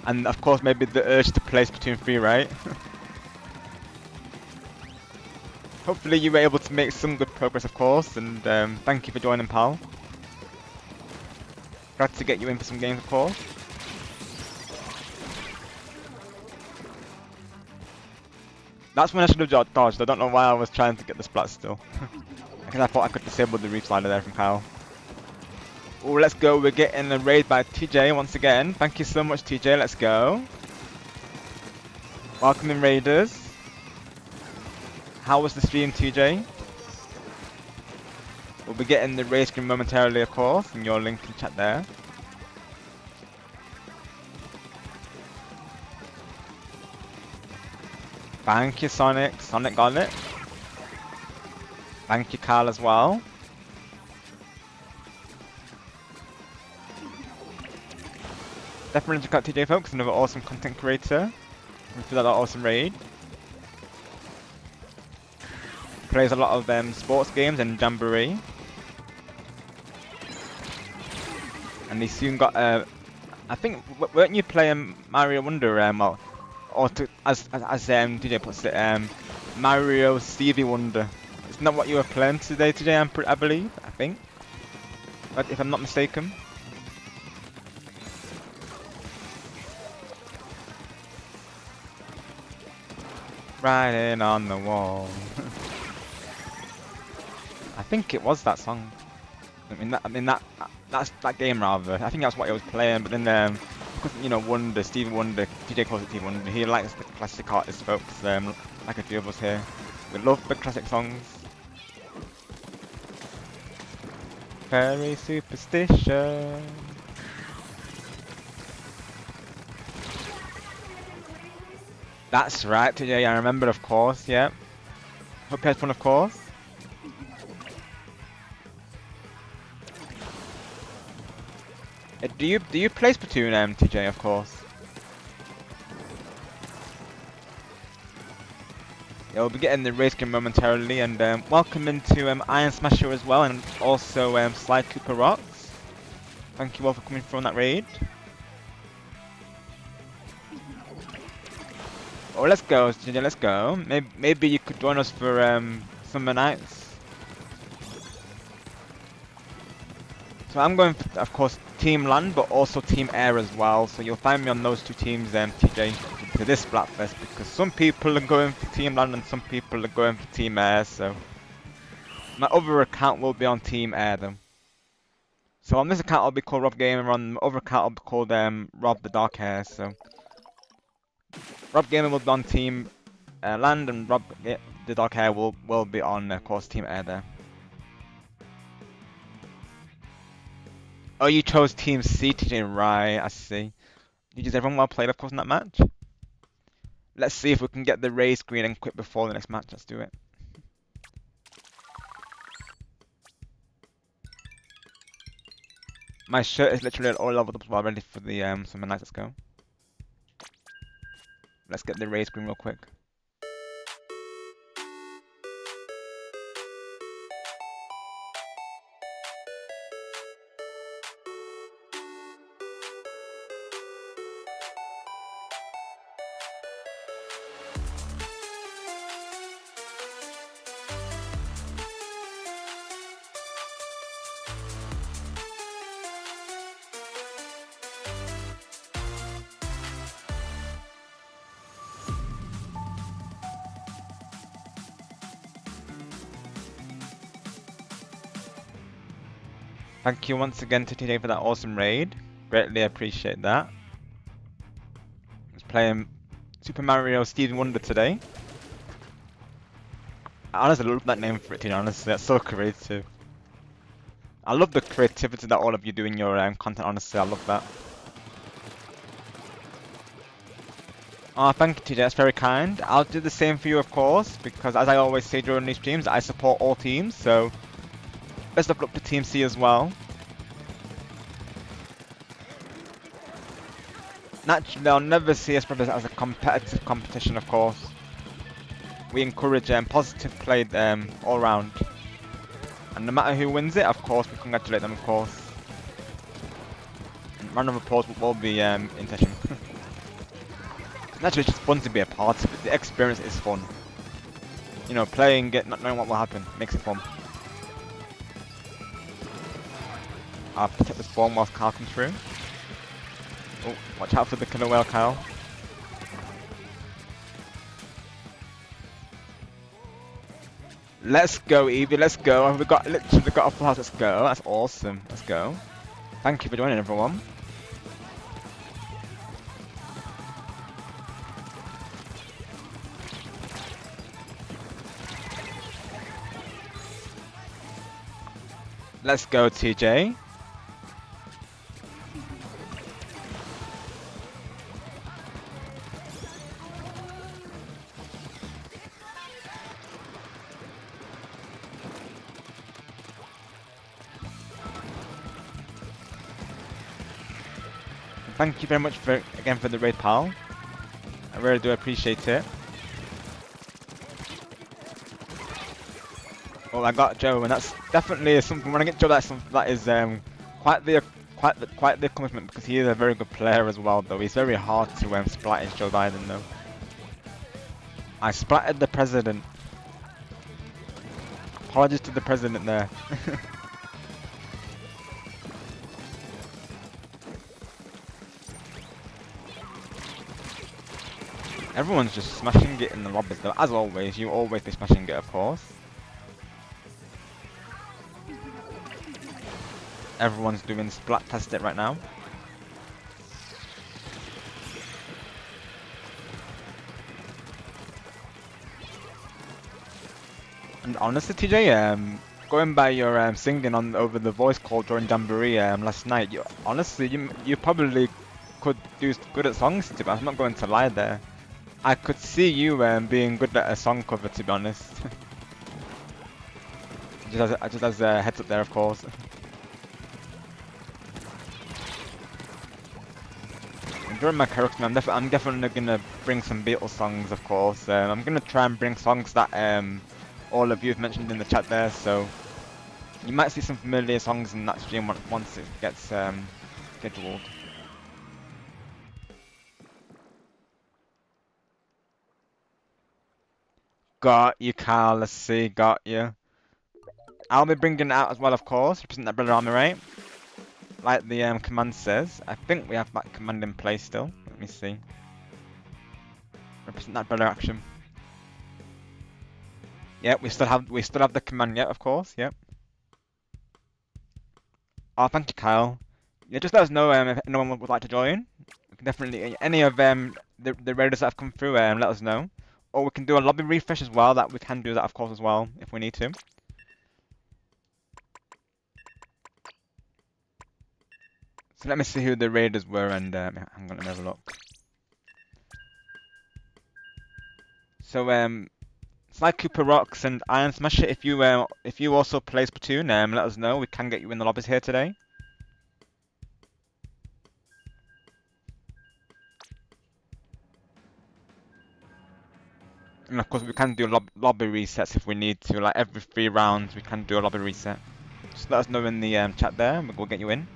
And of course, maybe the urge to play Splatoon 3, right? Hopefully you were able to make some good progress, of course, and thank you for joining, pal. Glad to get you in for some games, of course. That's when I should have dodged. I don't know why I was trying to get the splat still. Because I thought I could disable the reef slider there from Kyle. Oh, let's go. We're getting a raid by TJ once again. Thank you so much, TJ. Let's go. Welcome in, raiders. How was the stream, TJ? We'll be getting the raid screen momentarily, of course, and your link in chat there. Thank you, Sonic. Sonic got it. Thank you, Carl, as well. Definitely check out TJ, folks. Another awesome content creator. For that awesome raid. Plays a lot of sports games and Jamboree. And he soon got I think weren't you playing Mario Wonder or to, as DJ puts it, Mario Stevie Wonder. It's not what you were playing today, I believe, I think. But if I'm not mistaken. Writing on the wall. I think it was that song. That's that game rather. I think that's what he was playing. But then, because you know, Wonder, Stevie Wonder, DJ calls it Stevie Wonder. He likes the classic artists, folks. Like a few of us here, we love the classic songs. Very superstitious. That's right, TJ. I remember, of course. Yeah. Hope you had fun, of course. Do you play Splatoon, TJ? Of course. Yeah, we'll be getting the race game momentarily, and welcome into Iron Smasher as well, and also Sly Cooper Rocks. Thank you all for coming through on that raid. Oh, let's go, TJ. Let's go. Maybe you could join us for Summer Nights. So I'm going for, of course, Team Land, but also Team Air as well. So you'll find me on those two teams, TJ, for this Splatfest, because some people are going for Team Land and some people are going for Team Air. So my other account will be on Team Air, though. So on this account I'll be called Rob Gamer, on the other account I'll be called Rob the Dark Hair. So Rob Gamer will be on Team Land, and the Dark Hair will be on, of course, Team Air there. Oh, you chose Team C, TJ, right? I see. Did everyone well played, of course, in that match? Let's see if we can get the race green and quit before the next match. Let's do it. My shirt is literally all leveled up as well, ready for the summer nights. Let's go. Let's get the race green real quick. Thank you once again to TJ for that awesome raid. Greatly appreciate that. I was playing Super Mario Stevie Wonder today. I honestly love that name for it, TJ, honestly. That's so creative. I love the creativity that all of you do in your content, honestly. I love that. Oh, thank you, TJ. That's very kind. I'll do the same for you, of course, because as I always say during these streams, I support all teams, so best of luck to Team C as well. Naturally, they'll never see us brothers as a competitive competition, of course. We encourage positive play all round. And no matter who wins it, of course, we congratulate them, of course. And round of applause will be in session. Naturally, it's just fun to be a part of it. The experience is fun. You know, playing it, not knowing what will happen, makes it fun. I'll protect the spawn whilst Kyle comes through. Oh, watch out for the killer whale, Kyle. Let's go, Evie, let's go. We've literally got a full house, let's go. That's awesome, let's go. Thank you for joining, everyone. Let's go, TJ. Thank you very much again for the raid, pal. I really do appreciate it. Oh, I got Joe, and that's definitely something. When I get Joe, that is quite the accomplishment, because he is a very good player as well. Though he's very hard to splat in Joe Biden though. I splattered the president. Apologies to the president there. Everyone's just smashing it in the lobbies though, as always. You always be smashing it, of course. Everyone's doing splat test it right now. And honestly, TJ, going by your singing on over the voice call during Jamboree last night, you probably could do good at songs. To be honest, I'm not going to lie there. I could see you being good at a song cover, to be honest. just as a heads up there, of course. During my karaoke, I'm definitely gonna bring some Beatles songs, of course. I'm gonna try and bring songs that all of you have mentioned in the chat there. So you might see some familiar songs in that stream once it gets scheduled. Got you, Carl. Let's see. Got you. I'll be bringing it out as well, of course. Represent that brother army, right? Like the command says. I think we have that command in place still. Let me see. Represent that brother action. Yep, we still have the command. Yep, of course. Yep. Oh, thank you, Kyle. Yeah, just let us know if anyone would like to join. We can definitely any of the raiders that have come through let us know. Or we can do a lobby refresh as well. That we can do that, of course, as well if we need to. So let me see who the raiders were, and I'm gonna have a look. So Sly Cooper Rocks and Iron Smasher. If you also play Splatoon, let us know. We can get you in the lobbies here today. And of course, we can do lobby resets if we need to. Like every 3 rounds, we can do a lobby reset. Just let us know in the chat there, and we'll get you in.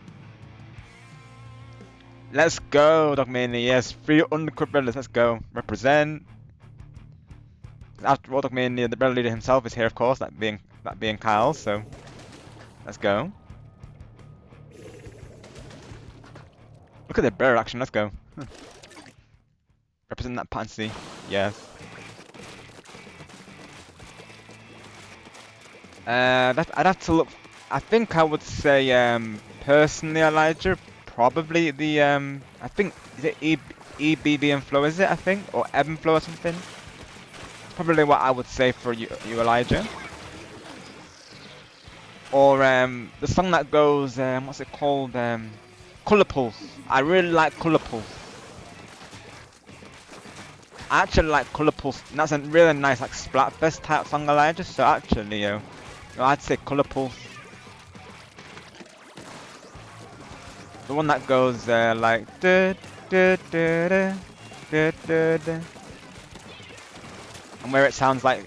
Let's go, Dogmania. Yes, 3 undercover brothers. Let's go. Represent. After all, Dogmania, the brother leader himself is here, of course. That being Kyle. So let's go. Look at the bear action. Let's go. Represent that pansy. Yes. I'd have to look. I think I would say, personally, Elijah, probably the I think is it EBB and Flow, is it? I think, or Ebb and Flow or something. It's probably what I would say for you, Elijah. Or the song that goes, what's it called? Color Pulse. I really like Color Pulse. I actually like Color Pulse. And that's a really nice like Splatfest type song, Elijah. So actually, I'd say Color Pulse. The one that goes like da, da, da, da, da, da, da. And where it sounds like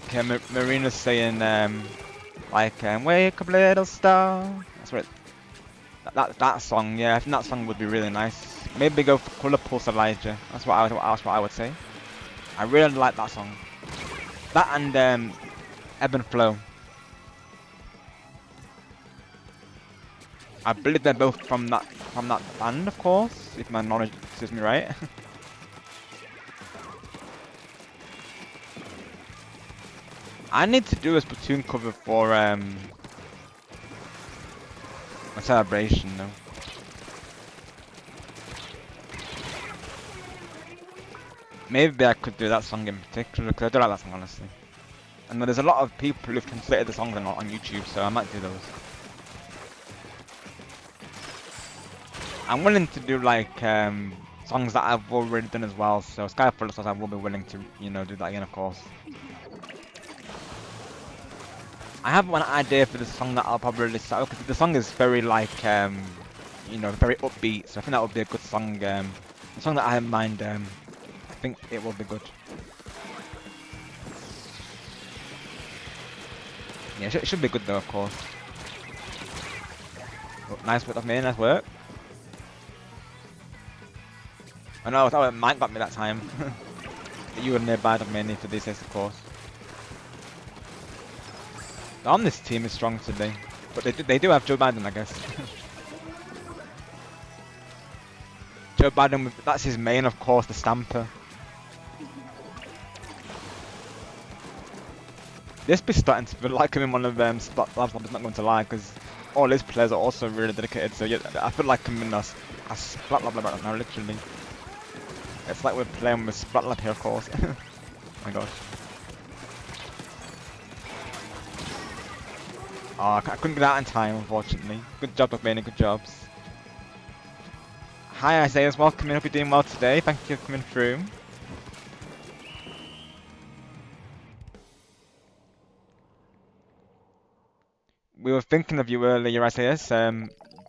Marina's saying like wake up little star. That's what that song, yeah, I think that song would be really nice. Maybe go for Colour Pulse Elijah. That's what I would say. I really like that song. That and Ebb and Flow. I believe they're both from that band, of course, if my knowledge serves me right. I need to do a Splatoon cover for a celebration though. Maybe I could do that song in particular, because I do like that song honestly. And there's a lot of people who've translated the songs on YouTube, so I might do those. I'm willing to do like songs that I've already done as well, so Skyfall songs I will be willing to, do that again, of course. I have one idea for the song that I'll probably start, because the song is very like, very upbeat, so I think that would be a good song. The song that I have in mind, I think it will be good. Yeah, it should be good though, of course. Oh, nice work of me, nice work. I know, I thought Mike got me that time. You were nearby of me for this, of course. The on this team is strong today, but they do have Joe Biden, I guess. Joe Biden, that's his main, of course, the Stamper. This be starting to feel like I'm in one of them Splat Labs, I'm just not going to lie, because all his players are also really dedicated, so yeah, I feel like I'm in a Splat Lab right now, literally. It's like we're playing with Splat Lab here, of course. Oh my gosh. Oh, I couldn't get out in time, unfortunately. Good job, Dogmania, good jobs. Hi Isaiah, welcome in, hope you're doing well today. Thank you for coming through. We were thinking of you earlier, Isaiah.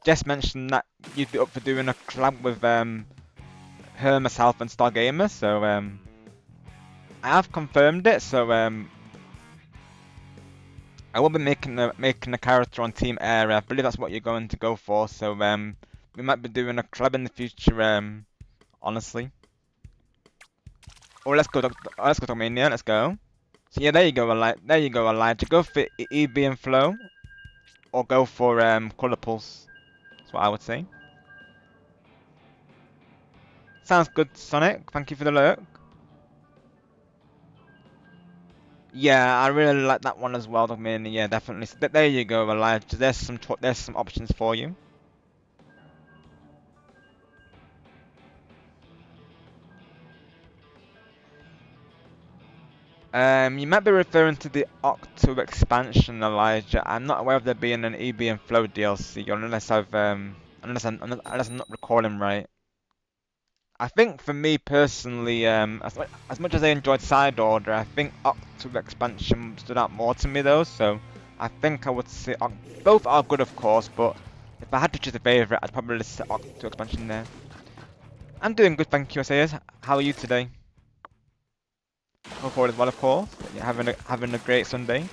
Jess mentioned that you'd be up for doing a collab with her, myself, and Stargamer. So I have confirmed it. So I will be making a character on Team Air. I believe that's what you're going to go for. So we might be doing a collab in the future. Honestly. Oh, let's go, Dogmania. Let's go. So yeah, there you go, Elijah. Go for EB and Flow, or go for Colour Pulse. That's what I would say. Sounds good, Sonic. Thank you for the lurk. Yeah, I really like that one as well, Dogmania. Yeah, definitely. So there you go, Elijah. There's some options for you. You might be referring to the Octo expansion, Elijah. I'm not aware of there being an EB and Flow DLC, unless unless I'm not recalling right. I think for me personally, as much as I enjoyed Side Order, I think Octo expansion stood out more to me though. So I think I would say both are good, of course, but if I had to choose a favorite, I'd probably say Octo expansion there. I'm doing good, thank you, Sayers. How are you today? Hope all is well, of course. You're having a great Sunday.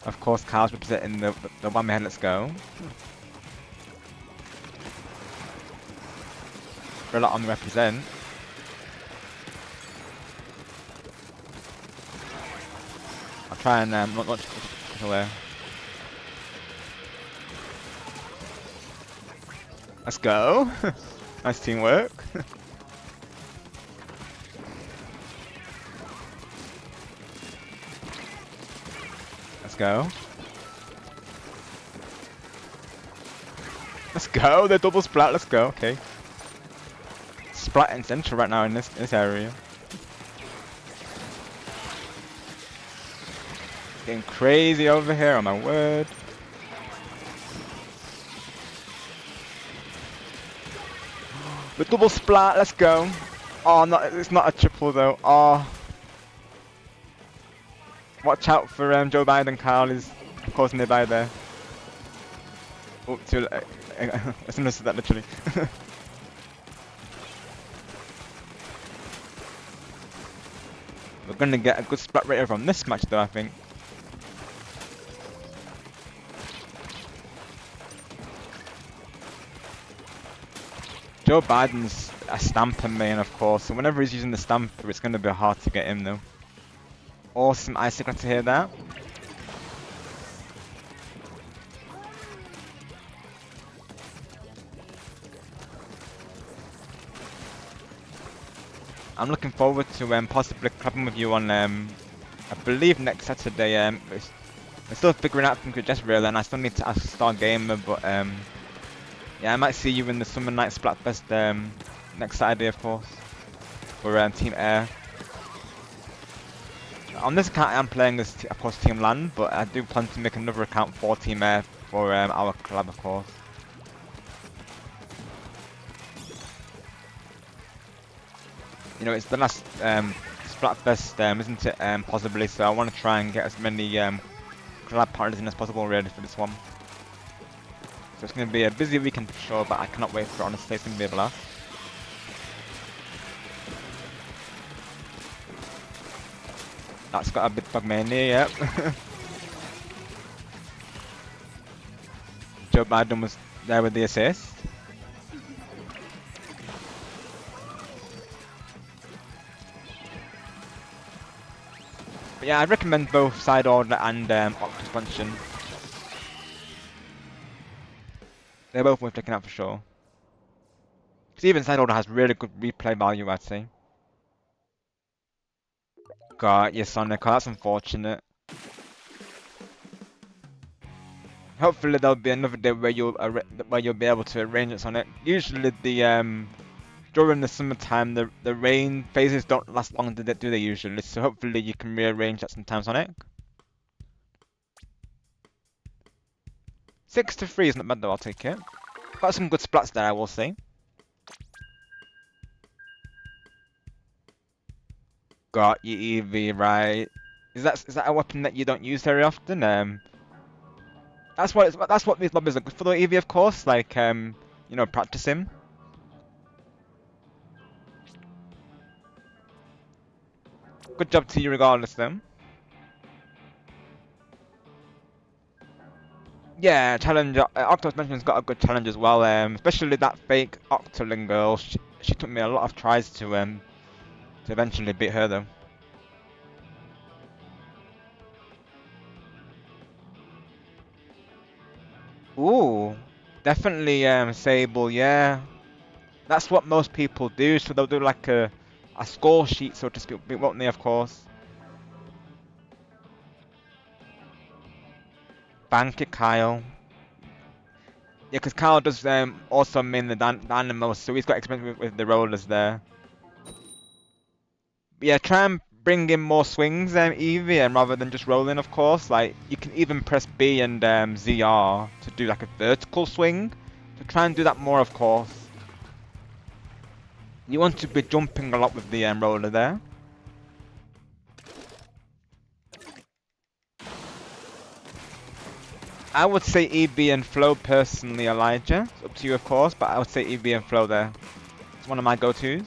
Of course, Carl's representing the one man. Let's go. For a lot on the represent. I'll try and not much away. Let's go. Nice teamwork. Let's go. Let's go. The double splat. Let's go. Okay. Splat in central right now in this area. Getting crazy over here. On my word. The double splat. Let's go. Oh, no, it's not a triple though. Oh. Watch out for Joe Biden. Carl is, of course, nearby there. Oh, too late. As soon as that, literally. We're gonna get a good splat rate from this match, though, I think. Joe Biden's a stamper main, of course, so whenever he's using the stamper, it's gonna be hard to get him, though. Awesome icicle to hear that. I'm looking forward to possibly clubbing with you on I believe next Saturday. We're still figuring out things with Just Real, and I still need to ask Star Gamer, but yeah, I might see you in the Summer Night Splatfest next Saturday, of course, for Team Air. On this account, I am playing as, of course, Team Land, but I do plan to make another account for Team Air for our collab, of course. You know, it's the last Splatfest, isn't it? Possibly, so I want to try and get as many collab partners in as possible, really, for this one. So it's going to be a busy weekend for sure, but I cannot wait for it, honestly. It's going to be a blast. That's got a bit bug mania, yep. Joe Biden was there with the assist. But yeah, I'd recommend both Side Order and Octo Expansion. They're both worth checking out for sure. Because even Side Order has really good replay value, I'd say. God, yes, Sonic, oh, that's unfortunate. Hopefully there'll be another day where you'll be able to arrange it, Sonic. Usually the during the summertime the rain phases don't last long, do they usually? So hopefully you can rearrange that sometime, Sonic. 6-3 is not bad though, I'll take it. Got some good splats there, I will say. Got you, Eevee, right? Is that a weapon that you don't use very often? That's what these lobbies are good for, though, Eevee, of course. Like you know, practicing. Good job to you, regardless, then. Yeah, challenge. Octo's Mention's got a good challenge as well. Especially that fake Octoling girl. She took me a lot of tries to eventually beat her, though. Ooh, definitely Sable. Yeah, that's what most people do. So they'll do like a score sheet, so to speak, won't they? Of course. Bank it, Kyle. Yeah, because Kyle does also main the dynamo, so he's got experience with the rollers there. But yeah, try and bring in more swings, Evie, and rather than just rolling, of course. Like, you can even press B and ZR to do like a vertical swing. So try and do that more, of course. You want to be jumping a lot with the roller there. I would say EB and Flow personally, Elijah. It's up to you, of course, but I would say EB and Flow there. It's one of my go-tos.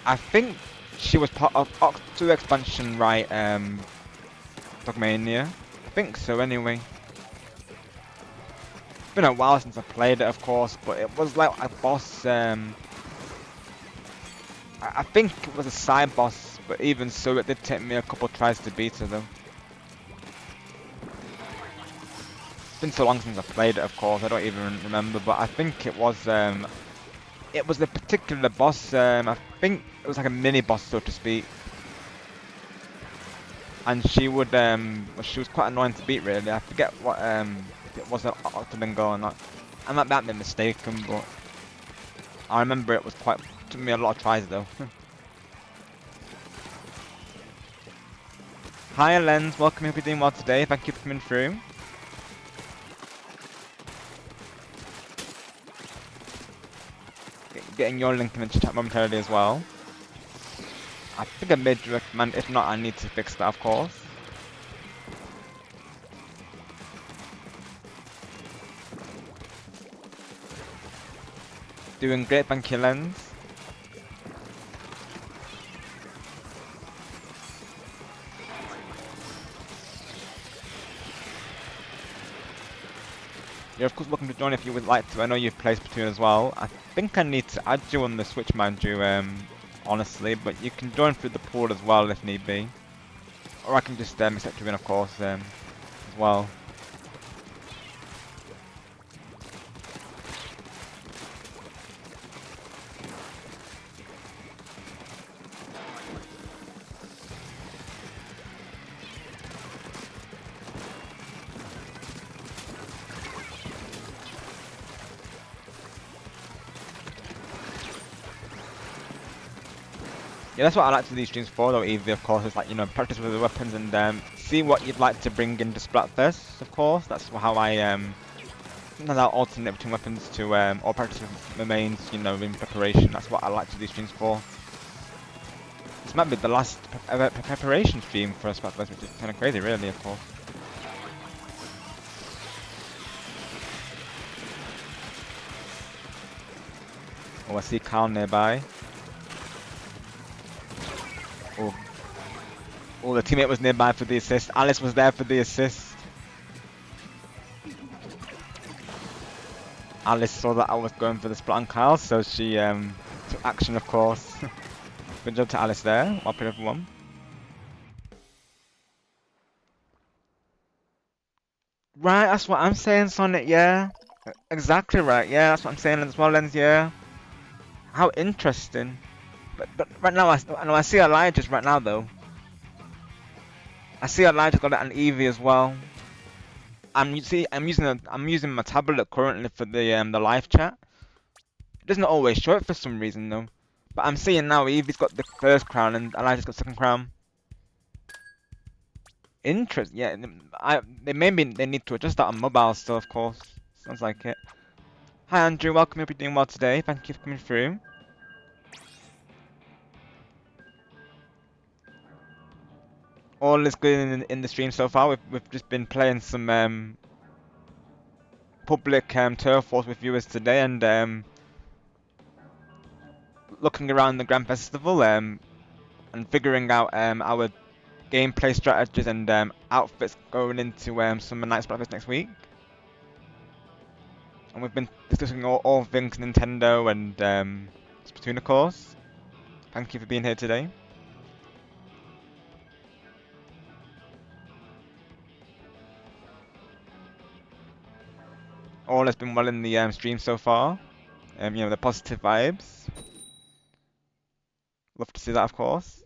I think she was part of Oct 2 expansion, right? Dogmania. I think so, anyway. It's been a while since I played it, of course, but it was like a boss. I think it was a side boss, but even so, it did take me a couple tries to beat her, though. It's been so long since I played it, of course, I don't even remember, but I think it was a particular boss. I think it was like a mini boss, so to speak. And she would she was quite annoying to beat, really. I forget what it was an Octobingo or not. I might be mistaken, but I remember it was quite, took me a lot of tries though. Hi Lens, welcome, hope you're doing well today, thank you for coming through. Getting your link in the chat momentarily as well. I think I made you recommend, if not I need to fix that, of course. Doing great, thank you Lens. You're of course welcome to join if you would like to. I know you've played Splatoon as well. I think I need to add you on the Switch, mind you, honestly, but you can join through the pool as well if need be. Or I can just accept you in, of course, as well. Yeah, that's what I like to do these streams for, though, Evie, of course. It's like, you know, practice with the weapons and see what you'd like to bring into Splatfest, of course. That's how I, sometimes I'll alternate between weapons to, or practice with my mains, you know, in preparation. That's what I like to do streams for. This might be the last preparation stream for Splatfest, which is kind of crazy, really, of course. Oh, I see Carl nearby. Oh. Oh, the teammate was nearby for the assist. Alice was there for the assist. Alice saw that I was going for the splat on Kyle, so she took action, of course. Good job to Alice there. Well played, everyone. Right, that's what I'm saying, Sonic, yeah. Exactly right, yeah, that's what I'm saying as well, Lens, yeah. How interesting. But right now, I see Elijah's right now, though. I see Elijah's got it on Eevee as well. I'm using my tablet currently for the live chat. It doesn't always show it for some reason though. But I'm seeing now Eevee's got the first crown and Elijah's got second crown. Interest, yeah. They need to adjust that on mobile still, of course. Sounds like it. Hi Andrew, welcome. Hope you're doing well today. Thank you for coming through. All is good in the stream so far. We've just been playing some public turf wars with viewers today and looking around the Grand Festival and figuring out our gameplay strategies and outfits going into Summer Nights Breakfast next week. And we've been discussing all things Nintendo and Splatoon, of course. Thank you for being here today. All has been well in the stream so far. You know, the positive vibes. Love to see that, of course.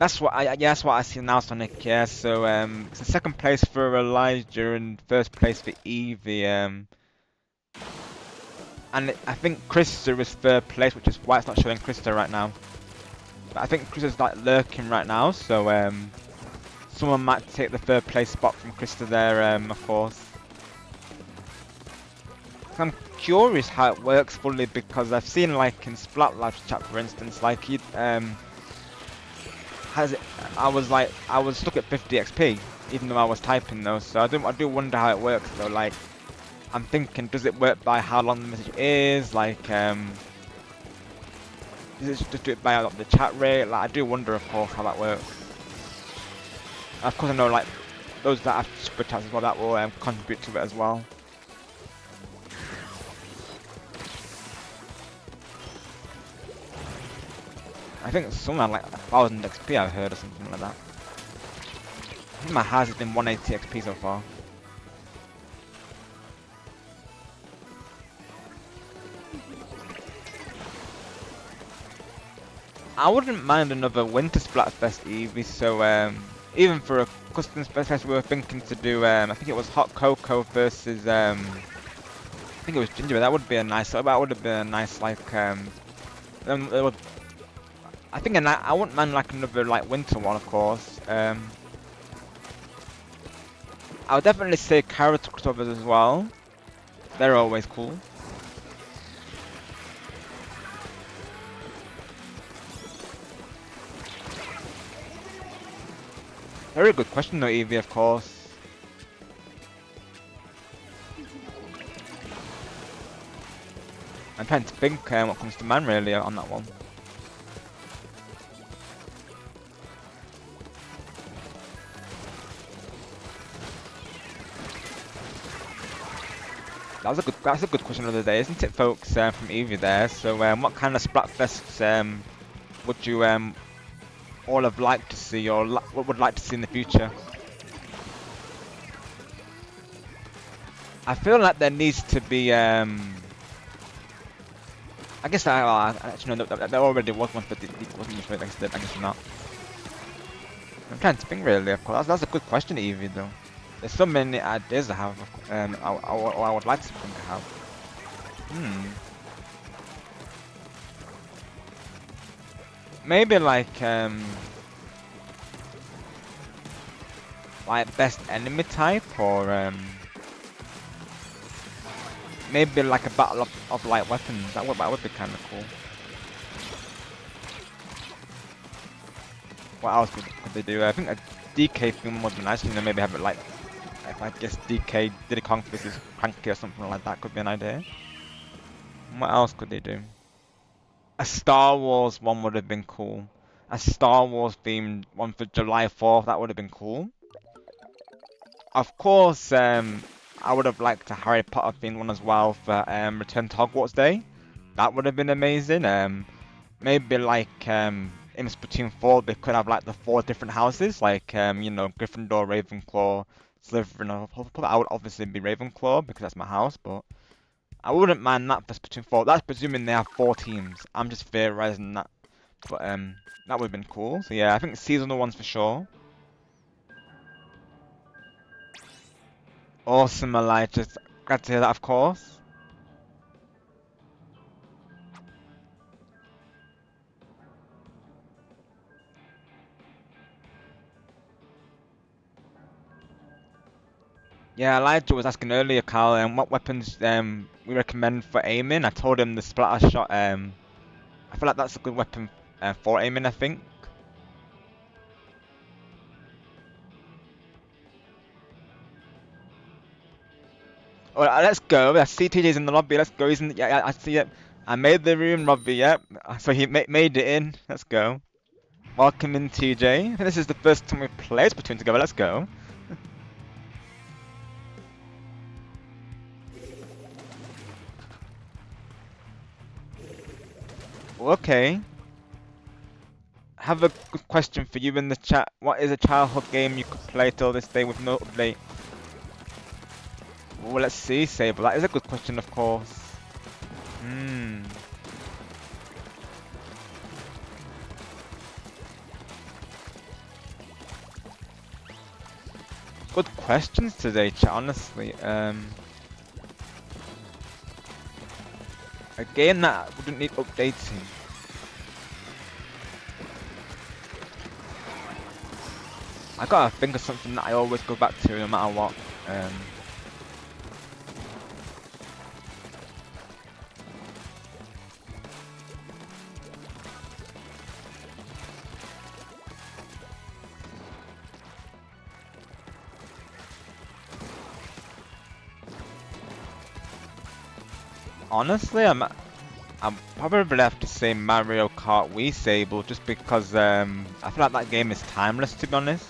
that's what I see now, Sonic. Yeah, so it's the second place for Elijah and first place for Evie. And I think Krista is third place, which is why it's not showing Krista right now. But I think Krista's like lurking right now, so someone might take the third place spot from Krista there, of course. I'm curious how it works fully because I've seen like in Splat Live chat, for instance, like he has it. I was stuck at 50 XP even though I was typing those, so I do wonder how it works though. Like I'm thinking, does it work by how long the message is? Like does it just do it by like, the chat rate? Like I do wonder, of course, how that works. And of course, I know like those that have super chats as well that will contribute to it as well. I think it's somewhere like 1000 XP I've heard or something like that. I think my highest has been 180 XP so far. I wouldn't mind another Winter Splatfest Eevee, so even for a custom Splatfest we were thinking to do, I think it was Hot Cocoa versus, I think it was Ginger, that would be a nice, that would have been a nice, like, it would, I think I wouldn't mind like another like winter one, of course. I would definitely say Carrot Octobers as well. They're always cool. Very good question though, Eevee, of course. I'm trying to think what comes to mind really on that one. That's a good question of the day, isn't it, folks? From Eevee there. So, what kind of Splatfests would you all have liked to see, or what would like to see in the future? I feel like there needs to be. I guess actually no, there already was one, but it wasn't just like I guess not. I'm trying to think really. Of course, that's a good question, Eevee, though. There's so many ideas I have, I would like something to have. Maybe like best enemy type, or maybe like a battle of light weapons. That would be kind of cool. What else could they do? I think a DK theme would be nice. You know, maybe have it like, if I guess DK Diddy Kong versus Cranky or something like that could be an idea. What else could they do? A Star Wars one would have been cool. A Star Wars themed one for July 4th, that would have been cool. Of course, I would have liked a Harry Potter themed one as well for Return to Hogwarts Day. That would have been amazing. Maybe like in Splatoon 4 they could have like the 4 different houses, like you know, Gryffindor, Ravenclaw, Slytherin. I would obviously be Ravenclaw because that's my house, but I wouldn't mind that for Splatoon 4. That's presuming they have 4 teams. I'm just theorizing that, but that would have been cool. So yeah, I think seasonal ones for sure. Awesome, Elijah. Glad to hear that, of course. Yeah, Elijah was asking earlier, Carl, what weapons we recommend for aiming. I told him the splatter shot. I feel like that's a good weapon for aiming, I think. Alright, let's go. I see TJ's in the lobby. Let's go. Isn't yeah, I see it. I made the room, Robbie. Yep. So he made it in. Let's go. Welcome in, TJ. I think this is the first time we've played Splatoon together. Let's go. Okay. Have a good question for you in the chat. What is a childhood game you could play till this day with no update? Well, let's see, Sable. That is a good question, of course. questions today, chat, honestly. A game that wouldn't need updating. I gotta think of something that I always go back to no matter what. Honestly, I'm probably have to say Mario Kart Wii Sable just because I feel like that game is timeless, to be honest.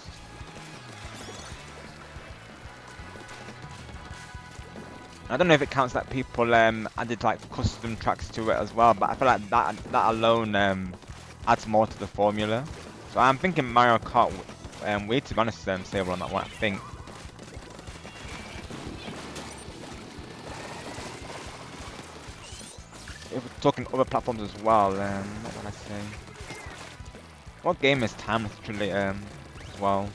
I don't know if it counts that people added like custom tracks to it as well, but I feel like that alone adds more to the formula. So I'm thinking Mario Kart Wii, to be honest, Sable on that one, I think. If we're talking other platforms as well, what would I say? What game is timeless truly as well?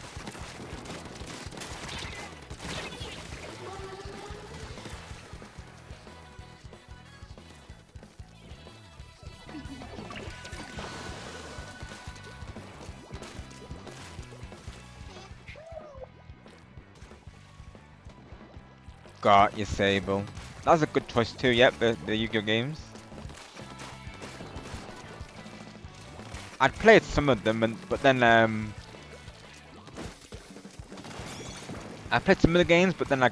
Got you, Sable. That's a good choice too. Yep, the Yu-Gi-Oh games. I'd played some of them, but then I played some of the games, but then I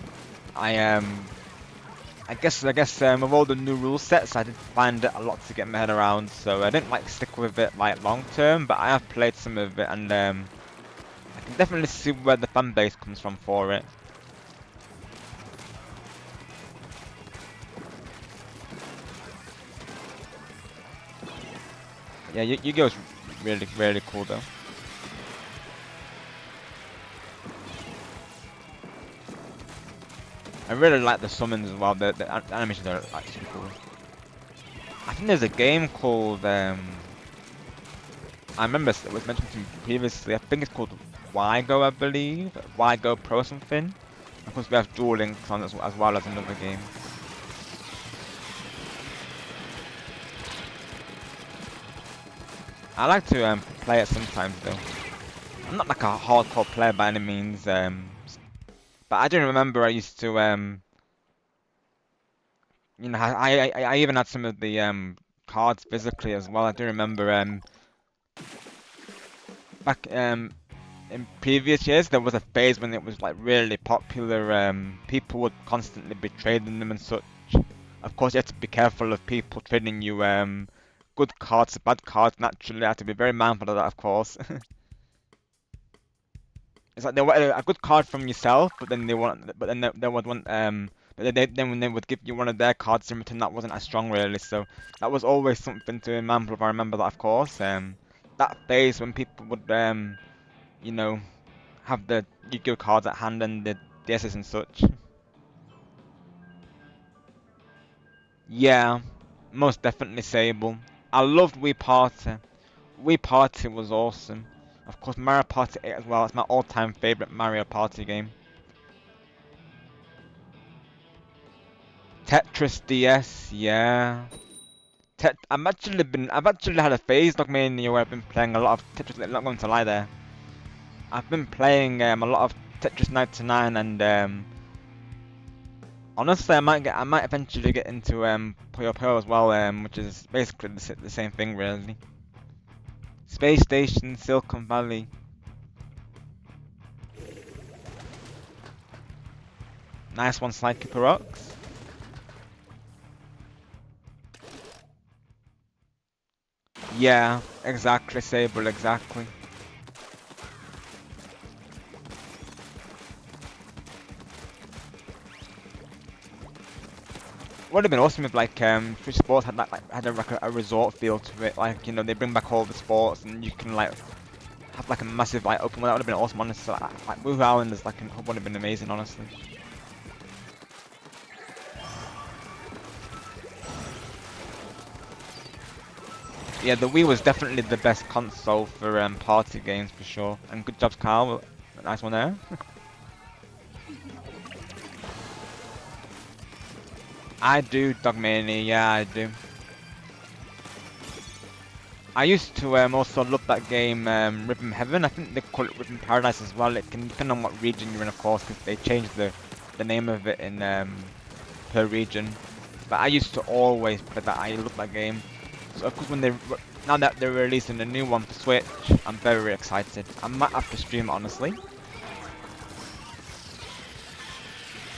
guess with all the new rule sets, I did find it a lot to get my head around. So I didn't like stick with it like long term, but I have played some of it, and I can definitely see where the fan base comes from for it. Yeah, Yu-Gi-Oh's really cool though. I really like the summons as well. The animations are like super cool. I think there's a game called I remember it was mentioned to me previously. I think it's called Wygo, I believe. Wygo Pro something. Of course, we have Duel Links on as well as another game. I like to play it sometimes though. I'm not like a hardcore player by any means, but I do remember I used to you know, I even had some of the cards physically as well. I do remember back in previous years there was a phase when it was like really popular. People would constantly be trading them and such. Of course, you have to be careful of people trading you good cards, bad cards. Naturally, I have to be very mindful of that, of course. It's like they want a good card from yourself, but then they would want but then when they would give you one of their cards in return, that wasn't as strong really. So that was always something to remember. If I remember that, of course. That phase when people would you know, have the Yu-Gi-Oh cards at hand and the DSs and such. Yeah, most definitely Sable. I loved Wii Party. Wii Party was awesome. Of course, Mario Party 8 as well. It's my all-time favorite Mario Party game. Tetris DS, yeah. I've actually had a phase like mania where I've been playing a lot of Tetris. I'm not going to lie there. I've been playing a lot of Tetris 99, and honestly, I might eventually get into Puyo Puyo as well, which is basically the same thing really. Space Station, Silicon Valley. Nice one, Psychic Rocks. Yeah, exactly, Sable, exactly. Would have been awesome if like Switch Sports had a resort feel to it. Like, you know, they bring back all the sports and you can like have like a massive like open world. That would have been awesome, honestly. Like Woohoo Island is like would have been amazing, honestly. Yeah, the Wii was definitely the best console for party games for sure. And good jobs, Carl. Nice one there. I do, Dogmania, yeah, I do. I used to also love that game, Rhythm Heaven. I think they call it Rhythm Paradise as well. It can depend on what region you're in, of course, because they changed the name of it in per region. But I used to always play that. I love that game. So of course, now that they're releasing a new one for Switch, I'm very excited. I might have to stream it, honestly.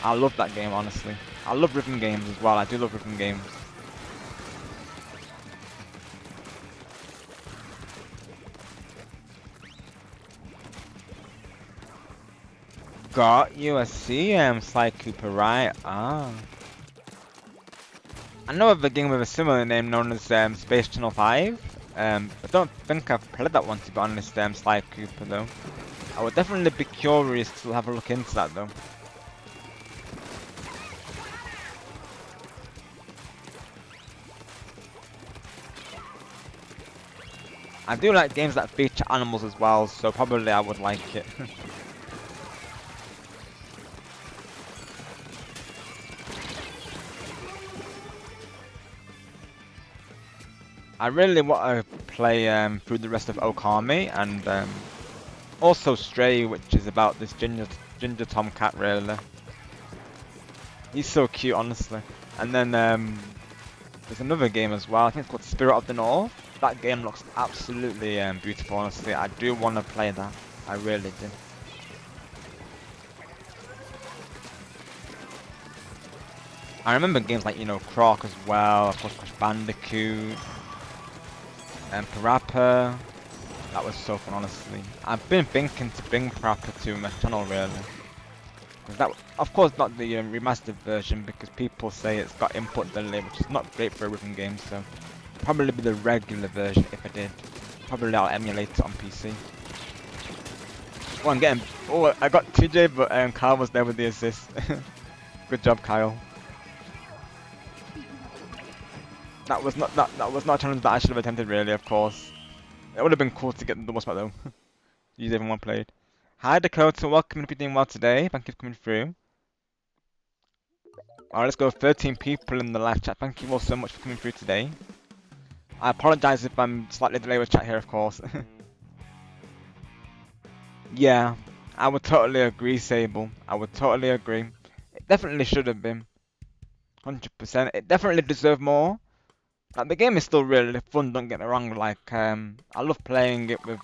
I love that game, honestly. I love rhythm games as well. I do love rhythm games. Got you, I see, Sly Cooper, right? Ah. I know of a game with a similar name known as Space Channel 5. I don't think I've played that one, to be honest, Sly Cooper, though. I would definitely be curious to have a look into that, though. I do like games that feature animals as well, so probably I would like it. I really want to play through the rest of Okami and also Stray, which is about this ginger tomcat, really. He's so cute, honestly. And then there's another game as well. I think it's called Spirit of the North. That game looks absolutely beautiful, honestly. I do want to play that. I really do. I remember games like, you know, Croc as well, of course Crash Bandicoot, and Parappa. That was so fun, honestly. I've been thinking to bring Parappa to my channel, really. That, of course, not the remastered version, because people say it's got input delay, which is not great for a rhythm game, so probably be the regular version if I did. Probably I'll emulate it on PC. Oh, I'm getting. Oh, I got TJ, but Kyle was there with the assist. Good job, Kyle. That was not a challenge that I should have attempted, really. Of course, it would have been cool to get the double spot though. Use everyone played. Hi Dakota, welcome. If you're doing well today, thank you for coming through. Alright, let's go. 13 people in the live chat. Thank you all so much for coming through today. I apologise if I'm slightly delayed with chat here, of course. Yeah, I would totally agree, Sable. I would totally agree. It definitely should have been. 100%. It definitely deserved more. Like, the game is still really fun, don't get me wrong. Like, I love playing it with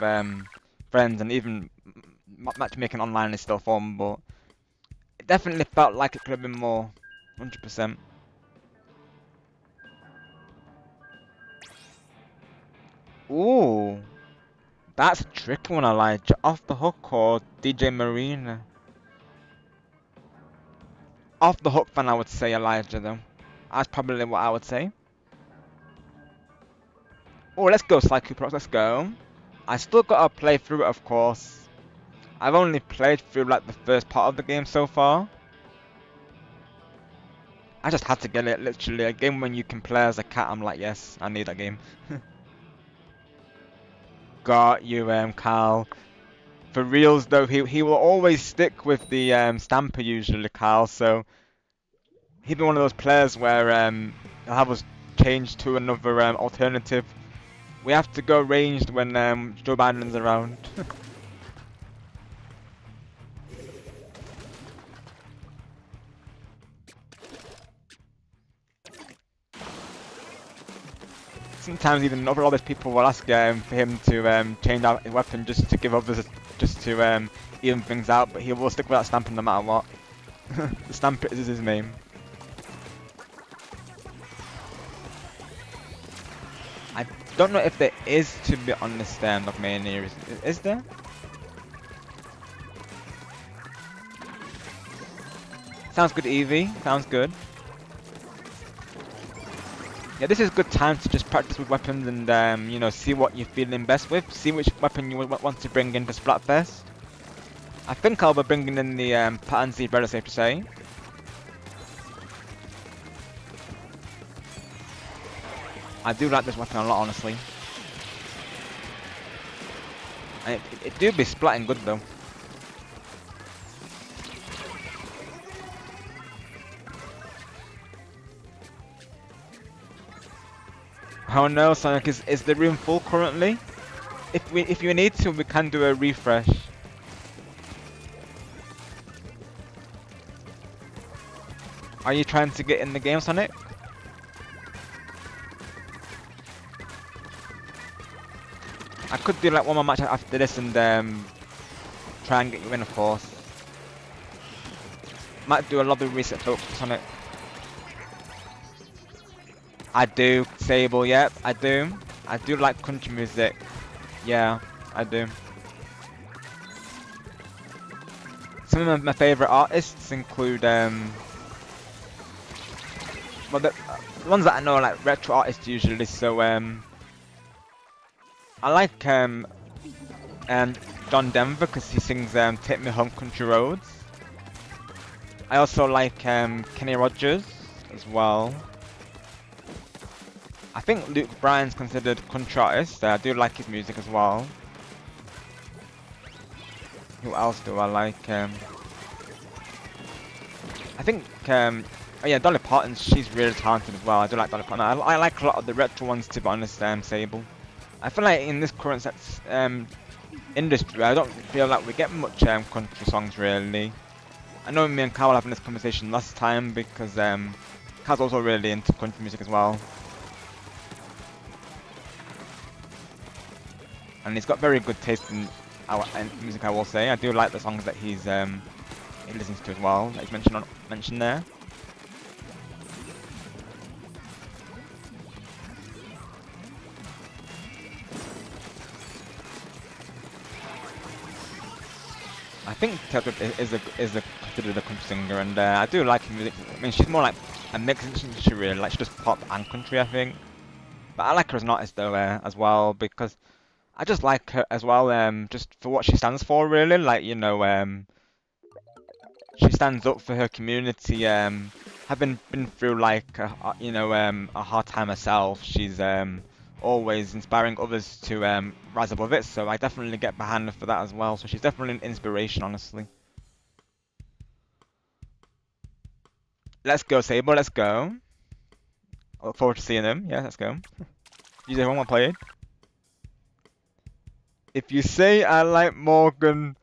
friends, and even matchmaking online is still fun, but it definitely felt like it could have been more. 100%. Ooh, that's a tricky one, Elijah. Off the Hook or DJ Marina? Off the Hook fan, I would say Elijah, though. That's probably what I would say. Oh, let's go, Sly Cooper, let's go. I still gotta play through it, of course. I've only played through, like, the first part of the game so far. I just had to get it, literally. A game when you can play as a cat, I'm like, yes, I need that game. Got you, Carl. For reals, though, he will always stick with the Stamper, usually, Carl, so he'd be one of those players where he'll have us change to another alternative. We have to go ranged when Joe Biden's around. Sometimes even other people will ask for him to change out his weapon just to give others, just to even things out, but he will stick with that Stamper no matter what. The Stamper is his name. I don't know if there is, to be honest, of Mania. Is there? Sounds good, Evie. Sounds good. Yeah, this is a good time to just practice with weapons and, you know, see what you're feeling best with. See which weapon you want to bring into Splatfest. I think I'll be bringing in the Pattern Zebra, safe to say. I do like this weapon a lot, honestly. And it do be splatting good, though. Oh no, Sonic, is the room full currently? If you need to, we can do a refresh. Are you trying to get in the game, Sonic? I could do like one more match after this and try and get you in, of course. Might do a lobby reset focus on it. I do. Sable, yep, I do. I do like country music. Yeah, I do. Some of my favourite artists include well, the ones that I know are like retro artists usually. So I like John Denver because he sings "Take Me Home, Country Roads." I also like Kenny Rogers as well. I think Luke Bryan's considered country artist. I do like his music as well. Who else do I like? I think oh yeah, Dolly Parton. She's really talented as well. I do like Dolly Parton. I like a lot of the retro ones, to be honest. Sable. I feel like in this current industry, I don't feel like we get much country songs really. I know me and Kyle were having this conversation last time because Kyle's also really into country music as well. And he's got very good taste in music, I will say. I do like the songs that he listens to as well, that he's mentioned there. I think Taylor Swift is considered a country singer, and I do like her music. I mean, she's more like a mix, isn't she really? Like, she does pop and country, I think. But I like her as an artist though, as well, because I just like her as well, just for what she stands for, really. Like, you know, she stands up for her community. Having been through like, you know, a hard time herself, she's always inspiring others to rise above it. So I definitely get behind her for that as well. So she's definitely an inspiration, honestly. Let's go, Sable. Let's go. I look forward to seeing them. Yeah, let's go. You say one more play. If you say I like Morgan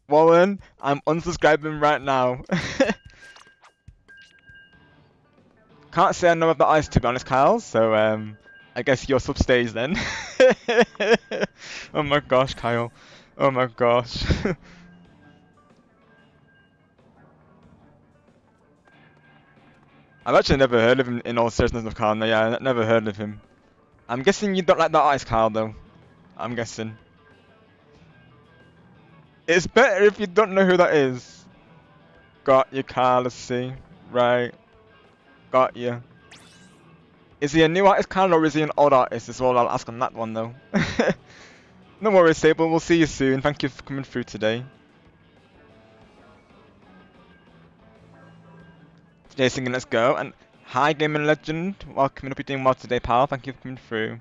Wallen, I'm unsubscribing right now. Can't say I know about ice, to be honest, Kyle, so I guess your sub stays then. Oh my gosh, Kyle. Oh my gosh. I've actually never heard of him in all seriousness of Kyle, no, yeah, I've never heard of him. I'm guessing you don't like that ice, Kyle, though. I'm guessing. It's better if you don't know who that is. Got you, Kyle, let's see. Right. Got you. Is he a new artist, Kyle, or is he an old artist? Is all I'll ask on that one, though. No worries, Sable. We'll see you soon. Thank you for coming through today. Today singing Let's Go. And hi, Gaming Legend. Welcome. Hope you're doing well today, pal. Thank you for coming through.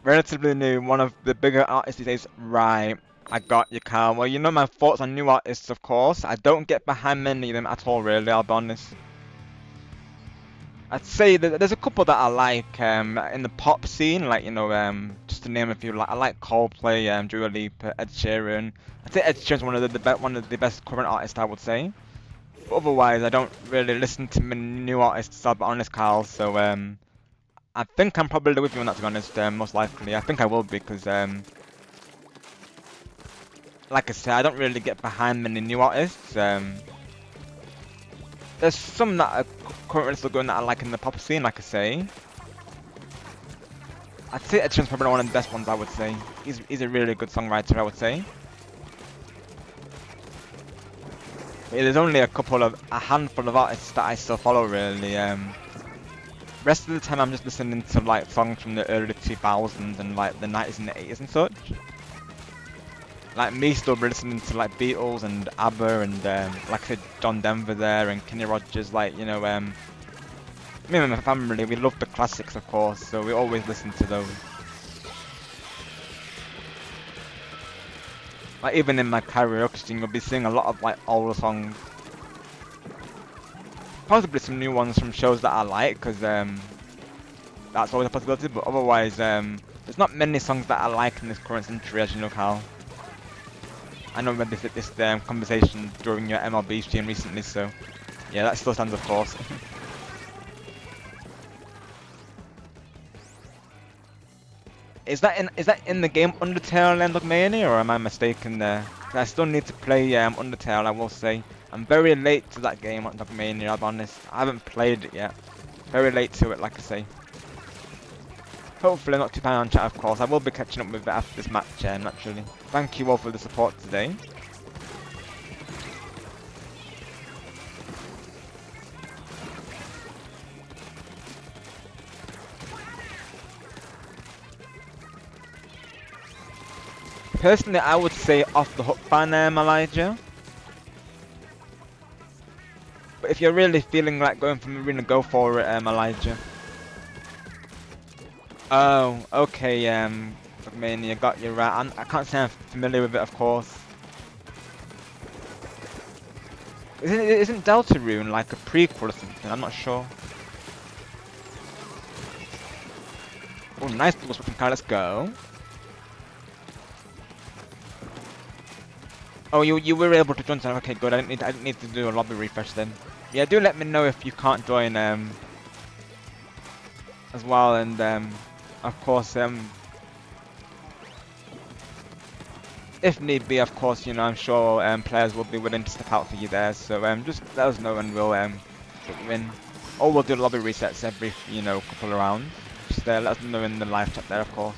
Relatively new, one of the bigger artists these days. Right, I got you, Carl. Well, you know my thoughts on new artists, of course. I don't get behind many of them at all, really, I'll be honest. I'd say that there's a couple that I like in the pop scene, like, you know, just to name a few. Like, I like Coldplay, Dua Lipa, Ed Sheeran. I'd say Ed Sheeran's one of the best current artists, I would say. But otherwise, I don't really listen to many new artists, I'll be honest, Carl. So, I think I'm probably with you on that, to be honest, most likely. I think I will be, because, like I said, I don't really get behind many new artists. There's some that are currently still going that I like in the pop scene, like I say. I'd say Ed Sheeran's probably one of the best ones, I would say. He's a really good songwriter, I would say. But yeah, there's only a handful of artists that I still follow, really. Rest of the time I'm just listening to like songs from the early 2000s and like the 90s and the 80s and such. Like me still listening to like Beatles and ABBA and like I said, John Denver there and Kenny Rogers, like, you know, me and my family, we love the classics, of course, so we always listen to those. Like even in my karaoke scene, you'll be seeing a lot of like older songs. Possibly some new ones from shows that I like, because that's always a possibility. But otherwise, there's not many songs that I like in this current century, as you know, Carl. I know we had this conversation during your MLB stream recently, so yeah, that still stands, of course. Is that in the game Undertale and Dogmania, or am I mistaken there? 'Cause I still need to play Undertale, I will say. I'm very late to that game on Dogmania, I'll be honest. I haven't played it yet. Very late to it, like I say. Hopefully not too bad on chat, of course. I will be catching up with it after this match, naturally. Thank you all for the support today. Personally, I would say off the hook fan, Elijah. But if you're really feeling like going for Marina, go for it, Elijah. Oh, okay, Mania, got you right. I can't say I'm familiar with it, of course. Isn't Deltarune like a prequel or something? I'm not sure. Oh, nice double switching car, let's go. Oh, you were able to join, so okay, good. I didn't need to do a lobby refresh then. Yeah, do let me know if you can't join as well, and of course if need be, of course, you know, I'm sure players will be willing to step out for you there. So just let us know and we'll put you in, or we'll do lobby resets every couple of rounds. Just let us know in the live chat there, of course.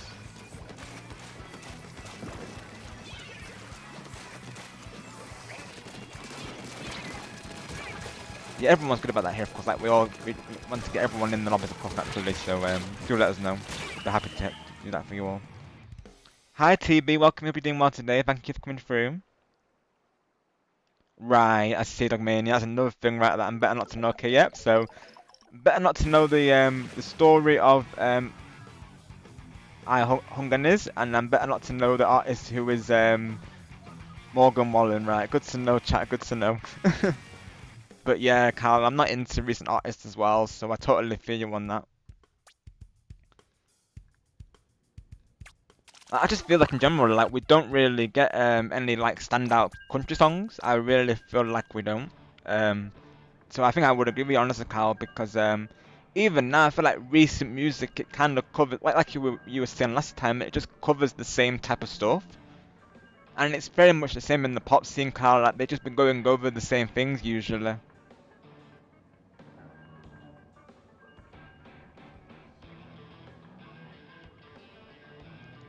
Yeah, everyone's good about that here, of course. Like we want to get everyone in the lobbies, of course, naturally. So do let us know. We're happy to do that for you all. Hi TB, welcome. Hope you're doing well today. Thank you for coming through. Right, I see, Dogmania. That's another thing, right? That I'm better not to know. Okay, yep. So better not to know the story of Hunganiz, and I'm better not to know the artist who is Morgan Wallen. Right, good to know, chat. Good to know. But yeah, Carl, I'm not into recent artists as well, so I totally feel you on that. I just feel like in general, like we don't really get any like standout country songs. I really feel like we don't. So I think I would agree with you, honestly, Carl, because even now I feel like recent music, it kind of covers, like you were saying last time, it just covers the same type of stuff. And it's very much the same in the pop scene, Carl. Like they've just been going over the same things usually.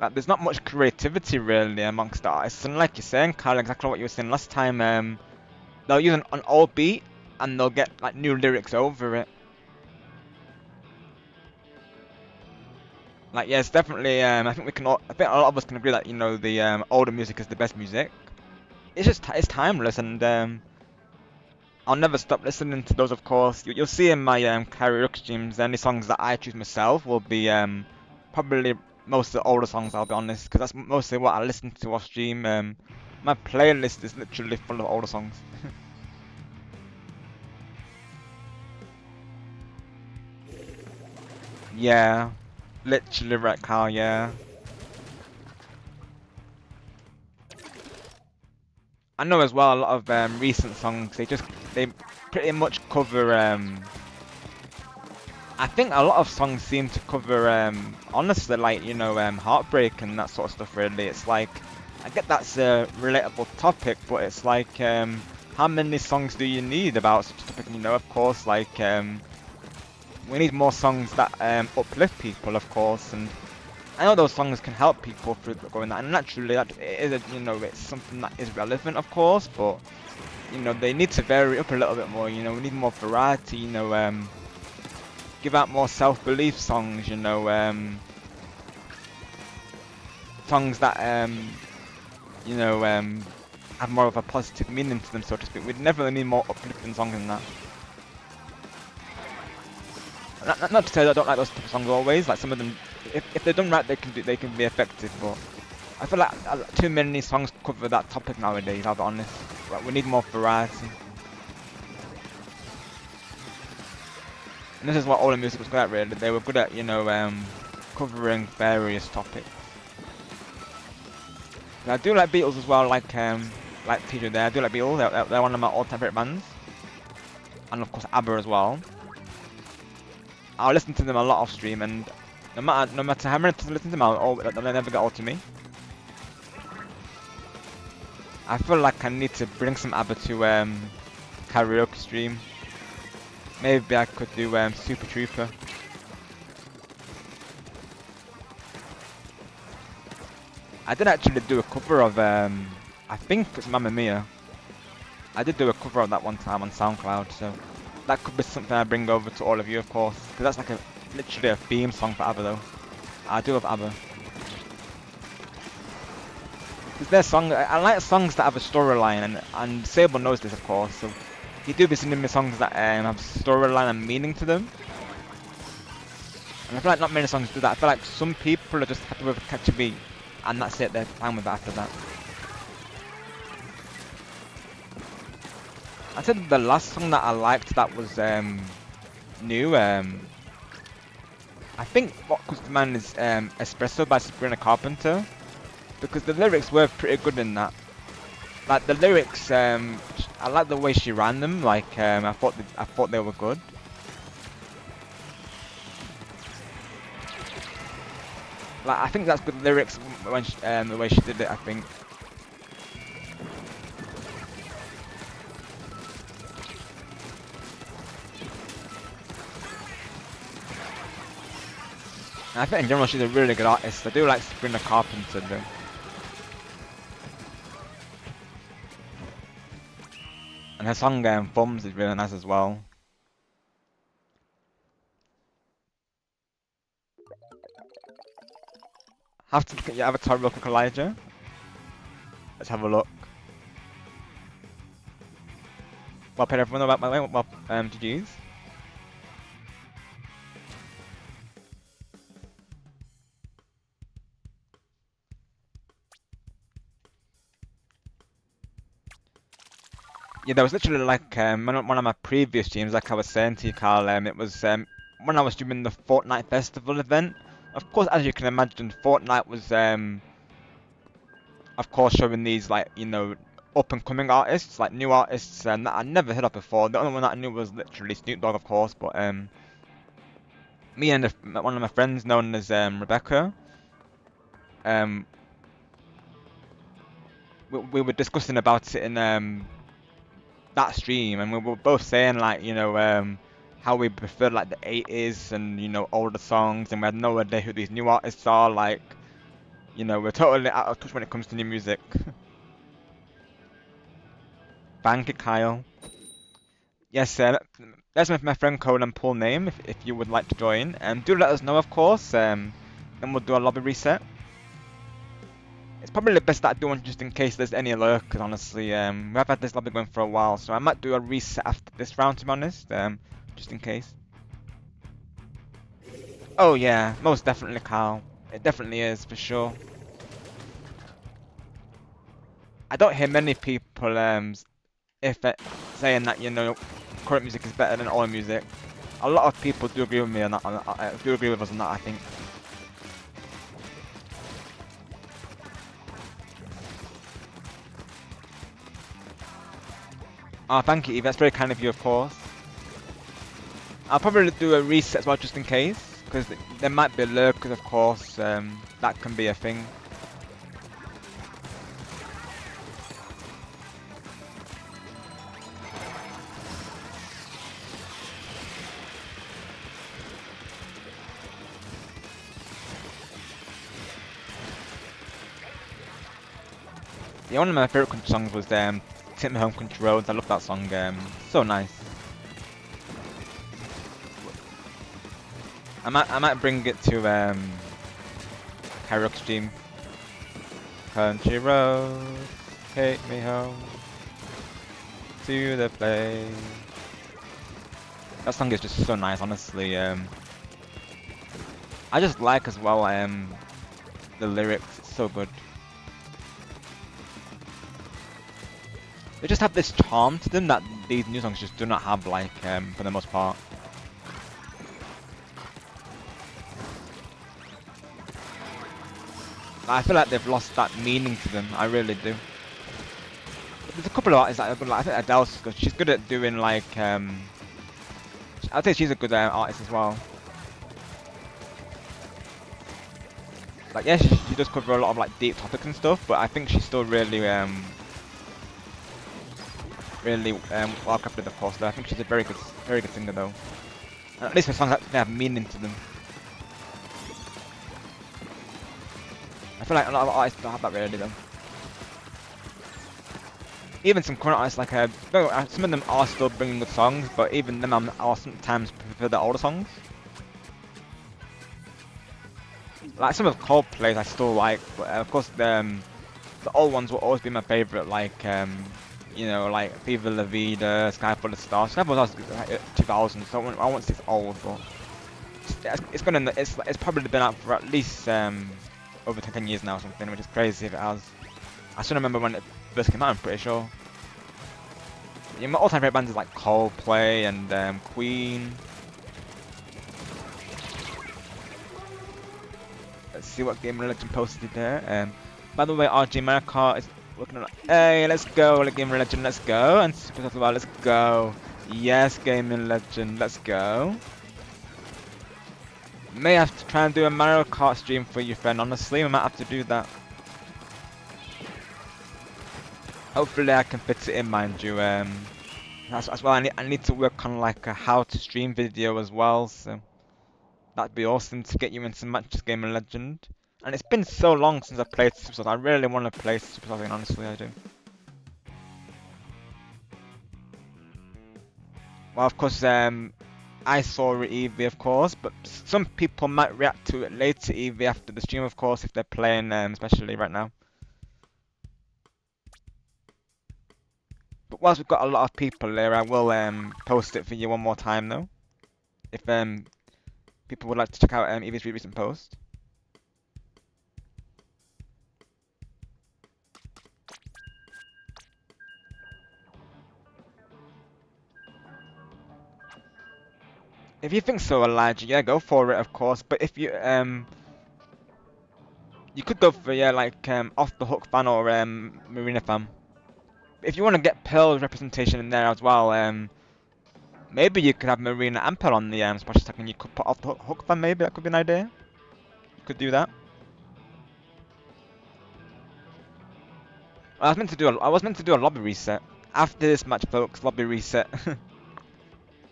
Like, there's not much creativity really amongst the artists, and like you're saying, Carl, exactly what you were saying last time. They'll use an old beat and they'll get like new lyrics over it. Like yeah, it's definitely. I think we can all. I think a lot of us can agree that the older music is the best music. It's just it's timeless, and I'll never stop listening to those. Of course, you'll see in my karaoke streams, any songs that I choose myself will be probably most of the older songs. I'll be honest, because that's mostly what I listen to off stream. My playlist is literally full of older songs. Yeah, literally right, Carl. Yeah. I know as well a lot of recent songs. They pretty much cover. I think a lot of songs seem to cover honestly like heartbreak and that sort of stuff. Really, it's like I get that's a relatable topic, but it's like how many songs do you need about such a topic? Of course, like we need more songs that uplift people, of course, and I know those songs can help people through going that, and naturally that it is it's something that is relevant, of course, but they need to vary up a little bit more. We need more variety. Give out more self-belief songs. Songs that have more of a positive meaning to them, so to speak. We'd never need more uplifting songs than that. Not to say that I don't like those type of songs always. Like some of them, if they're done right, they can be effective. But I feel like too many songs cover that topic nowadays, I'll be honest. Like, we need more variety. And this is what all the music was good at, really. They were good at, you know, covering various topics. And I do like Beatles as well, like Peter there. I do like Beatles. They're one of my all-time favorite bands. And of course ABBA as well. I'll listen to them a lot off stream, and no matter how many times I listen to them, they'll never get old to me. I feel like I need to bring some ABBA to karaoke stream. Maybe I could do Super Trooper. I did actually do a cover of I think it's Mamma Mia. I did do a cover of that one time on SoundCloud, so that could be something I bring over to all of you, of course, because that's like literally a theme song for ABBA though. I do love ABBA. Because their song, I like songs that have a storyline, and Sable knows this, of course, so he do be singing me songs that have storyline and meaning to them. And I feel like not many songs do that. I feel like some people are just happy with a catchy beat, and that's it, they're fine with it after that. I said the last song that I liked that was new, I think what comes to mind is Espresso by Sabrina Carpenter, because the lyrics were pretty good in that. Like the lyrics, I like the way she ran them. Like I thought they were good. Like I think that's good lyrics when the way she did it. I think. And I think in general she's a really good artist. I do like Sabrina Carpenter though. And her song Thumbs is really nice as well. Have to look at your avatar real quick, Elijah. Let's have a look. Well paid everyone about my way, well GG's. Yeah, there was literally like one of my previous streams, like I was saying to you, Carl, it was when I was doing the Fortnite Festival event. Of course, as you can imagine, Fortnite was of course showing these like, you know, up and coming artists, like new artists that I never heard of before. The only one that I knew was literally Snoop Dogg, of course, but me and one of my friends known as Rebecca, we were discussing about it in that stream, and we were both saying like, you know, how we prefer like the 80s and, you know, older songs, and we had no idea who these new artists are. Like, you know, we're totally out of touch when it comes to new music. Thank you, Kyle. Yes, there's my friend code and pool name if you would like to join. Do let us know, of course. Then we'll do a lobby reset. It's probably the best that I do one just in case there's any lurkers, honestly. We have had this lobby going for a while, so I might do a reset after this round, to be honest, just in case. Oh yeah, most definitely, Carl. It definitely is, for sure. I don't hear many people saying that, you know, current music is better than old music. A lot of people do agree with me on that. Do agree with us on that, I think. Oh, thank you, Eve. That's very kind of you, of course. I'll probably do a reset as well, just in case, because there might be lurkers, of course. That can be a thing. Yeah, one of my favorite country songs was Take Me Home Country Roads. I love that song. So nice. I might bring it to karaoke stream. Country roads, take me home to the place. That song is just so nice, honestly. I just like as well the lyrics. It's so good. They just have this charm to them that these new songs just do not have, like, for the most part. I feel like they've lost that meaning to them. I really do. There's a couple of artists that are good. Like, I think Adele's good. She's good at doing like. I think she's a good artist as well. Like, yeah, she does cover a lot of like deep topics and stuff, but I think she's still really well crafted, of course. Though. I think she's a very good singer though. And at least her songs actually have meaning to them. I feel like a lot of artists don't have that really though. Even some current artists like some of them are still bringing good songs, but even them I'll sometimes prefer the older songs. Like some of Coldplay's I still like, but of course the old ones will always be my favorite. Like you know, like Viva La Vida, Sky Full of Stars. Sky Full of Stars is like 2000, so I won't say it's old, but it's probably been out for at least over 10 years now or something, which is crazy if it has. I still remember when it first came out. I'm pretty sure. Yeah, my all-time favorite bands is like Coldplay and Queen. Let's see what Game Religion posted there. By the way, RG Maricart is looking at. Hey, let's go, Game Religion, let's go. And Super as well, let's go. Yes, Gaming Legend, let's go. May have to try and do a Mario Kart stream for you, friend. Honestly, we might have to do that. Hopefully, I can fit it in, mind you. As well. I need to work on like a how to stream video as well. So that'd be awesome to get you into matches, Gaming Legend. And it's been so long since I played Superstars. I really want to play Superstars. Honestly, I do. Well, of course, I saw EV, of course, but some people might react to it later, EV, after the stream, of course, if they're playing, especially right now. But whilst we've got a lot of people there, I will post it for you one more time, though. If people would like to check out EV's recent post. If you think so, Elijah, yeah, go for it, of course. But if you you could go for like Off the Hook fan or Marina fan. If you want to get Pearl's representation in there as well, maybe you could have Marina and Pearl on the splash attack, and you could put Off the Hook fan. Maybe that could be an idea. You could do that. I was meant to do a lobby reset after this match, folks. Lobby reset,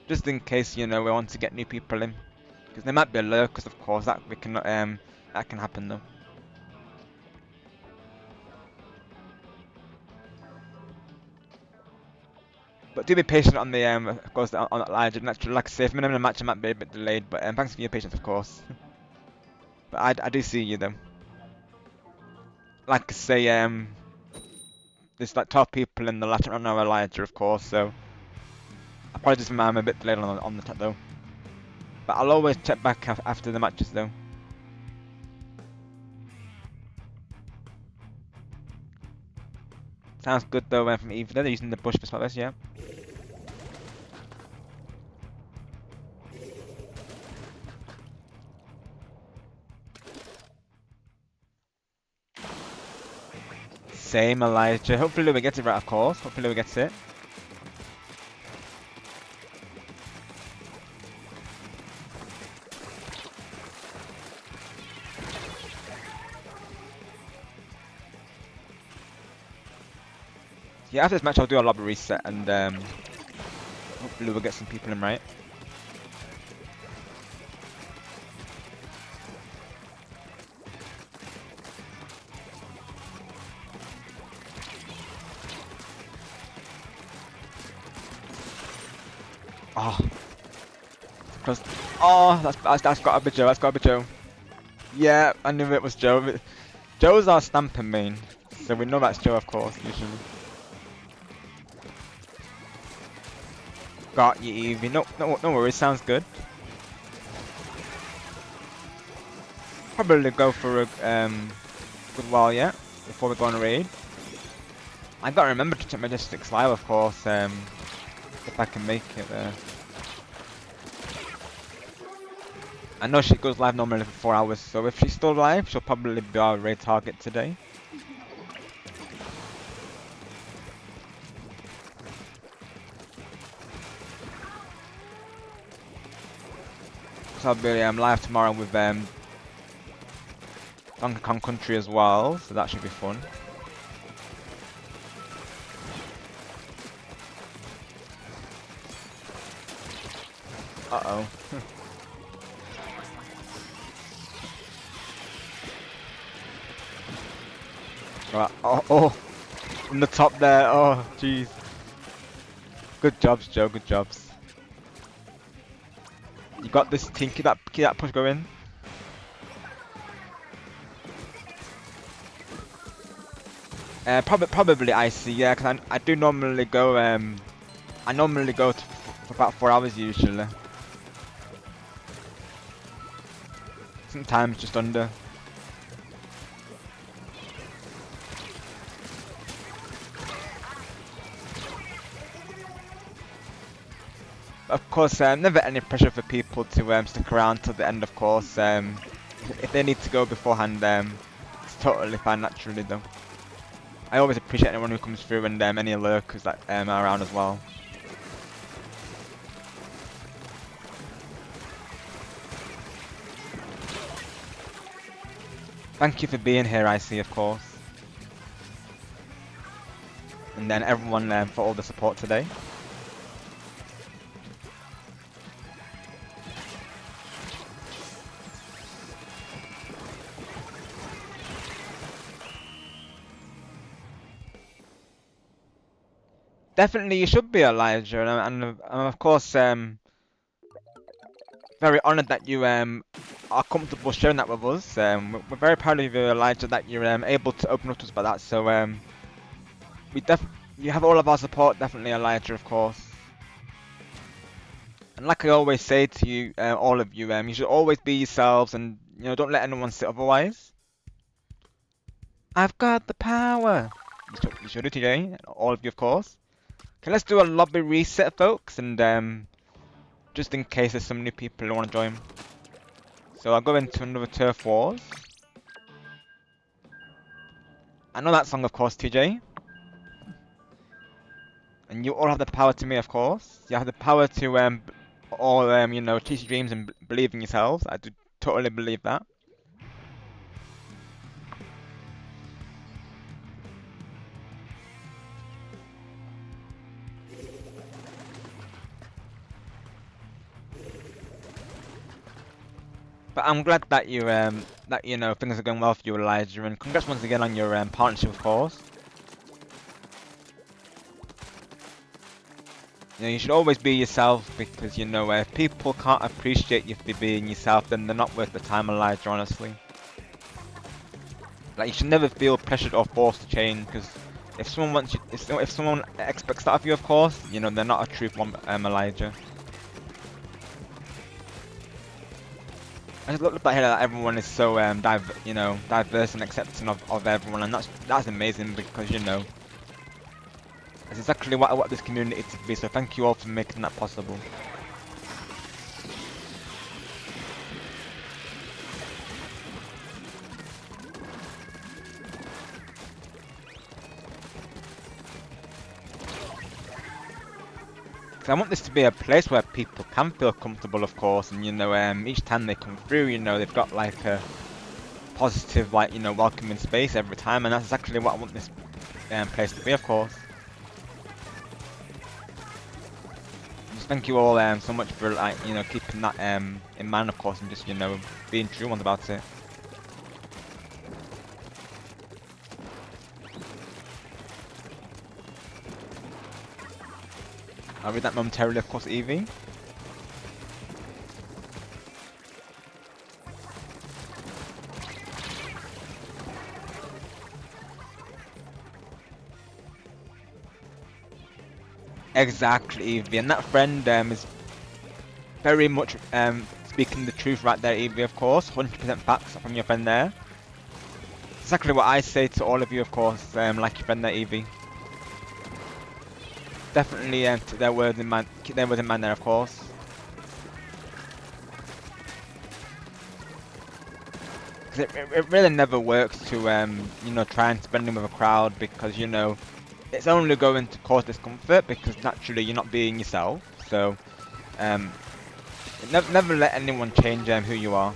just in case we want to get new people in, because there might be lurkers, of course. That that can happen though. But do be patient on the of course on Elijah. Naturally, like I say, if I'm in a match, I might be a bit delayed. But thanks for your patience, of course. But I do see you though. Like I say, there's like 12 people in the last round now, Elijah, of course. So apologies if I'm a bit delayed on the chat though. But I'll always check back after the matches though. Sounds good though from Eve. They're using the bush for spotless, yeah. Same, Elijah. Hopefully we get it right, of course. Hopefully we get it. Yeah, after this match I'll do a lobby reset and hopefully we'll get some people in right. Oh, close. Oh, that's got to be Joe. That's got to be Joe. Yeah, I knew it was Joe. Joe's our stamping main, so we know that's Joe, of course. Usually. Got you, Evie. No worries. Sounds good. Probably go for a good while yet before we go on a raid. I gotta remember to check Majestic's live, of course, if I can make it there. I know she goes live normally for 4 hours, so if she's still live, she'll probably be our raid target today. So I'll be live tomorrow with Donkey Kong Country as well, so that should be fun. Uh-oh. Right. Oh, in the top there. Oh, jeez. Good jobs, Joe. Good jobs. You got this team. Keep that push going. Probably icy. Yeah, because I do normally go. I normally go for about 4 hours usually. Sometimes just under. Of course, never any pressure for people to stick around till the end. Of course, if they need to go beforehand, it's totally fine naturally though. I always appreciate anyone who comes through and any lurkers that are around as well. Thank you for being here, I see, of course. And then everyone for all the support today. Definitely you should be, Elijah, and of course, very honoured that you are comfortable sharing that with us. We're very proud of you, Elijah, that you're able to open up to us about that. So you have all of our support, definitely, Elijah, of course. And like I always say to you, all of you, you should always be yourselves, and don't let anyone say otherwise. I've got the power. You should do today, all of you, of course. Okay, let's do a lobby reset, folks, and just in case there's some new people who want to join. So I'll go into another Turf Wars. I know that song, of course, TJ. And you all have the power to me, of course. You have the power to all chase your dreams and believe in yourselves. I do totally believe that. But I'm glad that you things are going well for you, Elijah, and congrats once again on your partnership, of course. You should always be yourself, because if people can't appreciate you for being yourself, then they're not worth the time, Elijah, honestly. Like, you should never feel pressured or forced to change, because if someone expects that of you, of course, they're not a true one, Elijah. I just looked at here that everyone is so diverse and accepting of everyone, and that's amazing, because that's exactly what I want this community to be. So thank you all for making that possible. I want this to be a place where people can feel comfortable, of course, and each time they come through, they've got like a positive, welcoming space every time, and that's exactly what I want this place to be, of course. Just thank you all so much for keeping that in mind, of course, and just being true ones about it. I'll read that momentarily, of course, Evie. Exactly, Evie, and that friend is very much speaking the truth right there, Evie, of course. 100% facts from your friend there. Exactly what I say to all of you, of course, like your friend there, Evie. definitely keep their words in mind. Keep their words in mind there, of course. Because it really never works to you know, try and spend with a crowd, because you know it's only going to cause discomfort, because naturally you're not being yourself. So um, never let anyone change who you are.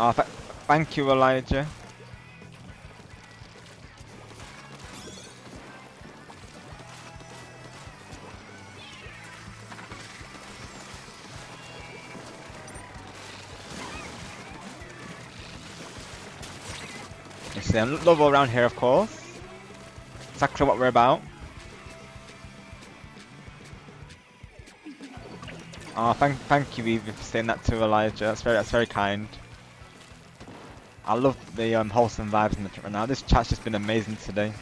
Oh, thank you, Elijah. You see, love all around here, of course. Exactly what we're about. Oh, thank you, Evie, for saying that to Elijah. That's very kind. I love the wholesome vibes in the chat right now. This chat's just been amazing today.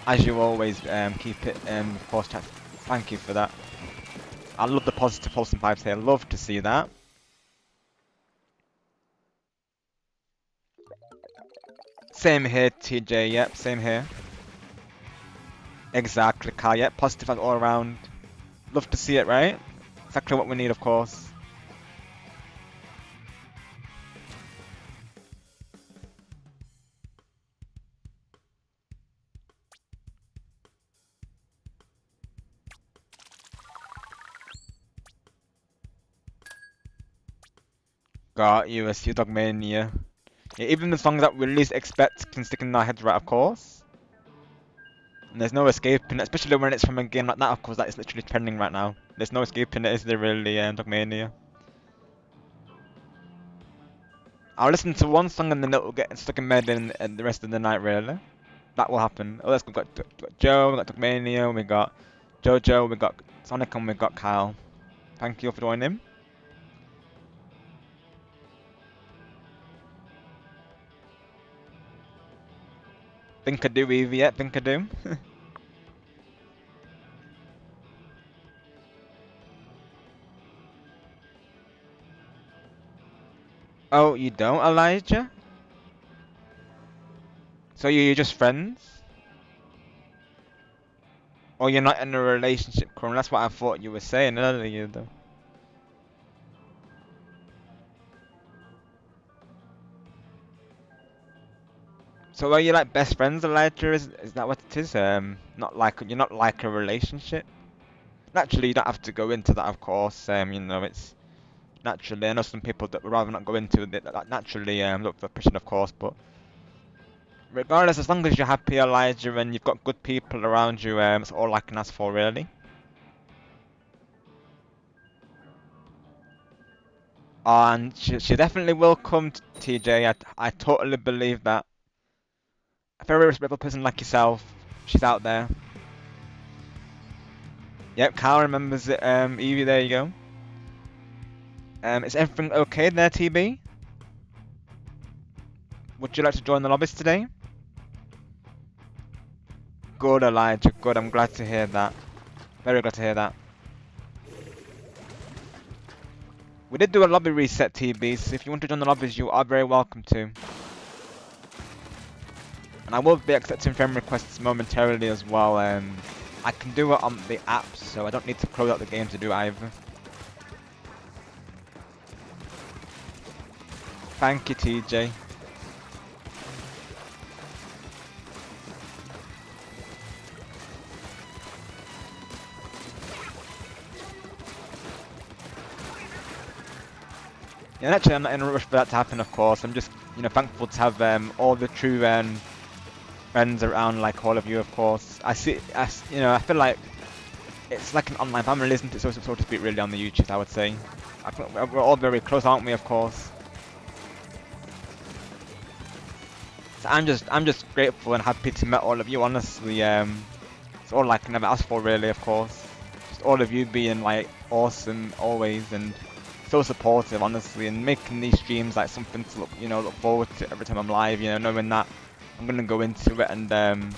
As you always keep it of course, chat. Thank you for that. I love the positive wholesome vibes here. Love to see that. Same here, TJ. Yep, same here. Exactly, Carl. Yep, positive vibes all around. Love to see it, right? Exactly what we need, of course. Got you, a Sea Dog Mania. Yeah, even the songs that we least expect can stick in our heads, right, of course. And there's no escaping it, especially when it's from a game like that, of course, that is literally trending right now. There's no escaping it, is there really, Dogmania? I'll listen to one song and then it will get stuck in my head and the rest of the night, really. That will happen. Oh, we've got Joe, we got Dogmania, we got Jojo, we got Sonic, and we got Kyle. Thank you for joining. Think I do, Evie, yet? Think I do. Oh, you don't, Elijah? So you're just friends? Or you're not in a relationship currently? That's what I thought you were saying earlier, though. So are you like best friends, Elijah? Is that what it is? Not like you're not like a relationship. Naturally, you don't have to go into that, of course. You know, it's naturally. I know some people that would rather not go into it. That naturally, look for pressure, of course. But regardless, as long as you're happy, Elijah, and you've got good people around you, it's all I can ask for, really. And she definitely will come, TJ. I totally believe that. A very respectful person like yourself, she's out there. Yep, Carl remembers it. Evie, there you go. Is everything okay there, TB? Would you like to join the lobbies today? Good, Elijah. Good. I'm glad to hear that. Very glad to hear that. We did do a lobby reset, TB, so if you want to join the lobbies, you are very welcome to. And I will be accepting friend requests momentarily as well. I can do it on the app, so I don't need to close out the game to do it either. Thank you, TJ. Yeah, actually, I'm not in a rush for that to happen, of course. I'm just, you know, thankful to have all the true friends around, like all of you, of course. You know, I feel like it's like an online family, isn't it? So to speak, really, on the YouTube, I would say. We're all very close, aren't we? Of course. So I'm just grateful and happy to meet all of you. Honestly, it's all I can ever ask for, really. Of course, just all of you being like awesome always and so supportive, honestly, and making these streams like something to look forward to every time I'm live. You know, knowing that I'm gonna go into it and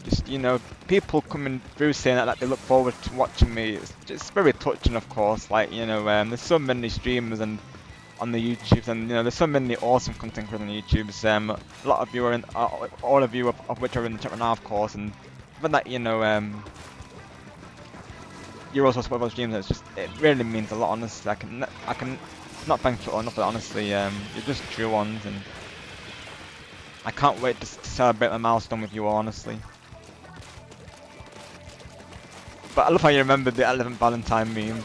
just, you know, people coming through saying that they look forward to watching me. It's just very touching, of course. Like, you know, there's so many streamers and on the YouTubes, and you know, there's so many awesome content creators on the YouTubes. A lot of you are in, all of you of which are in the chat right now, of course, and given that you know, you're also supporting those streams, it's just it really means a lot. Honestly, I can not thank you enough for that. Honestly, you're just true ones, and I can't wait to celebrate my milestone with you all. Honestly, but I love how you remembered the 11th Valentine meme,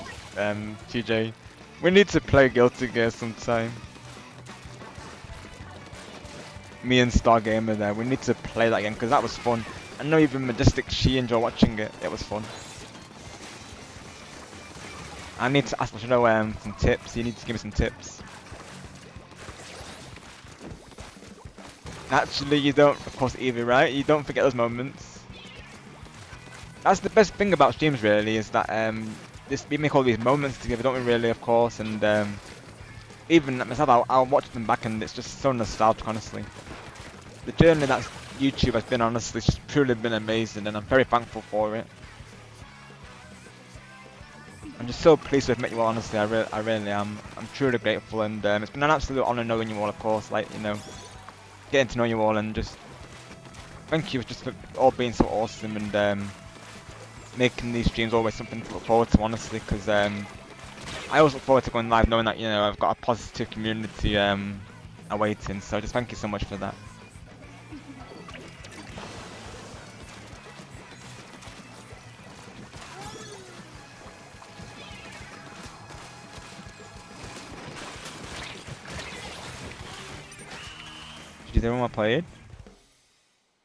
TJ. We need to play Guilty Gear sometime. Me and Star Gamer there. We need to play that again because that was fun. I know even Majestic she enjoyed watching it. It was fun. I need to ask Machado some tips. You need to give me some tips. Actually, you don't, of course, Evie, right? You don't forget those moments. That's the best thing about streams, really, is that we make all these moments together, don't we? Really, of course, and even myself, I'll watch them back, and it's just so nostalgic, honestly. The journey that YouTube has been, honestly, it's just truly been amazing, and I'm very thankful for it. I'm just so pleased to have met you all, honestly. I really am. I'm truly grateful, and it's been an absolute honor knowing you all, of course. Like, you know, getting to know you all, and just thank you just for all being so awesome, and making these streams always something to look forward to, honestly. Because I always look forward to going live, knowing that you know I've got a positive community awaiting. So just thank you so much for that. Did everyone play it?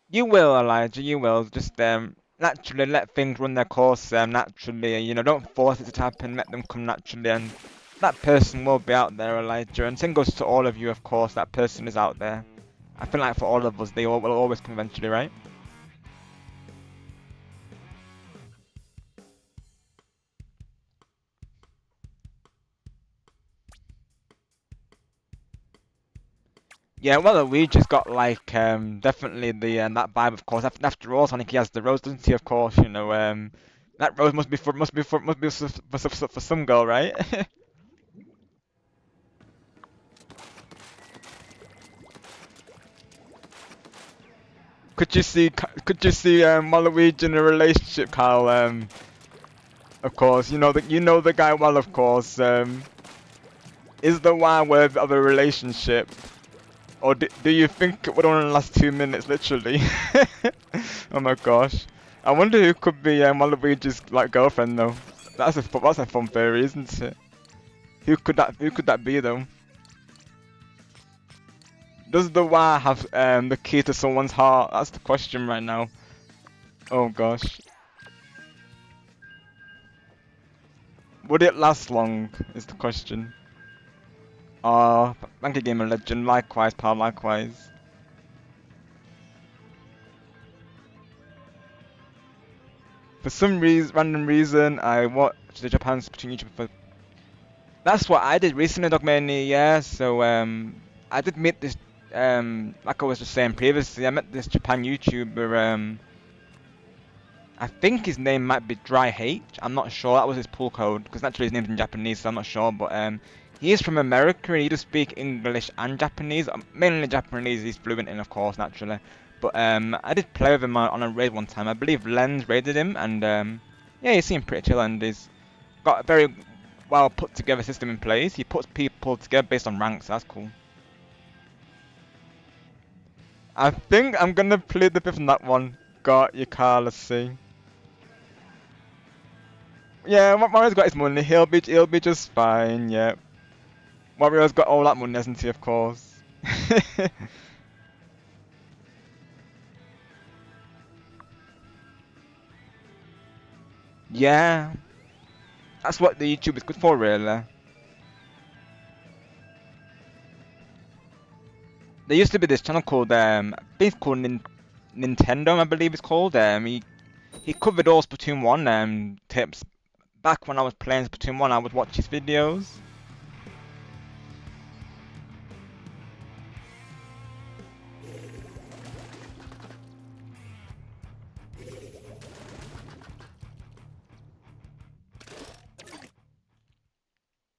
You will, Elijah, you will. Just naturally let things run their course naturally. You know, don't force it to happen, let them come naturally, and that person will be out there, Elijah. And same goes to all of you, of course, that person is out there. I feel like for all of us, they all will always come eventually, right? Yeah, well, we just got like definitely the that vibe, of course. After all, Sonic he has the rose, doesn't he? Of course, you know that rose must be for some girl, right? Could you see Waluigi in a relationship, Kyle? Of course, you know the guy well, of course. Is the one worthy of a relationship? Or do you think it would only last 2 minutes, literally? Oh my gosh. I wonder who could be Waluigi's like girlfriend though. That's a fun theory, isn't it? Who could that be though? Does the Wa have the key to someone's heart? That's the question right now. Oh gosh. Would it last long? Is the question. Thank you, Gamer Legend. Likewise, pal. Likewise. For some random reason, I watched the Japan Splatoon YouTube for. That's what I did recently, Dogmania. Yeah. So I did meet this like I was just saying previously, I met this Japan YouTuber. I think his name might be Dry H. I'm not sure. That was his pull code because naturally his name's in Japanese, so I'm not sure. But he is from America and he does speak English and Japanese. Mainly Japanese. He's fluent in, of course, naturally. But I did play with him on a raid one time. I believe Lens raided him, and yeah, he seemed pretty chill, and he's got a very well put together system in place. He puts people together based on ranks. So that's cool. I think I'm gonna plead the fifth on that one. Got your car. Let's see. Yeah, Mario's got his money. He'll be just fine. Yeah, Mario's got all that money, hasn't he? Of course. Yeah, that's what the YouTube is good for, really. There used to be this channel called I think it's called Nintendo, I believe it's called. He covered all Splatoon 1 tips. Back when I was playing Splatoon 1, I would watch his videos.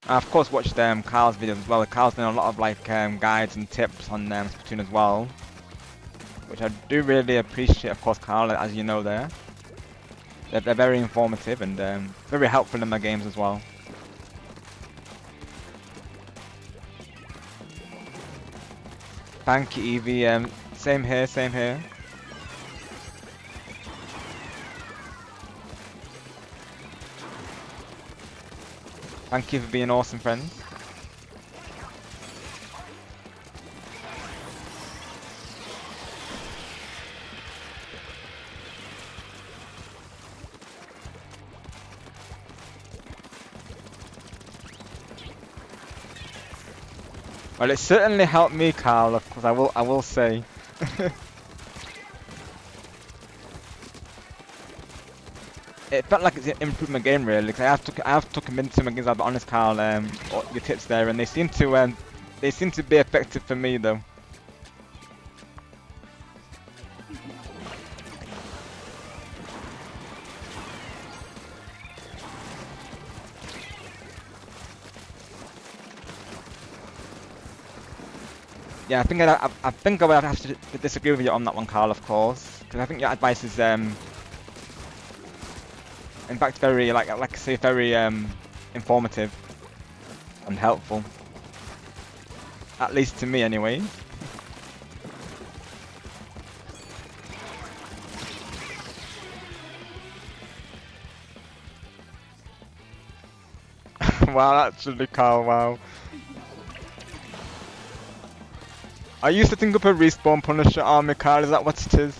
I of course watched Carl's videos as well. Carl's done a lot of like guides and tips on Splatoon as well, which I do really appreciate. Of course, Carl, as you know, they're very informative and very helpful in my games as well. Thank you, Evie. Same here, same here. Thank you for being awesome friends. Well, it certainly helped me, Carl, of course, I will say. It felt like it's improved my game really, because I have took them into my games. I'll be honest, Carl. Your tips there, and they seem to be effective for me though. Yeah, I think I would have to disagree with you on that one, Carl. Of course, because I think your advice is in fact very like I say very informative and helpful. At least to me, anyway. Wow, actually, Carl. Wow. Are you setting up a respawn Punisher army, Carl? Is that what it is?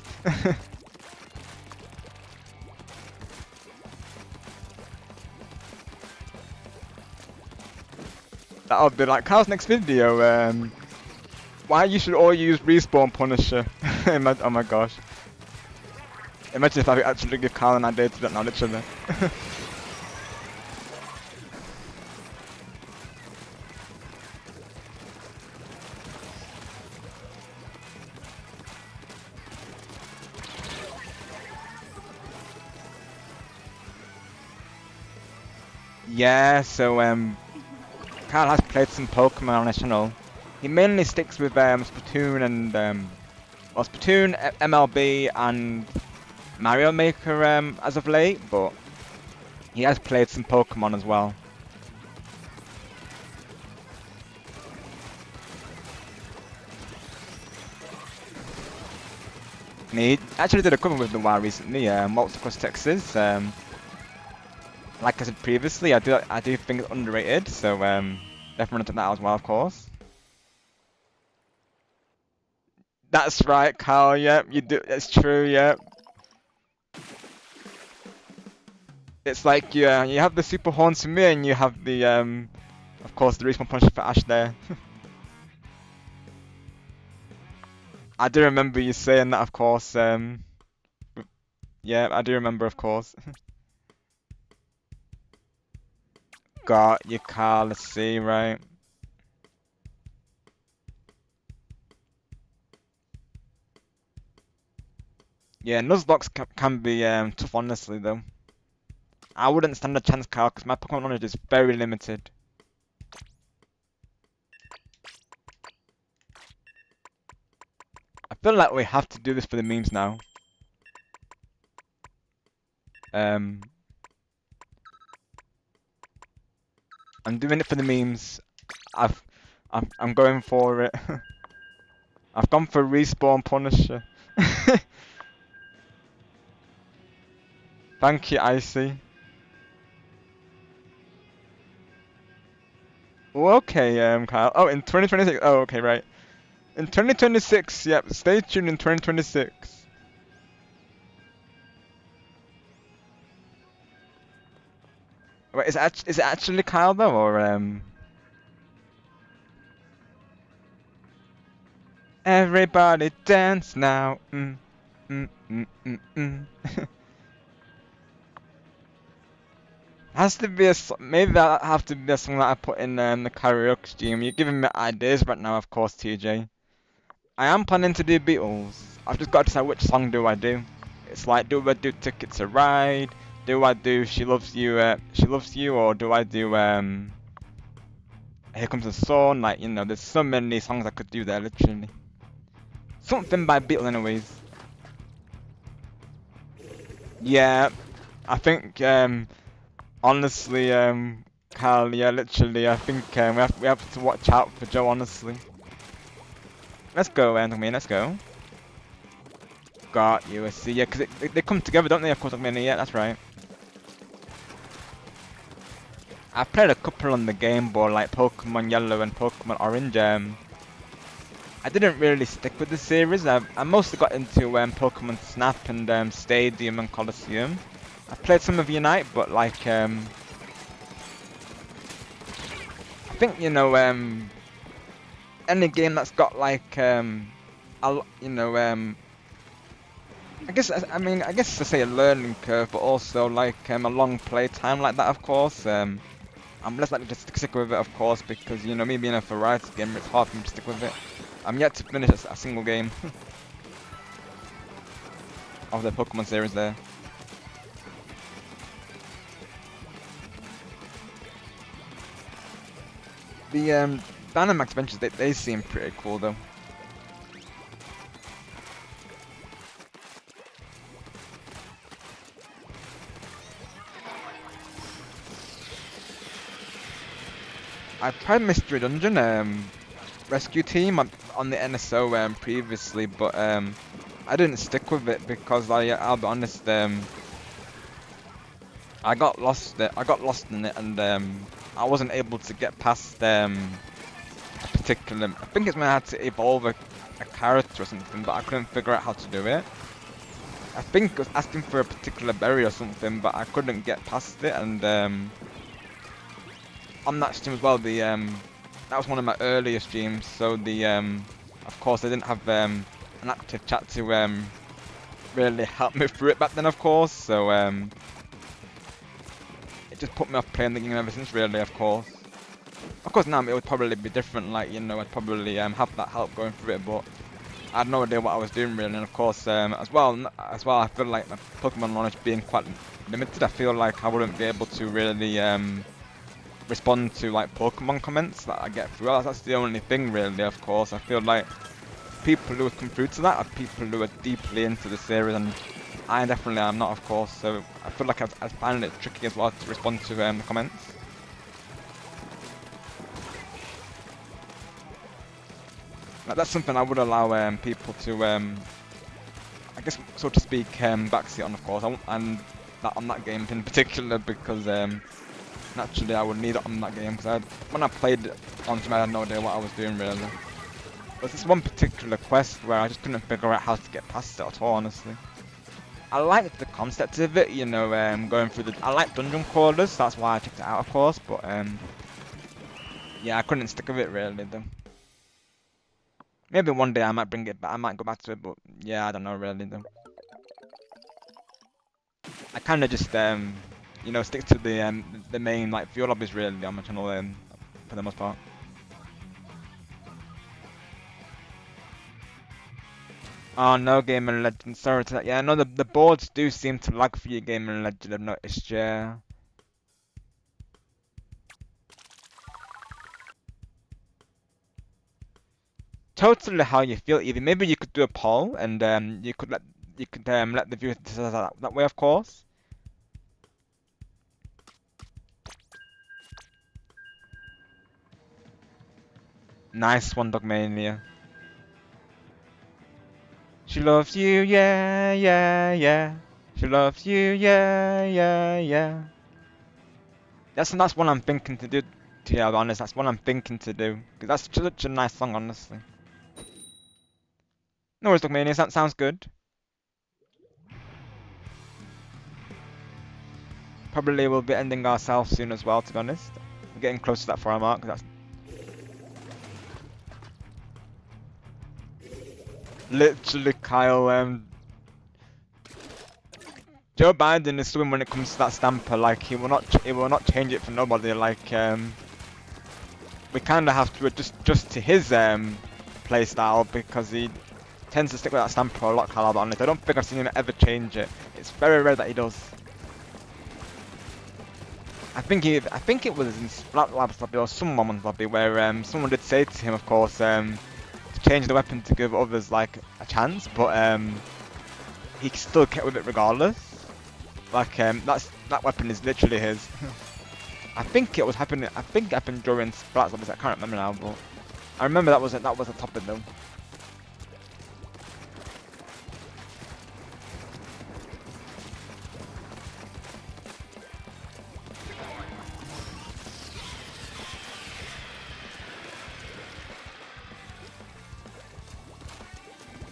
That'll be like Carl's next video. Why you should all use respawn Punisher? Oh my gosh. Imagine if I could actually give Carl an idea to that now, literally. Yeah, so Carl has played some Pokemon on his channel. He mainly sticks with Splatoon and well, Splatoon, MLB, and Mario Maker as of late, but he has played some Pokemon as well. And he actually did a cover with the WoW recently, Waltz Across Texas. Like I said previously, I do think it's underrated, so definitely to that as well, of course. That's right, Carl. Yep, you do. It's true. Yep. It's like you have the super horns for me, and you have the of course, the respawn punch for Ash there. I do remember you saying that, of course. Yeah, I do remember, of course. Got you, Carl. Let's see, right. Yeah, Nuzlocke can be tough, honestly, though. I wouldn't stand a chance, Carl, because my Pokemon knowledge is very limited. I feel like we have to do this for the memes now. I'm doing it for the memes. I'm going for it. I've gone for respawn Punisher. Thank you, Icy. Oh, okay, Kyle. Oh, in 2026. Oh, okay, right. In 2026, yep. Stay tuned in 2026. Wait, is it actually Kyle though, or Everybody dance now. Has to be maybe that have to be a song that I put in the karaoke stream. You're giving me ideas right now, of course, TJ. I am planning to do Beatles. I've just got to decide which song do I do. It's like, do I do Ticket to Ride? Do I do She Loves You, or do I do Here Comes the Sun, like, you know, there's so many songs I could do there, literally. Something by Beatles anyways. Yeah, I think, honestly, Carl, yeah, literally, I think we have to watch out for Joe, honestly. Let's go, Anthony, let's go. Got USC, yeah, because they come together, don't they, of course, yeah, that's right. I played a couple on the Game Boy, like Pokemon Yellow and Pokemon Orange. I didn't really stick with the series. I mostly got into Pokemon Snap and Stadium and Coliseum. I played some of Unite, but like I think you know any game that's got like you know I guess to say a learning curve, but also like a long play time like that, of course. I'm less likely to stick with it, of course, because you know me being a variety gamer, it's hard for me to stick with it. I'm yet to finish a single game of the Pokemon series there. The Dynamax Ventures, they seem pretty cool though. I tried Mystery Dungeon Rescue Team on the NSO previously, but I didn't stick with it because I'll be honest, I got lost in it, and I wasn't able to get past a particular. I think it's when I had to evolve a character or something, but I couldn't figure out how to do it. I think it was asking for a particular berry or something, but I couldn't get past it, and on that stream as well, that was one of my earlier streams, so of course I didn't have an active chat to really help me through it back then, of course, so it just put me off playing the game ever since, really, of course. Of course now it would probably be different, like, you know, I'd probably have that help going through it, but I had no idea what I was doing really, and of course as well I feel like my Pokemon knowledge being quite limited, I feel like I wouldn't be able to really respond to like Pokemon comments that I get through. That's the only thing really, of course. I feel like people who come through to that are people who are deeply into the series, and I definitely am not, of course, so I feel like I find it tricky as well to respond to the comments. Like, that's something I would allow people to, I guess, so to speak, backseat on, of course, and that on that game in particular, because naturally I would need it on that game, because when I played it on Steam I had no idea what I was doing really. There's this one particular quest where I just couldn't figure out how to get past it at all, honestly. I liked the concept of it, you know, going through I like dungeon crawlers, that's why I checked it out, of course, but yeah, I couldn't stick with it really though. Maybe one day I might bring it back, I might go back to it, but yeah, I don't know really though. I kind of just you know, stick to the main like few lobbies really on my channel for the most part. Oh no, Gaming Legend, sorry to that. Yeah, no, the boards do seem to lag for you, Gaming Legend, I've noticed, yeah. Totally how you feel, Evie. Maybe you could do a poll and you could let the viewers decide that way, of course. Nice one, Dogmania. She loves you, yeah, yeah, yeah. She loves you, yeah, yeah, yeah. That's what I'm thinking to do, to be honest. That's what I'm thinking to do. Because that's such a nice song, honestly. No worries, Dogmania, that sounds good. Probably we'll be ending ourselves soon as well, to be honest. We're getting close to that 4 hour mark. That's literally Kyle. Joe Biden is something when it comes to that stamper. Like he will not change it for nobody. Like we kind of have to adjust to his play style because he tends to stick with that stamper a lot. Kyle, honest, I don't think I've seen him ever change it. It's very rare that he does. I think it was in Splat Labs lobby or someone's lobby where someone did say to him, of course, to change the weapon to give others like a chance, but he still kept with it regardless. Like that weapon is literally his. I think it was happening. I think it happened during Splat Labs. I can't remember now, but I remember that was a topic though.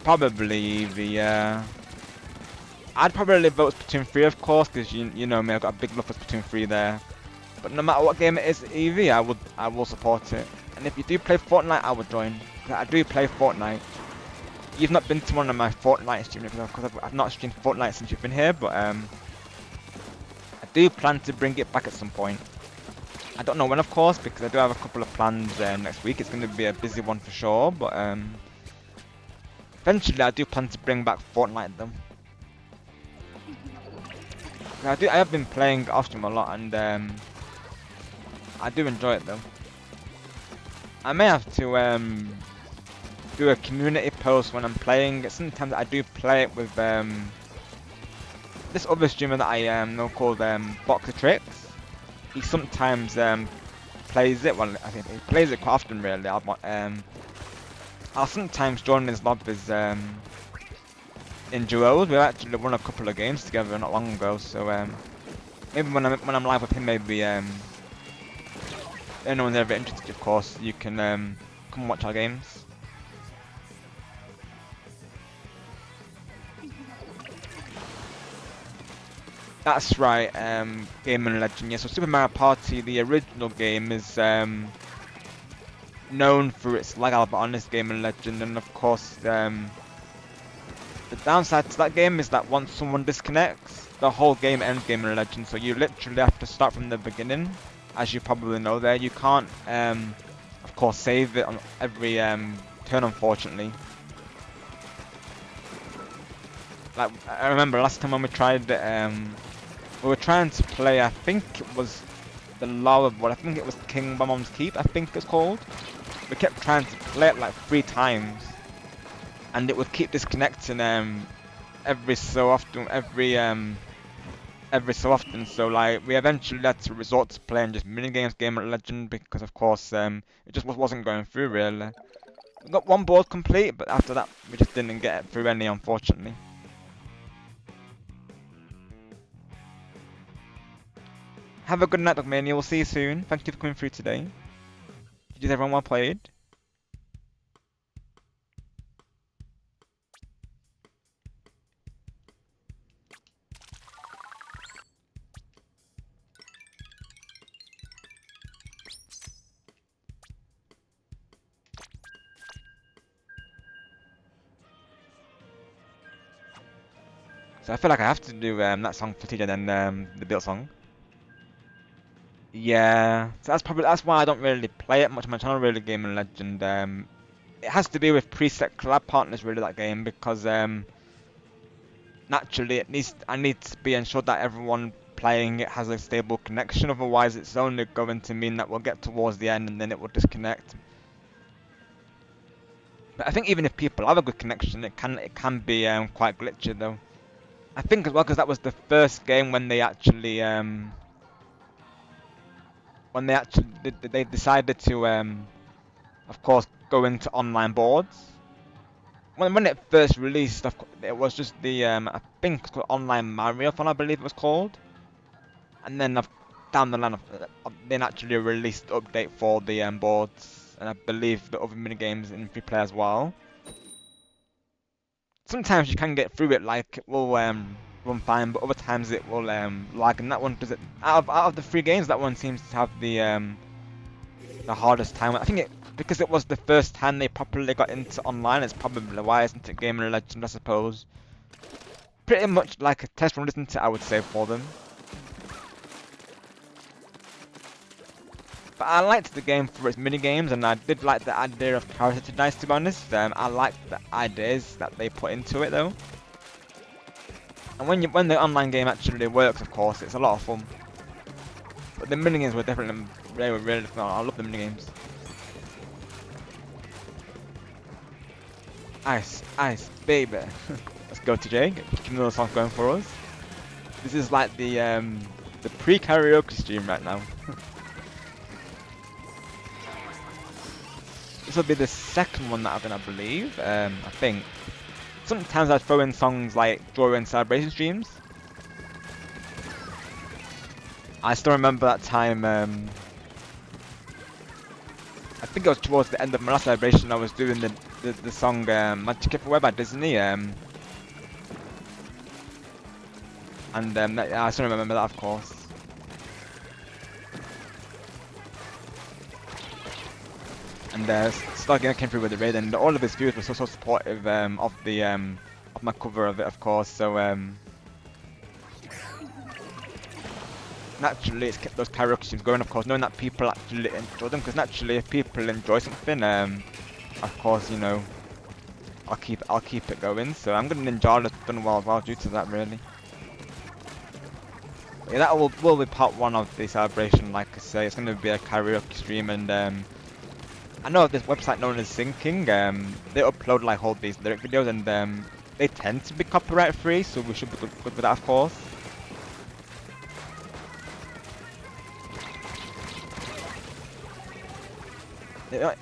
Probably the I'd probably vote Splatoon 3, of course, because you know me, I've got a big love for Splatoon 3 there. But no matter what game it is, Eevee, I will support it. And if you do play Fortnite, I would join. I do play Fortnite. You've not been to one of my Fortnite streams because I've not streamed Fortnite since you've been here, but I do plan to bring it back at some point. I don't know when, of course, because I do have a couple of plans next week. It's going to be a busy one for sure, but eventually I do plan to bring back Fortnite though. I have been playing off stream a lot, and I do enjoy it though. I may have to do a community post when I'm playing. Sometimes I do play it with this other streamer that I know called Boxer Tricks. He sometimes plays it. Well, I think he plays it quite often really. I'll sometimes join his lobbies in duos. We actually won a couple of games together not long ago, so maybe when I'm live with him, maybe if anyone's ever interested, of course, you can come watch our games. That's right, Gaming Legend. Yeah, so Super Mario Party, the original game, is known for its lag out, but honest Gaming Legend, and of course the downside to that game is that once someone disconnects, the whole game ends Gaming Legend, so you literally have to start from the beginning, as you probably know there. You can't, of course, save it on every turn, unfortunately. Like, I remember last time when we tried it, we were trying to play, I think it was the Lava Board, I think it was King Bombom's Keep, I think it's called. We kept trying to play it like 3 times. And it would keep disconnecting every so often, so like we eventually had to resort to playing just minigames Game of Legend because of course it just wasn't going through really. We got 1 board complete, but after that we just didn't get it through any, unfortunately. Have a good night, Dogmania. We'll see you soon. Thank you for coming through today. Did everyone well played? So I feel like I have to do that song for TJ and then the build song. Yeah, so that's why I don't really play it much on my channel, really, Gaming Legend. It has to be with preset collab partners, really, that game, because naturally I need to be ensured that everyone playing it has a stable connection. Otherwise, it's only going to mean that we'll get towards the end and then it will disconnect. But I think even if people have a good connection, it can be quite glitchy though. I think as well because that was the first game when they actually they decided to of course go into online boards. When it first released, it was just the I think it's called Online Marathon, I believe it was called. And then down the line, they actually released the update for the boards, and I believe the other minigames in free play as well. Sometimes you can get through it, like it will run fine, but other times it will lag, and that one does it. Out of the 3 games, that one seems to have the hardest time. I think because it was the first time they properly got into online, it's probably why, isn't it? Gaming Legend, I suppose. Pretty much like a test run, isn't it? I would say for them. But I liked the game for its minigames, and I did like the idea of character dice, to be honest. I liked the ideas that they put into it, though. And when the online game actually works, of course, it's a lot of fun. But the minigames were definitely really fun. I love the minigames. Ice, ice, baby. Let's go to Jay. Keep another song going for us. This is like the pre-karaoke stream right now. This will be the second one that I've done, I believe. I think. Sometimes I throw in songs like during celebration streams. I still remember that time. I think it was towards the end of my last celebration. I was doing the song "Magic Everywhere" by Disney. And I still remember that, of course. And Stargazer came through with the raid, and all of his viewers were so supportive of my cover of it, of course. So naturally, it's kept those karaoke streams going, of course, knowing that people actually enjoy them. Because naturally, if people enjoy something, of course, you know, I'll keep it going. So I'm gonna Ninjala's done well due to that, really. But yeah, that will be part one of the celebration. Like I say, it's gonna be a karaoke stream, and I know this website known as Syncing. They upload like all these lyric videos, and they tend to be copyright free, so we should be good with that, of course. Yeah,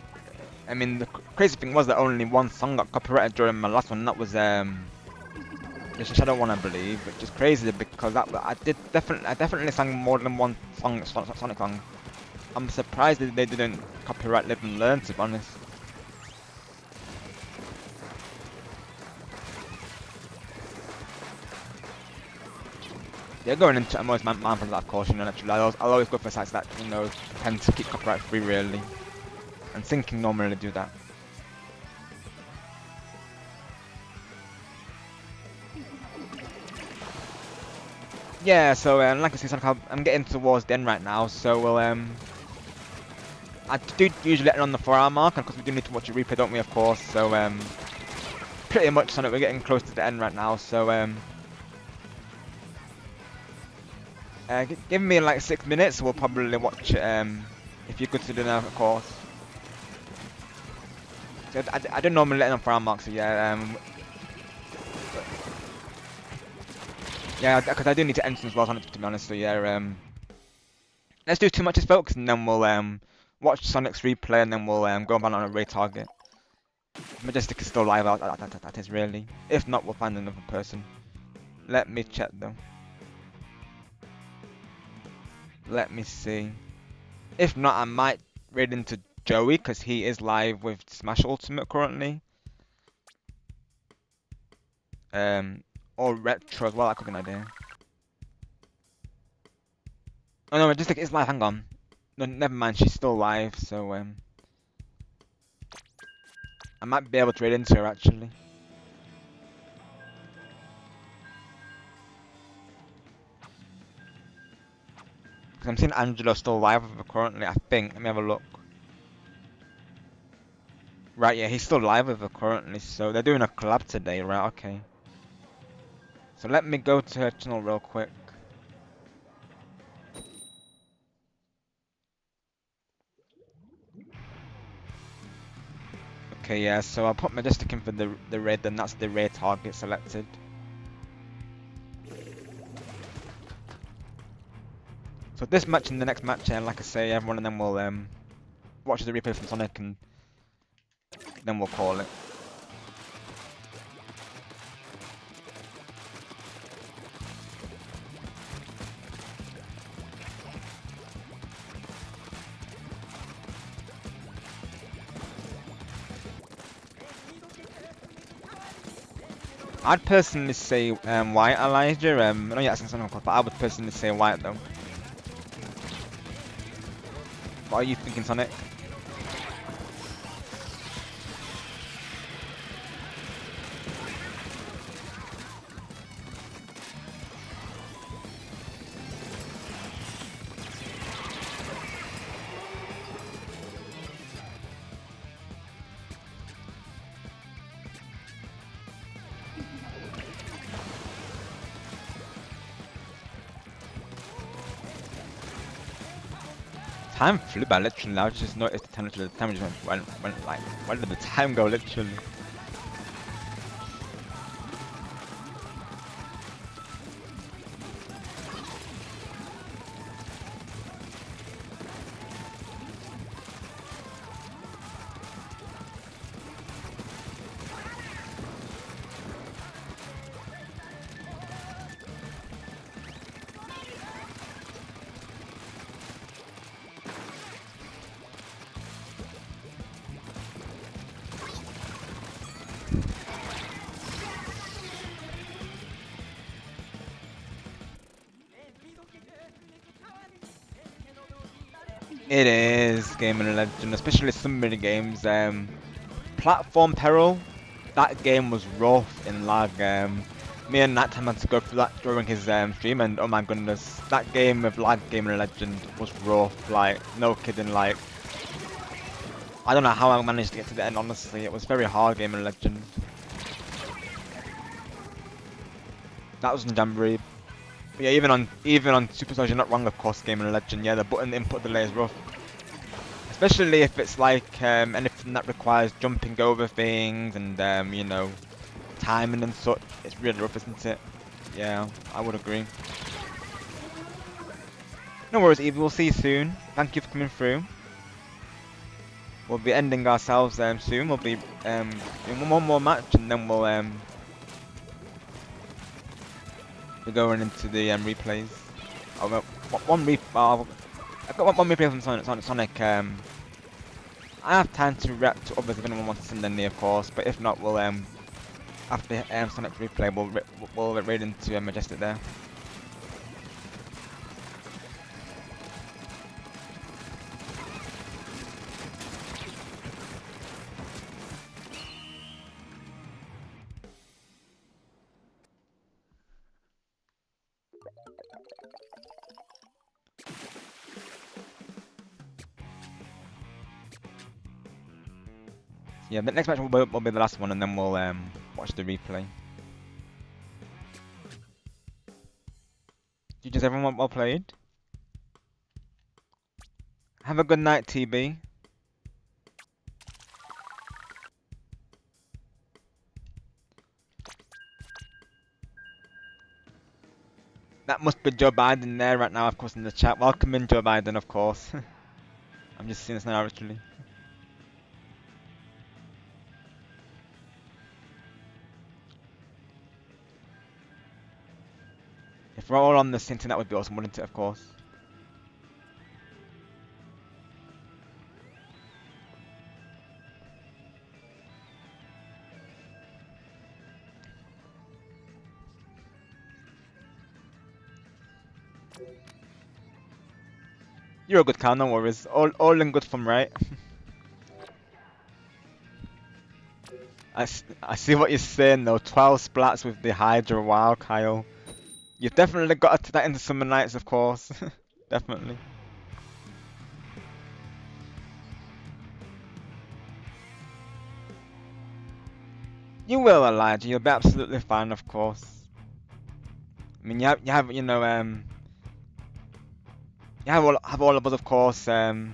I mean, the crazy thing was that only one song got copyrighted during my last one, and that was the Shadow one, I believe, which is crazy because I definitely sang more than one Sonic song. I'm surprised that they didn't copyright Live and Learn, to be honest. Yeah, going into, I'm always mindful of that, of course, you know, naturally. I'll always go for sites that, you know, tend to keep copyright free, really. And Syncing normally do that. Yeah, so like I said, I'm getting towards the end right now, so we'll I do usually end on the 4-hour mark, and because we do need to watch a replay, don't we, of course, so pretty much Sonic, we're getting close to the end right now, so give me like 6 minutes, we'll probably watch it, if you're good to do now, of course. So I don't normally let it on 4-hour mark, so yeah, yeah, because I do need to end as well, Sonic, to be honest, so yeah, let's do 2 matches, folks, and then we'll watch Sonic's replay, and then we'll go on a raid target. Majestic is still live, that is really. If not, we'll find another person. Let me check though. Let me see. If not, I might raid into Joey, because he is live with Smash Ultimate currently. Or Retro as well, that could be an idea. Oh no, Majestic is live, hang on. No, never mind, she's still live, so I might be able to raid into her, actually. Because I'm seeing Angelo still live with her currently, I think. Let me have a look. Right, yeah, he's still live with her currently, so they're doing a collab today, right, okay. So let me go to her channel real quick. Okay, yeah, so I'll put Majestic in for the raid, and that's the raid target selected. So this match and the next match, like I say, everyone of them will watch the replay from Sonic, and then we'll call it. I'd personally say white, Elijah. I know you're asking something, but I would personally say white though. What are you thinking, Sonic? time flew by literally. I just noticed the time literally. The time just went like, where did the time go literally? It is Gaming Legend, especially some mini games. Platform Peril, that game was rough in lag. Me and Nighttime had to go through that during his stream, and oh my goodness, that game of lag Gaming Legend was rough. Like, no kidding. Like, I don't know how I managed to get to the end. Honestly, it was very hard Gaming Legend. That was in Jamboree. But yeah, even on Superstars, you're not wrong. Of course, Gaming Legend. Yeah, the button input delay is rough. Especially if it's like anything that requires jumping over things and you know, timing and such. It's really rough, isn't it? Yeah, I would agree. No worries, Eve. We'll see you soon. Thank you for coming through. We'll be ending ourselves soon. We'll be doing one more match and then we'll be going into the replays. Oh, well, one replay. I've got one replay from Sonic. I have time to react to others if anyone wants to send any, of course. But if not, we'll after Sonic replay, we'll raid into Majestic there. Yeah, the next match will be the last one, and then we'll watch the replay. GG's everyone, well played. Have a good night, TB. That must be Joe Biden there right now, of course, in the chat. Welcome in, Joe Biden, of course. I'm just seeing this now, actually. If we're all on the same thing, that would be awesome, wouldn't it, of course? You're a good cow, no worries. All in good fun, right? I see what you're saying though. 12 splats with the Hydra. Wow, Kyle. You've definitely got to that into Summer Nights, of course. Definitely. You will, Elijah. You'll be absolutely fine, of course. I mean, you know, you have all of us, of course, as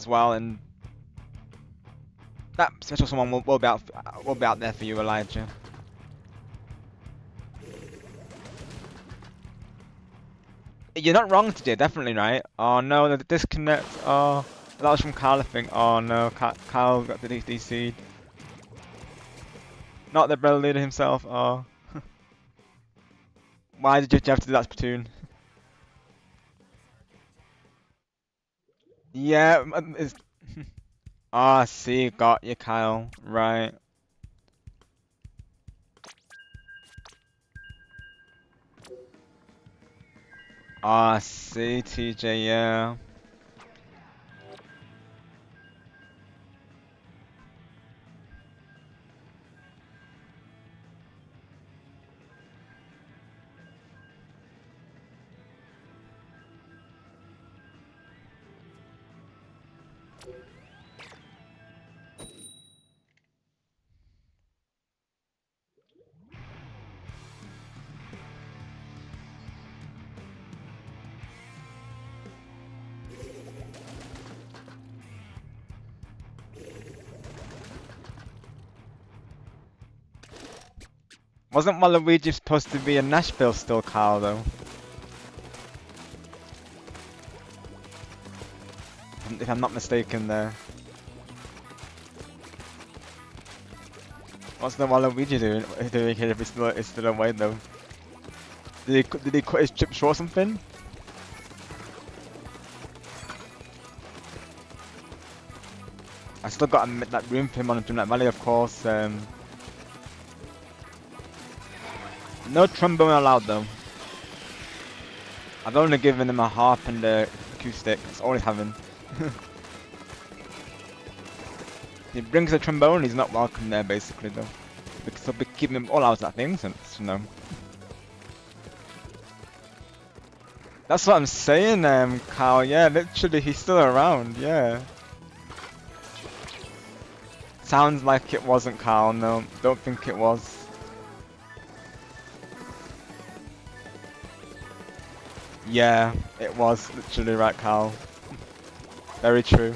well, and that special someone will be out there for you, Elijah. You're not wrong today, definitely, right? Oh no, the disconnect. Oh, that was from Kyle, I think. Oh no, Kyle got the DC'd. Not the brother leader himself. Oh. Why did you have to do that, Splatoon? Yeah, it's... Ah, see, got you, Kyle. Right. Ah, see, TJ, yeah. Wasn't Waluigi supposed to be in Nashville still, Carl, though? If I'm not mistaken there. What's the Waluigi doing here if it's still away, though? Did he cut his chip short or something? I still got that room for him on Dreamlight Valley, of course. No trombone allowed, though. I've only given him a harp and a acoustic. That's all he's having. He brings a trombone, he's not welcome there, basically, though. Because they'll be keeping him all out of that thing, since, you know. That's what I'm saying, Kyle. Yeah, literally, he's still around, yeah. Sounds like it wasn't, Kyle. No, don't think it was. Yeah, it was literally right, Kyle. Very true.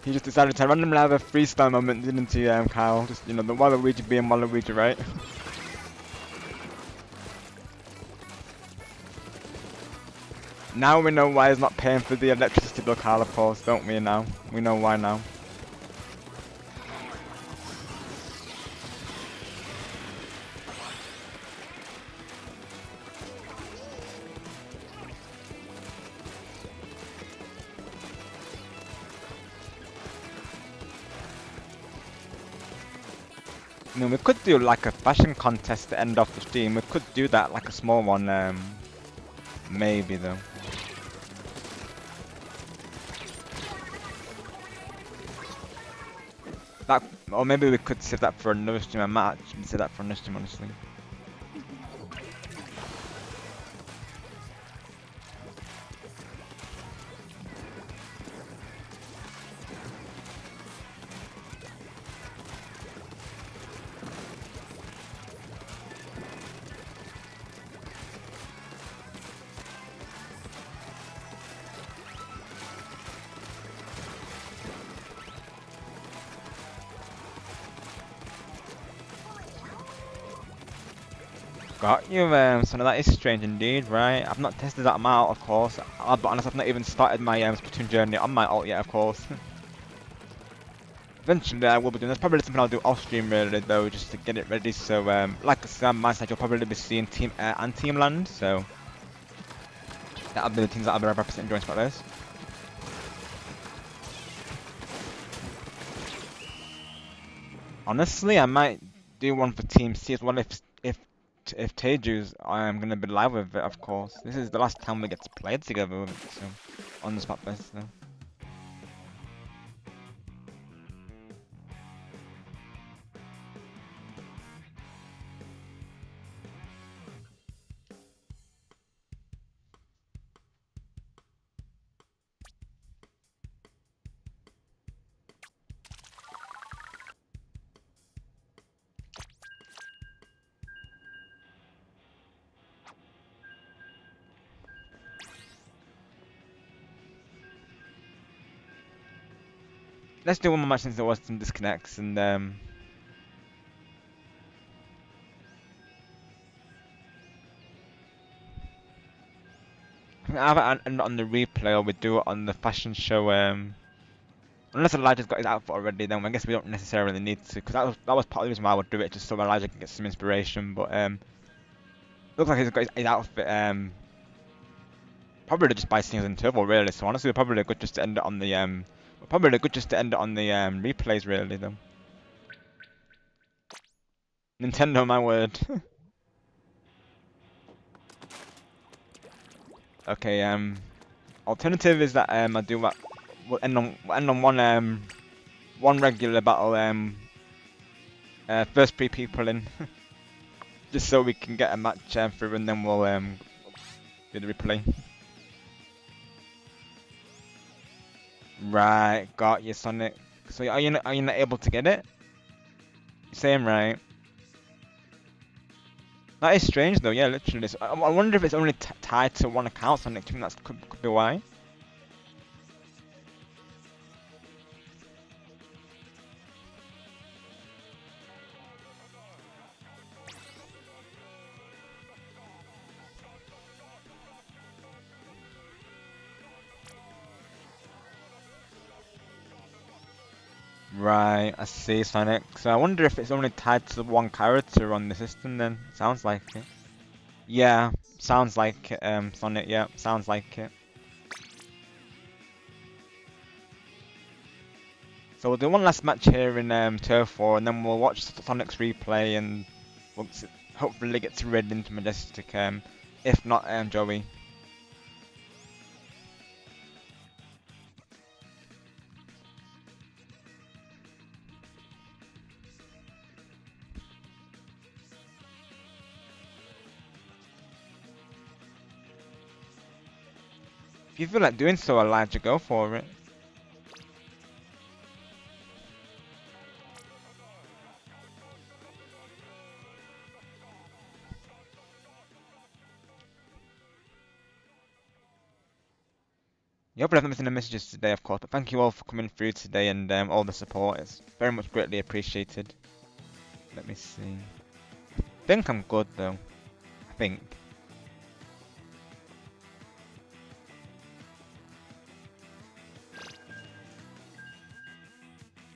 He just decided to randomly have a freestyle moment, didn't he, Kyle? Just, you know, the Waluigi being Waluigi, right? Now we know why he's not paying for the electricity bill, Kyle, of course, don't we now? We know why now. I mean, we could do like a fashion contest to end off the stream. We could do that, like a small one, maybe though. That, or maybe we could save that for another stream. I might actually save that for another stream, honestly. Got you, so that is strange indeed, right? I've not tested that out, of course. I'll be honest, I've not even started my Splatoon journey on my alt yet, of course. Eventually, I will be doing this. Probably something I'll do off stream, really, though, just to get it ready. So, like I said, on my side, you'll probably be seeing Team Air and Team Land, so that'll be the teams that I'll be representing during Spot Race. Honestly, I might do one for Team C as well if Teju's gonna be live with it, of course. This is the last time we get to play together with it, so on the Spot Race, so. Let's do one more match since there was some disconnects, and either on the replay or we do it on the fashion show. Unless Elijah's got his outfit already, then I guess we don't necessarily need to, because that was part of the reason why I would do it, just so Elijah can get some inspiration. But looks like he's got his outfit. Probably just by seeing in Turbo, really. So honestly, probably good just to end it on the replays, really, though. Nintendo, my word. Okay, alternative is that I do what we'll end on one regular battle, first 3 people in, just so we can get a match through, and then we'll do the replay. Right, got you, Sonic. So are you not able to get it? Same, right? That is strange, though. Yeah, literally. So I wonder if it's only tied to one account, Sonic. I think that could be why. Right, I see, Sonic. So I wonder if it's only tied to one character on the system then. Sounds like it. Yeah, sounds like it, Sonic, yeah, sounds like it. So we'll do one last match here in Turf War, and then we'll watch Sonic's replay, and we'll hopefully get to Red into Majestic, if not Joey. If you feel like doing so, Elijah, go for it. You hope I haven't missed any messages today, of course, but thank you all for coming through today and all the support. It's very much greatly appreciated. Let me see. I think I'm good though. I think.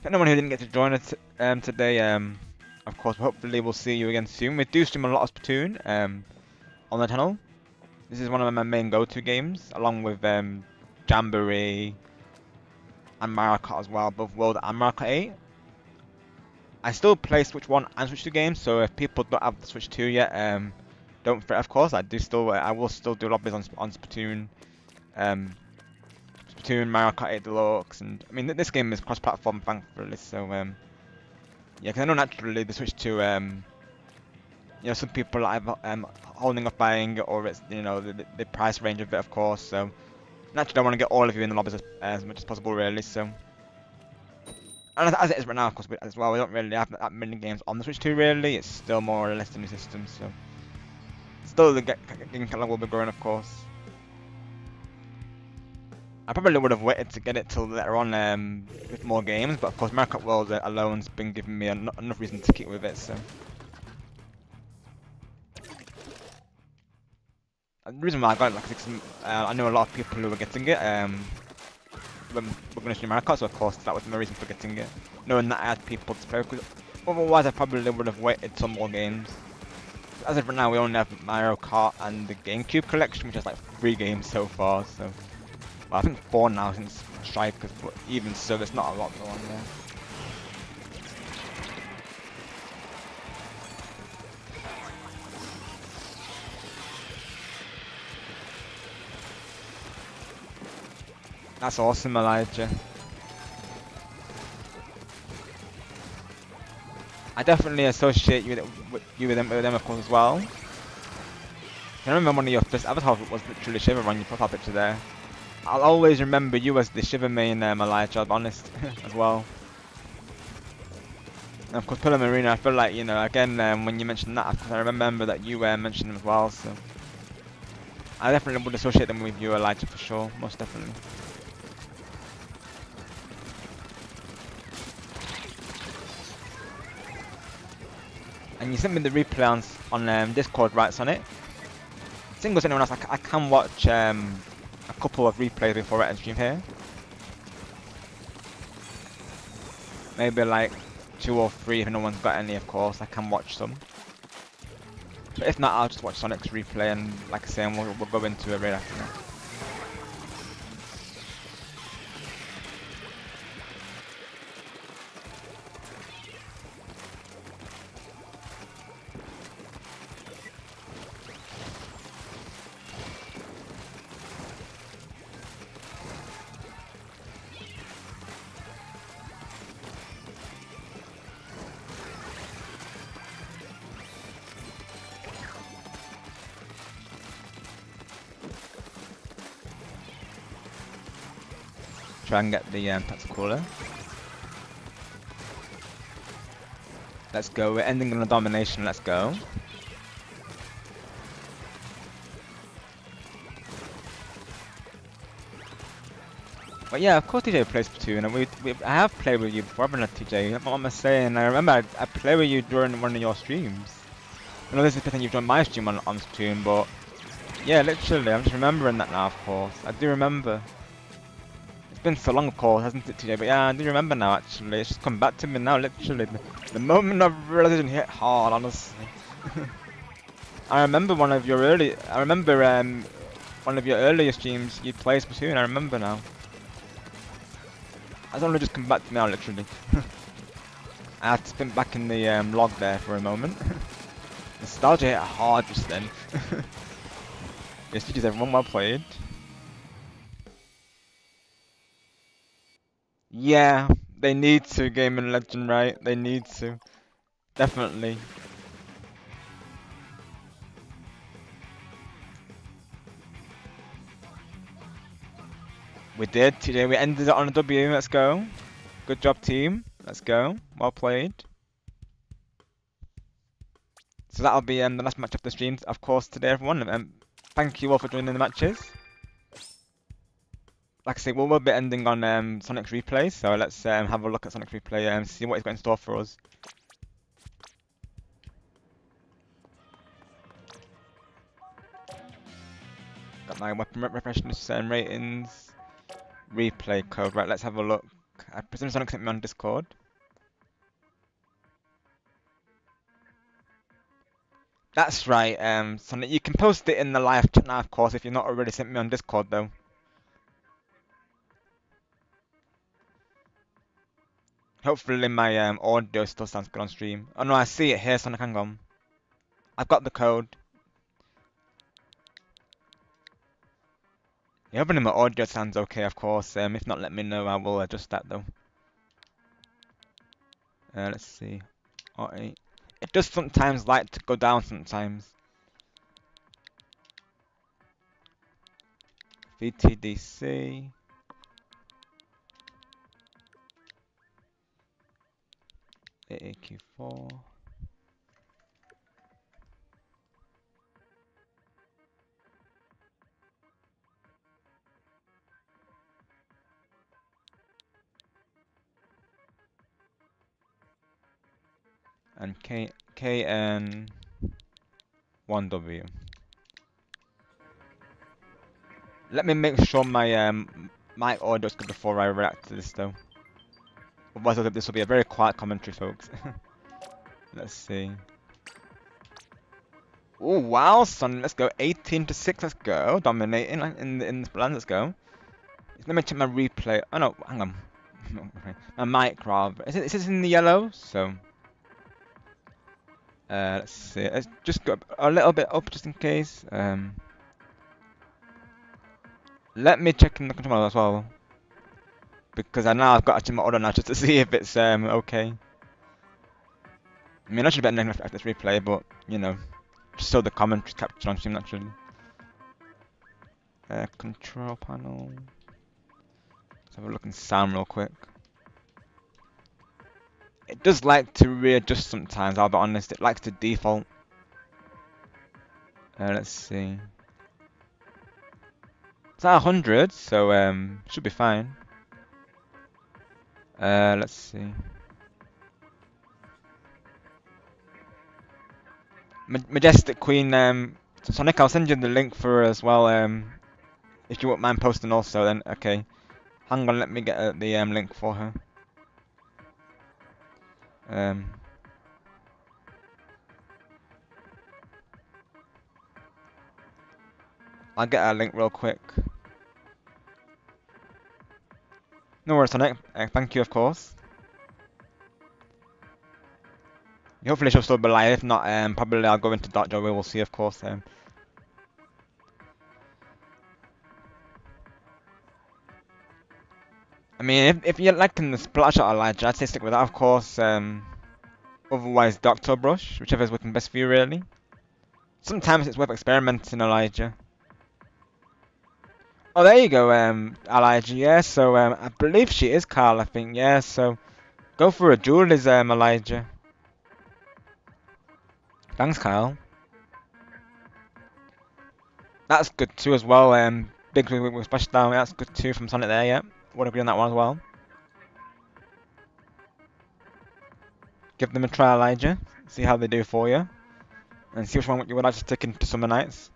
For anyone who didn't get to join us today, of course, hopefully we'll see you again soon. We do stream a lot of Splatoon on the channel. This is one of my main go-to games, along with Jamboree and Mario Kart as well, both World and Mario Kart 8. I still play Switch 1 and Switch 2 games, so if people don't have the Switch 2 yet, don't fret, of course. I will still do lobbies on Splatoon. Splatoon, Mario Kart 8 Deluxe, and I mean this game is cross-platform, thankfully. So yeah, because I know naturally the Switch 2, you know, some people are holding off buying it, or it's, you know, the price range of it, of course. So naturally, I want to get all of you in the lobbies as much as possible, really. So, and as it is right now, of course, as well, we don't really have that many games on the Switch 2. Really, it's still more or less the new system. So, still the game catalog will be growing, of course. I probably would have waited to get it till later on with more games, but of course Mario Kart World alone's been giving me enough reason to keep with it, so. And the reason why I got it, like, I know a lot of people who were getting it, when we're going to stream Mario Kart, so of course that was my reason for getting it, knowing that I had people to play with. Otherwise I probably would have waited some more games. As of right now, we only have Mario Kart and the GameCube collection, which is like 3 games so far, so. Well, I think 4 now since Strikers, but even so, there's not a lot going on there. That's awesome, Elijah. I definitely associate you with them, of course, as well. I remember one of your first avatars was literally Shiver on your profile picture there. I'll always remember you as the Shiver main, Elijah, I'll be honest, as well. And of course, Pillar Marina, I feel like, you know, again, when you mentioned that, of course, I remember that you mentioned them as well, so. I definitely would associate them with you, Elijah, for sure, most definitely. And you sent me the replay on Discord, right, Sonic? Single to anyone else, I can watch a couple of replays before I stream here. Maybe like 2 or 3 if no one's got any, of course. I can watch some. But if not, I'll just watch Sonic's replay, and like I say, we'll go into it right after that. Try and get the Tacticooler. Let's go, we're ending on a domination, let's go. But yeah, of course TJ plays Splatoon, and I have played with you before, haven't I, TJ? What am I saying? I remember I played with you during one of your streams. I know this is the thing you've joined my stream on Splatoon, but yeah, literally, I'm just remembering that now, of course. I do remember. been so long, of course, hasn't it, today? But yeah, I do remember now, actually. It's just come back to me now, literally. The moment of realization hit hard, honestly. I remember one of your earlier streams, you played Splatoon, I remember now. That's only just come back to me now, literally. I had to spin back in the log there for a moment. Nostalgia hit hard just then. Yes, GG's everyone, well played. Yeah, they need to, Gaming Legend, right? They need to. Definitely. We did, today we ended it on a W, let's go. Good job, team. Let's go. Well played. So that'll be the last match of the stream, of course, today, everyone. Thank you all for joining the matches. Like I say, we'll be ending on Sonic's replay, so let's have a look at Sonic's replay and see what he's got in store for us. Got my weapon refreshness ratings. Replay code. Right, let's have a look. I presume Sonic sent me on Discord. That's right, Sonic. You can post it in the live chat now, of course, if you're not already sent me on Discord, though. Hopefully my audio still sounds good on stream. Oh no, I see it here, Sonic, hang on. I've got the code. Yeah, hopefully my audio sounds okay, of course. If not, let me know. I will adjust that, though. Let's see. R8. It does sometimes like to go down sometimes. VTDC. AAQ4. And KN1W. Let me make sure my mic audio is good before I react to this, though. Otherwise, this will be a very quiet commentary, folks. Let's see. Oh wow, son! Let's go 18-6. Let's go, dominating in this plan. Let's go. Let me check my replay. Oh no, hang on. My mic rather. Is it in the yellow? So. Let's see. Let's just go a little bit up just in case. Let me check in the control as well. Because I know I've got to check my order now just to see if it's okay. I mean, I should be better after this replay, but you know, just so the commentary captured on stream naturally. Control panel. Let's have a look in sound real quick. It does like to readjust sometimes, I'll be honest. It likes to default. Let's see. It's at 100, so should be fine. Let's see. Majestic Queen, Sonic, I'll send you the link for her as well, if you wouldn't mind posting also then, okay. Hang on, let me get the link for her. I'll get her link real quick. No worries, Sonic, thank you of course. Hopefully she'll still be live, if not, probably I'll go into Dark Joy, we'll see of course. I mean, if you're liking the splash shot Elijah, I'd say stick with that, of course. Otherwise, Doctor Brush, whichever is working best for you, really. Sometimes it's worth experimenting, Elijah. Oh, there you go, Elijah. Yeah, so I believe she is Carl. I think. Yeah, so go for a dualism, Elijah. Thanks, Kyle. That's good too as well. Big with splash down. That's good too from Sonic there. Yeah, would agree on that one as well. Give them a try, Elijah. See how they do for you, and see which one you would like to stick into Summer Nights.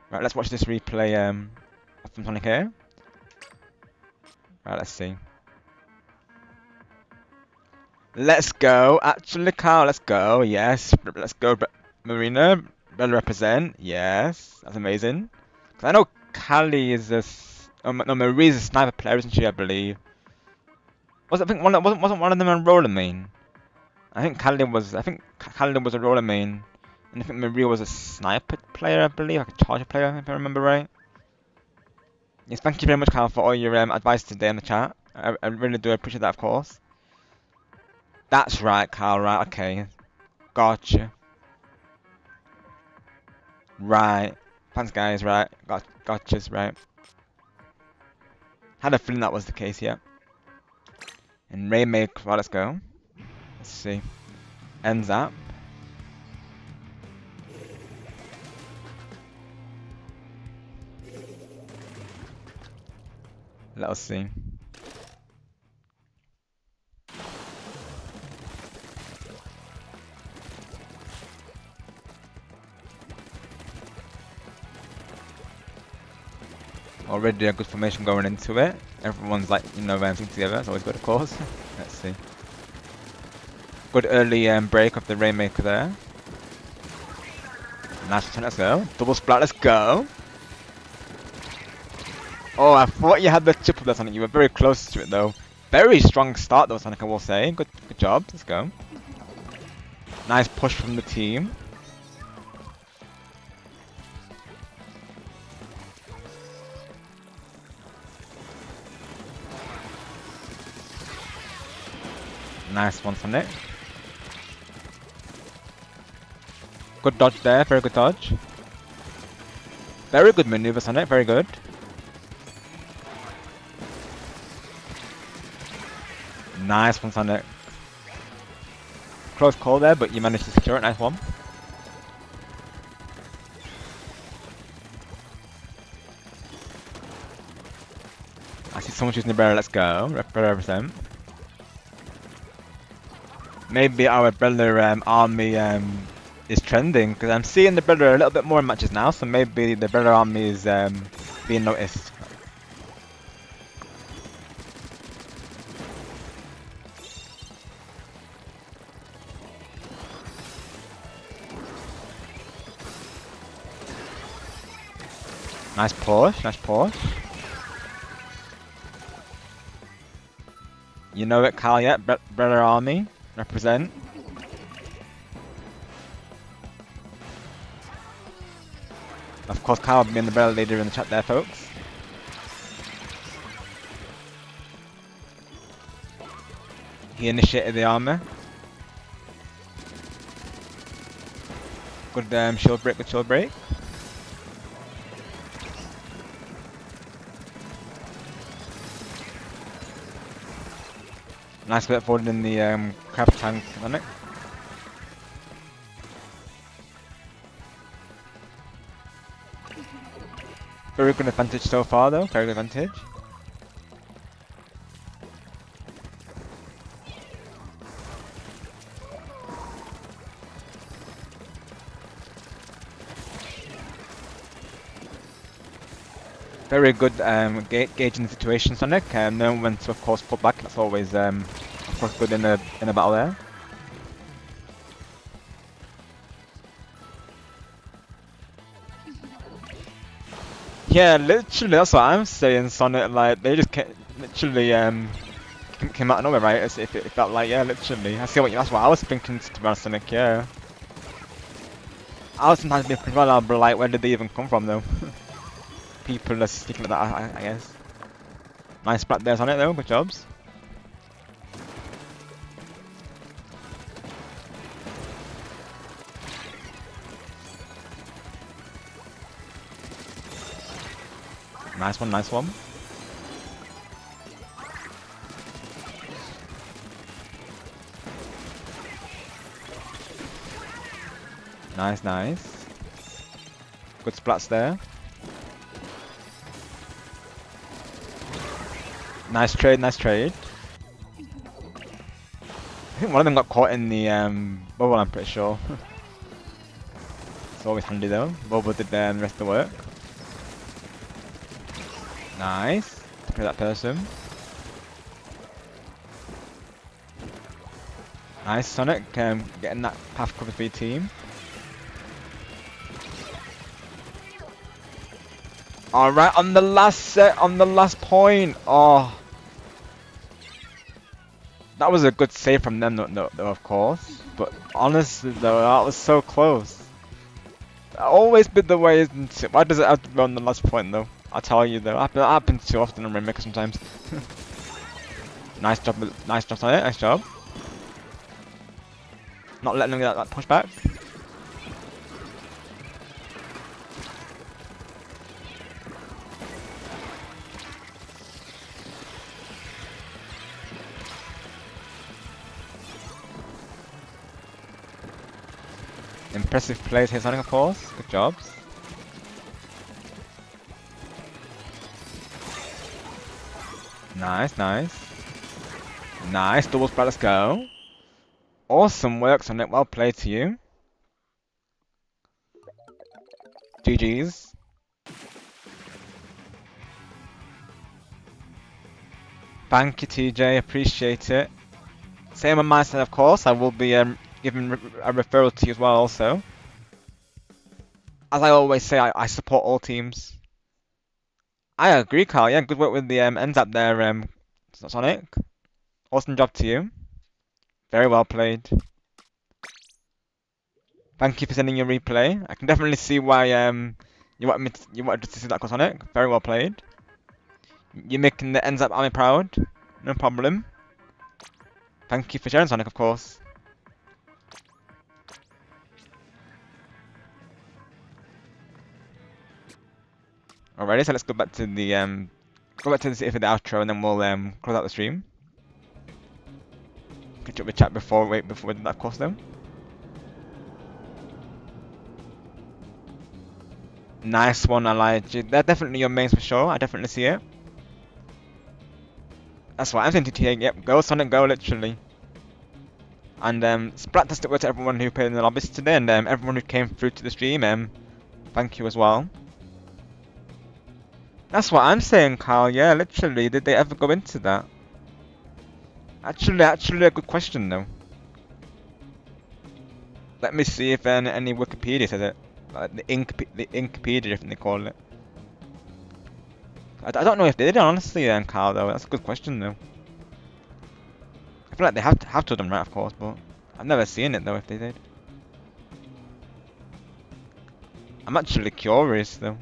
Right, let's watch this replay. from Sonic here. Right, let's see. Let's go. Actually, Carl, let's go. Yes, let's go. Marina, better represent. Yes, that's amazing. 'Cause I know Callie is no, Marie's a sniper player, isn't she? I believe. I think wasn't one of them a roller main? I think Callie was. I think Callie was a roller main, and I think Maria was a sniper player. I believe, like a charger player, if I remember right. Yes, thank you very much, Carl, for all your advice today in the chat. I really do appreciate that, of course. That's right, Carl. Right, okay, gotcha. Right, thanks, guys. Right, gotcha's right. Had a feeling that was the case, yeah. And Raymake, well, let's go. Let's see. Ends up. Let us see. Already a good formation going into it. Everyone's like, bouncing together. It's always good, of course. Let's see. Good early break of the Rainmaker there. Nice turn, let's go. Double splat, let's go. Oh, I thought you had the chip of that, Sonic. You were very close to it, though. Very strong start, though, Sonic, I will say. Good job. Let's go. Nice push from the team. Nice one, Sonic. Good dodge there. Very good dodge. Very good maneuver, Sonic. Very good. Nice one, Sonic. Close call there, but you managed to secure it. Nice one. I see someone choosing the barrel. Let's go. Represent. Maybe our brother army is trending, because I'm seeing the brother a little bit more in matches now, so maybe the brother army is being noticed. Nice push, nice push. You know it, Carl, yet? Brother army, represent. Of course, Carl being the brother leader in the chat there, folks. He initiated the armor. Good shield break, good shield break. Nice bit forward in the crab tank on it. Very good advantage so far, though. Very good advantage. Very good gauging the situation, Sonic. Knowing when to, of course, pull back. That's always, of course, good in a battle there. Yeah, literally, that's what I'm saying, Sonic. Like, they just literally came out of nowhere, right? As if it felt like, yeah, literally. That's what I was thinking, to be honest, Sonic. Yeah. I was sometimes being well, but like, where did they even come from, though? People are sticking at that, I guess. Nice splat there, Sonic, though. Good jobs. Nice one, nice one. Nice, nice. Good splats there. Nice trade, nice trade. I think one of them got caught in the bubble, I'm pretty sure. It's always handy though. Bubble did the rest of the work. Nice. To play that person. Nice, Sonic. Getting that path covered for your team. Alright, on the last set, on the last point. Oh. That was a good save from them, though, of course. But honestly, though, that was so close. Always been the way, isn't it? Why does it have to be on the last point, though? I'll tell you, though. That happens too often in Remix sometimes. Nice job on it. Nice job. Not letting them get that pushback. Impressive plays here, Sonic, of course. Good jobs. Nice, nice. Nice, double spread, let's go. Awesome work, Sonic. Well played to you. GG's. Thank you, TJ. Appreciate it. Same on my side, of course. I will be giving a referral to you as well, also. As I always say, I support all teams. I agree, Carl. Yeah, good work with the ends up there, Sonic. Awesome job to you. Very well played. Thank you for sending your replay. I can definitely see why you wanted to see that, Sonic. Very well played. You're making the ends up army proud. No problem. Thank you for sharing, Sonic, of course. Alrighty, so let's go back to the city for the outro, and then we'll close out the stream. Catch up with chat before we do that, of course, though. Nice one, Elijah. They're definitely your mains for sure. I definitely see it. That's what I'm saying to TA. Yep, go Sonic, go, literally. And Splattastic word to everyone who played in the lobbies today, and everyone who came through to the stream. Thank you as well. That's what I'm saying, Carl. Yeah, literally. Did they ever go into that? Actually, a good question though. Let me see if any Wikipedia says it. Like the Inkipedia, I think they call it. I don't know if they did, honestly, Carl. Though that's a good question though. I feel like they have to have them, right? Of course, but I've never seen it though. If they did, I'm actually curious though.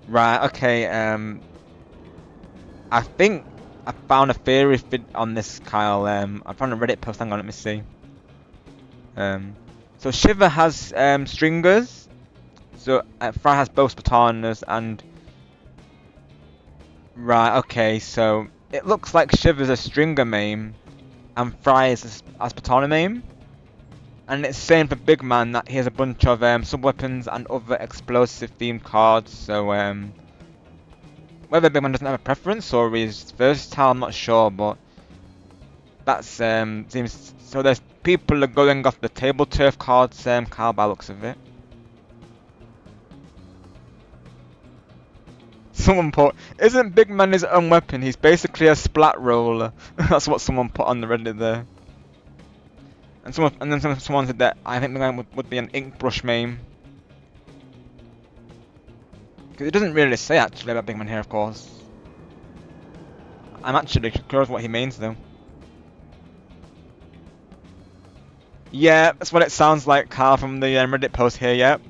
Right, okay, I think I found a theory on this, Kyle. I found a Reddit post, hang on, let me see. So Shiver has stringers, so Fry has both Spartanas, and... Right, okay, so it looks like Shiver's a stringer main, and Fry is a Spartana main. And it's saying for Big Man that he has a bunch of sub-weapons and other explosive themed cards, so whether Big Man doesn't have a preference or he's versatile, I'm not sure, but that's seems so. There's people are going off the table turf cards, Carl, by looks of it. Someone put, isn't Big Man his own weapon? He's basically a splat roller. That's what someone put on the Reddit there. And then someone said that I think Big Man would be an ink brush main. Because it doesn't really say actually about Big Man here, of course. I'm actually curious what he means though. Yeah, that's what it sounds like, Carl, from the Reddit post here, yep.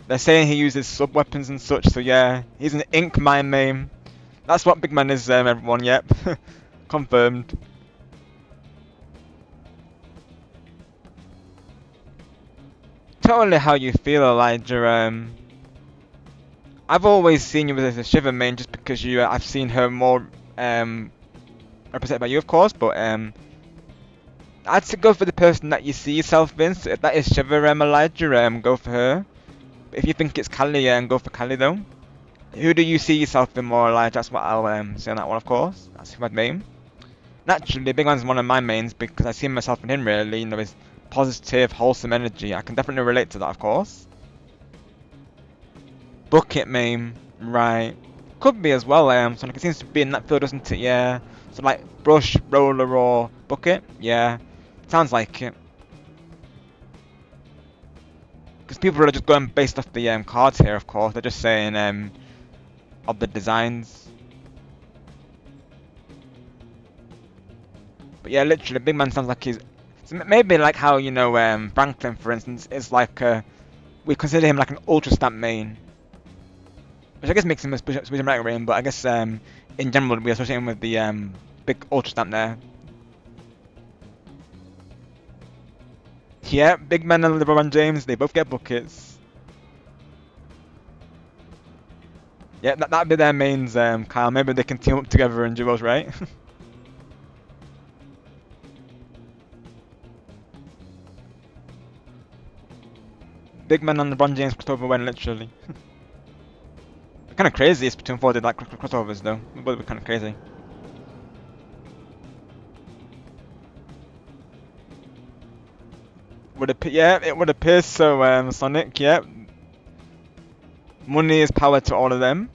They're saying he uses sub-weapons and such, so yeah, he's an ink mine main. That's what Big Man is, everyone, yep. Confirmed. Totally how you feel, Elijah. I've always seen you as a Shiver main just because I've seen her more represented by you, of course, but I'd say go for the person that you see yourself in. So if that is Shiver, Elijah, go for her. But if you think it's Callie, go for Callie though. Who do you see yourself in more, Elijah? That's what I'll say on that one, of course. That's who I'd main. Naturally, Big Man's one of my mains because I see myself in him really. You know, his positive, wholesome energy. I can definitely relate to that, of course. Bucket meme, right. Could be as well, Sonic. It seems to be in that field, doesn't it? Yeah. So like brush, roller, or bucket. Yeah. Sounds like it. Because people are just going based off the cards here, of course. They're just saying of the designs. But yeah, literally, Big Man sounds like he's maybe like how you know Franklin, for instance, is like we consider him like an ultra stamp main, which I guess makes him a special rain. But I guess in general we associate him with the big ultra stamp there. Yeah, Big Man and LeBron James, they both get buckets. Yeah, that'd be their mains, Kyle. Maybe they can team up together in duos, right? Big Man and LeBron James crossover when literally. Kind of crazy if Splatoon 4 did like crossovers though. It would be kind of crazy. Yeah, it would appear so, Sonic. Yeah, money is power to all of them.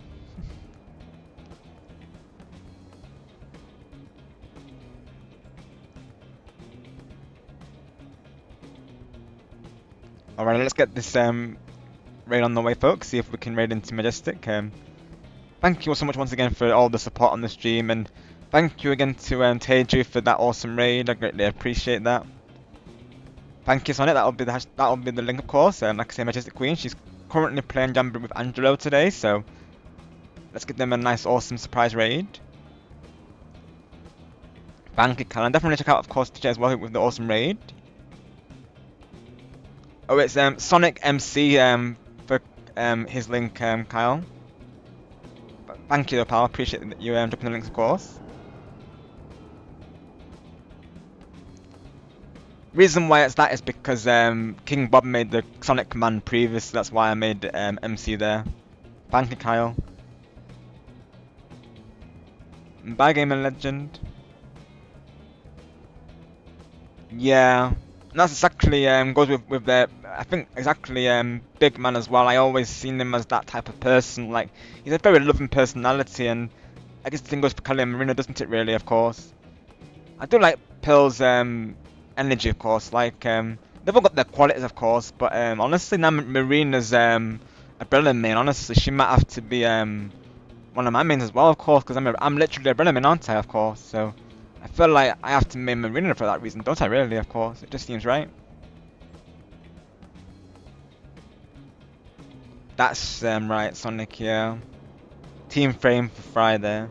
Alright, let's get this raid on the way, folks. See if we can raid into Majestic. Thank you all so much once again for all the support on the stream, and thank you again to Teju for that awesome raid. I greatly appreciate that. Thank you, Sonic. That'll be the link, of course. Like I say, Majestic Queen. She's currently playing Jamboree with Angelo today, so let's give them a nice, awesome surprise raid. Thank you, Kyle. And definitely check out, of course, TJ as well with the awesome raid. Oh, it's Sonic MC for his link, Kyle. But thank you, pal. Appreciate that you dropping the links, of course. Reason why it's that is because King Bob made the Sonic command previous. That's why I made MC there. Thank you, Kyle. Bye, Gamer Legend. Yeah. And that's exactly goes with the I think exactly Big Man as well. I always seen him as that type of person. Like he's a very loving personality, and I guess the thing goes for Kelly and Marina, doesn't it? Really, of course. I do like Pearl's energy, of course. Like they've all got their qualities, of course. But honestly, now Marina's a brilliant main. Honestly, she might have to be one of my mains as well, of course, because I'm literally a brilliant main, aren't I? Of course, so. I feel like I have to main Marina for that reason, don't I really, of course? It just seems right. That's right, Sonic, yeah. Team frame for Friday.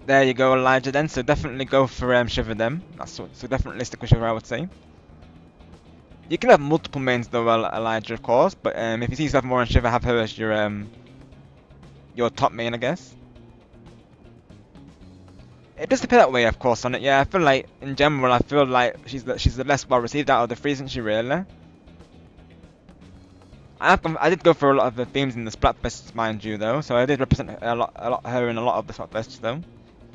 There you go, Elijah then, so definitely go for Shiver them. So definitely stick with Shiver, I would say. You can have multiple mains though, Elijah, of course, but if you see yourself more on Shiver, have her as your top main, I guess. It does appear that way, of course, on it. Yeah, I feel like in general, I feel like she's the less well received out of the three, isn't she? Really. I did go for a lot of the themes in the Splatfests, mind you, though. So I did represent a lot her in a lot of the Splatfests, though.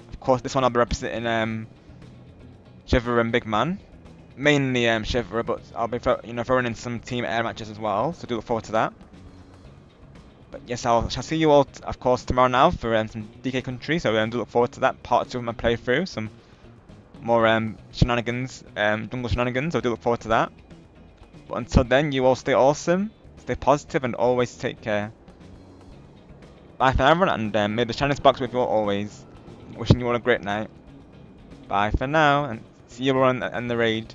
Of course, this one I'll be representing Shiver and Big Man, mainly Shiver, but I'll be throwing in some team air matches as well. So do look forward to that. But yes, shall see you all, of course, tomorrow now for some DK Country, so do look forward to that, part 2 of my playthrough, some more shenanigans, jungle shenanigans, so do look forward to that. But until then, you all stay awesome, stay positive, and always take care. Bye for everyone, and may the shiniest box with you all always. Wishing you all a great night. Bye for now, and see you all in the raid.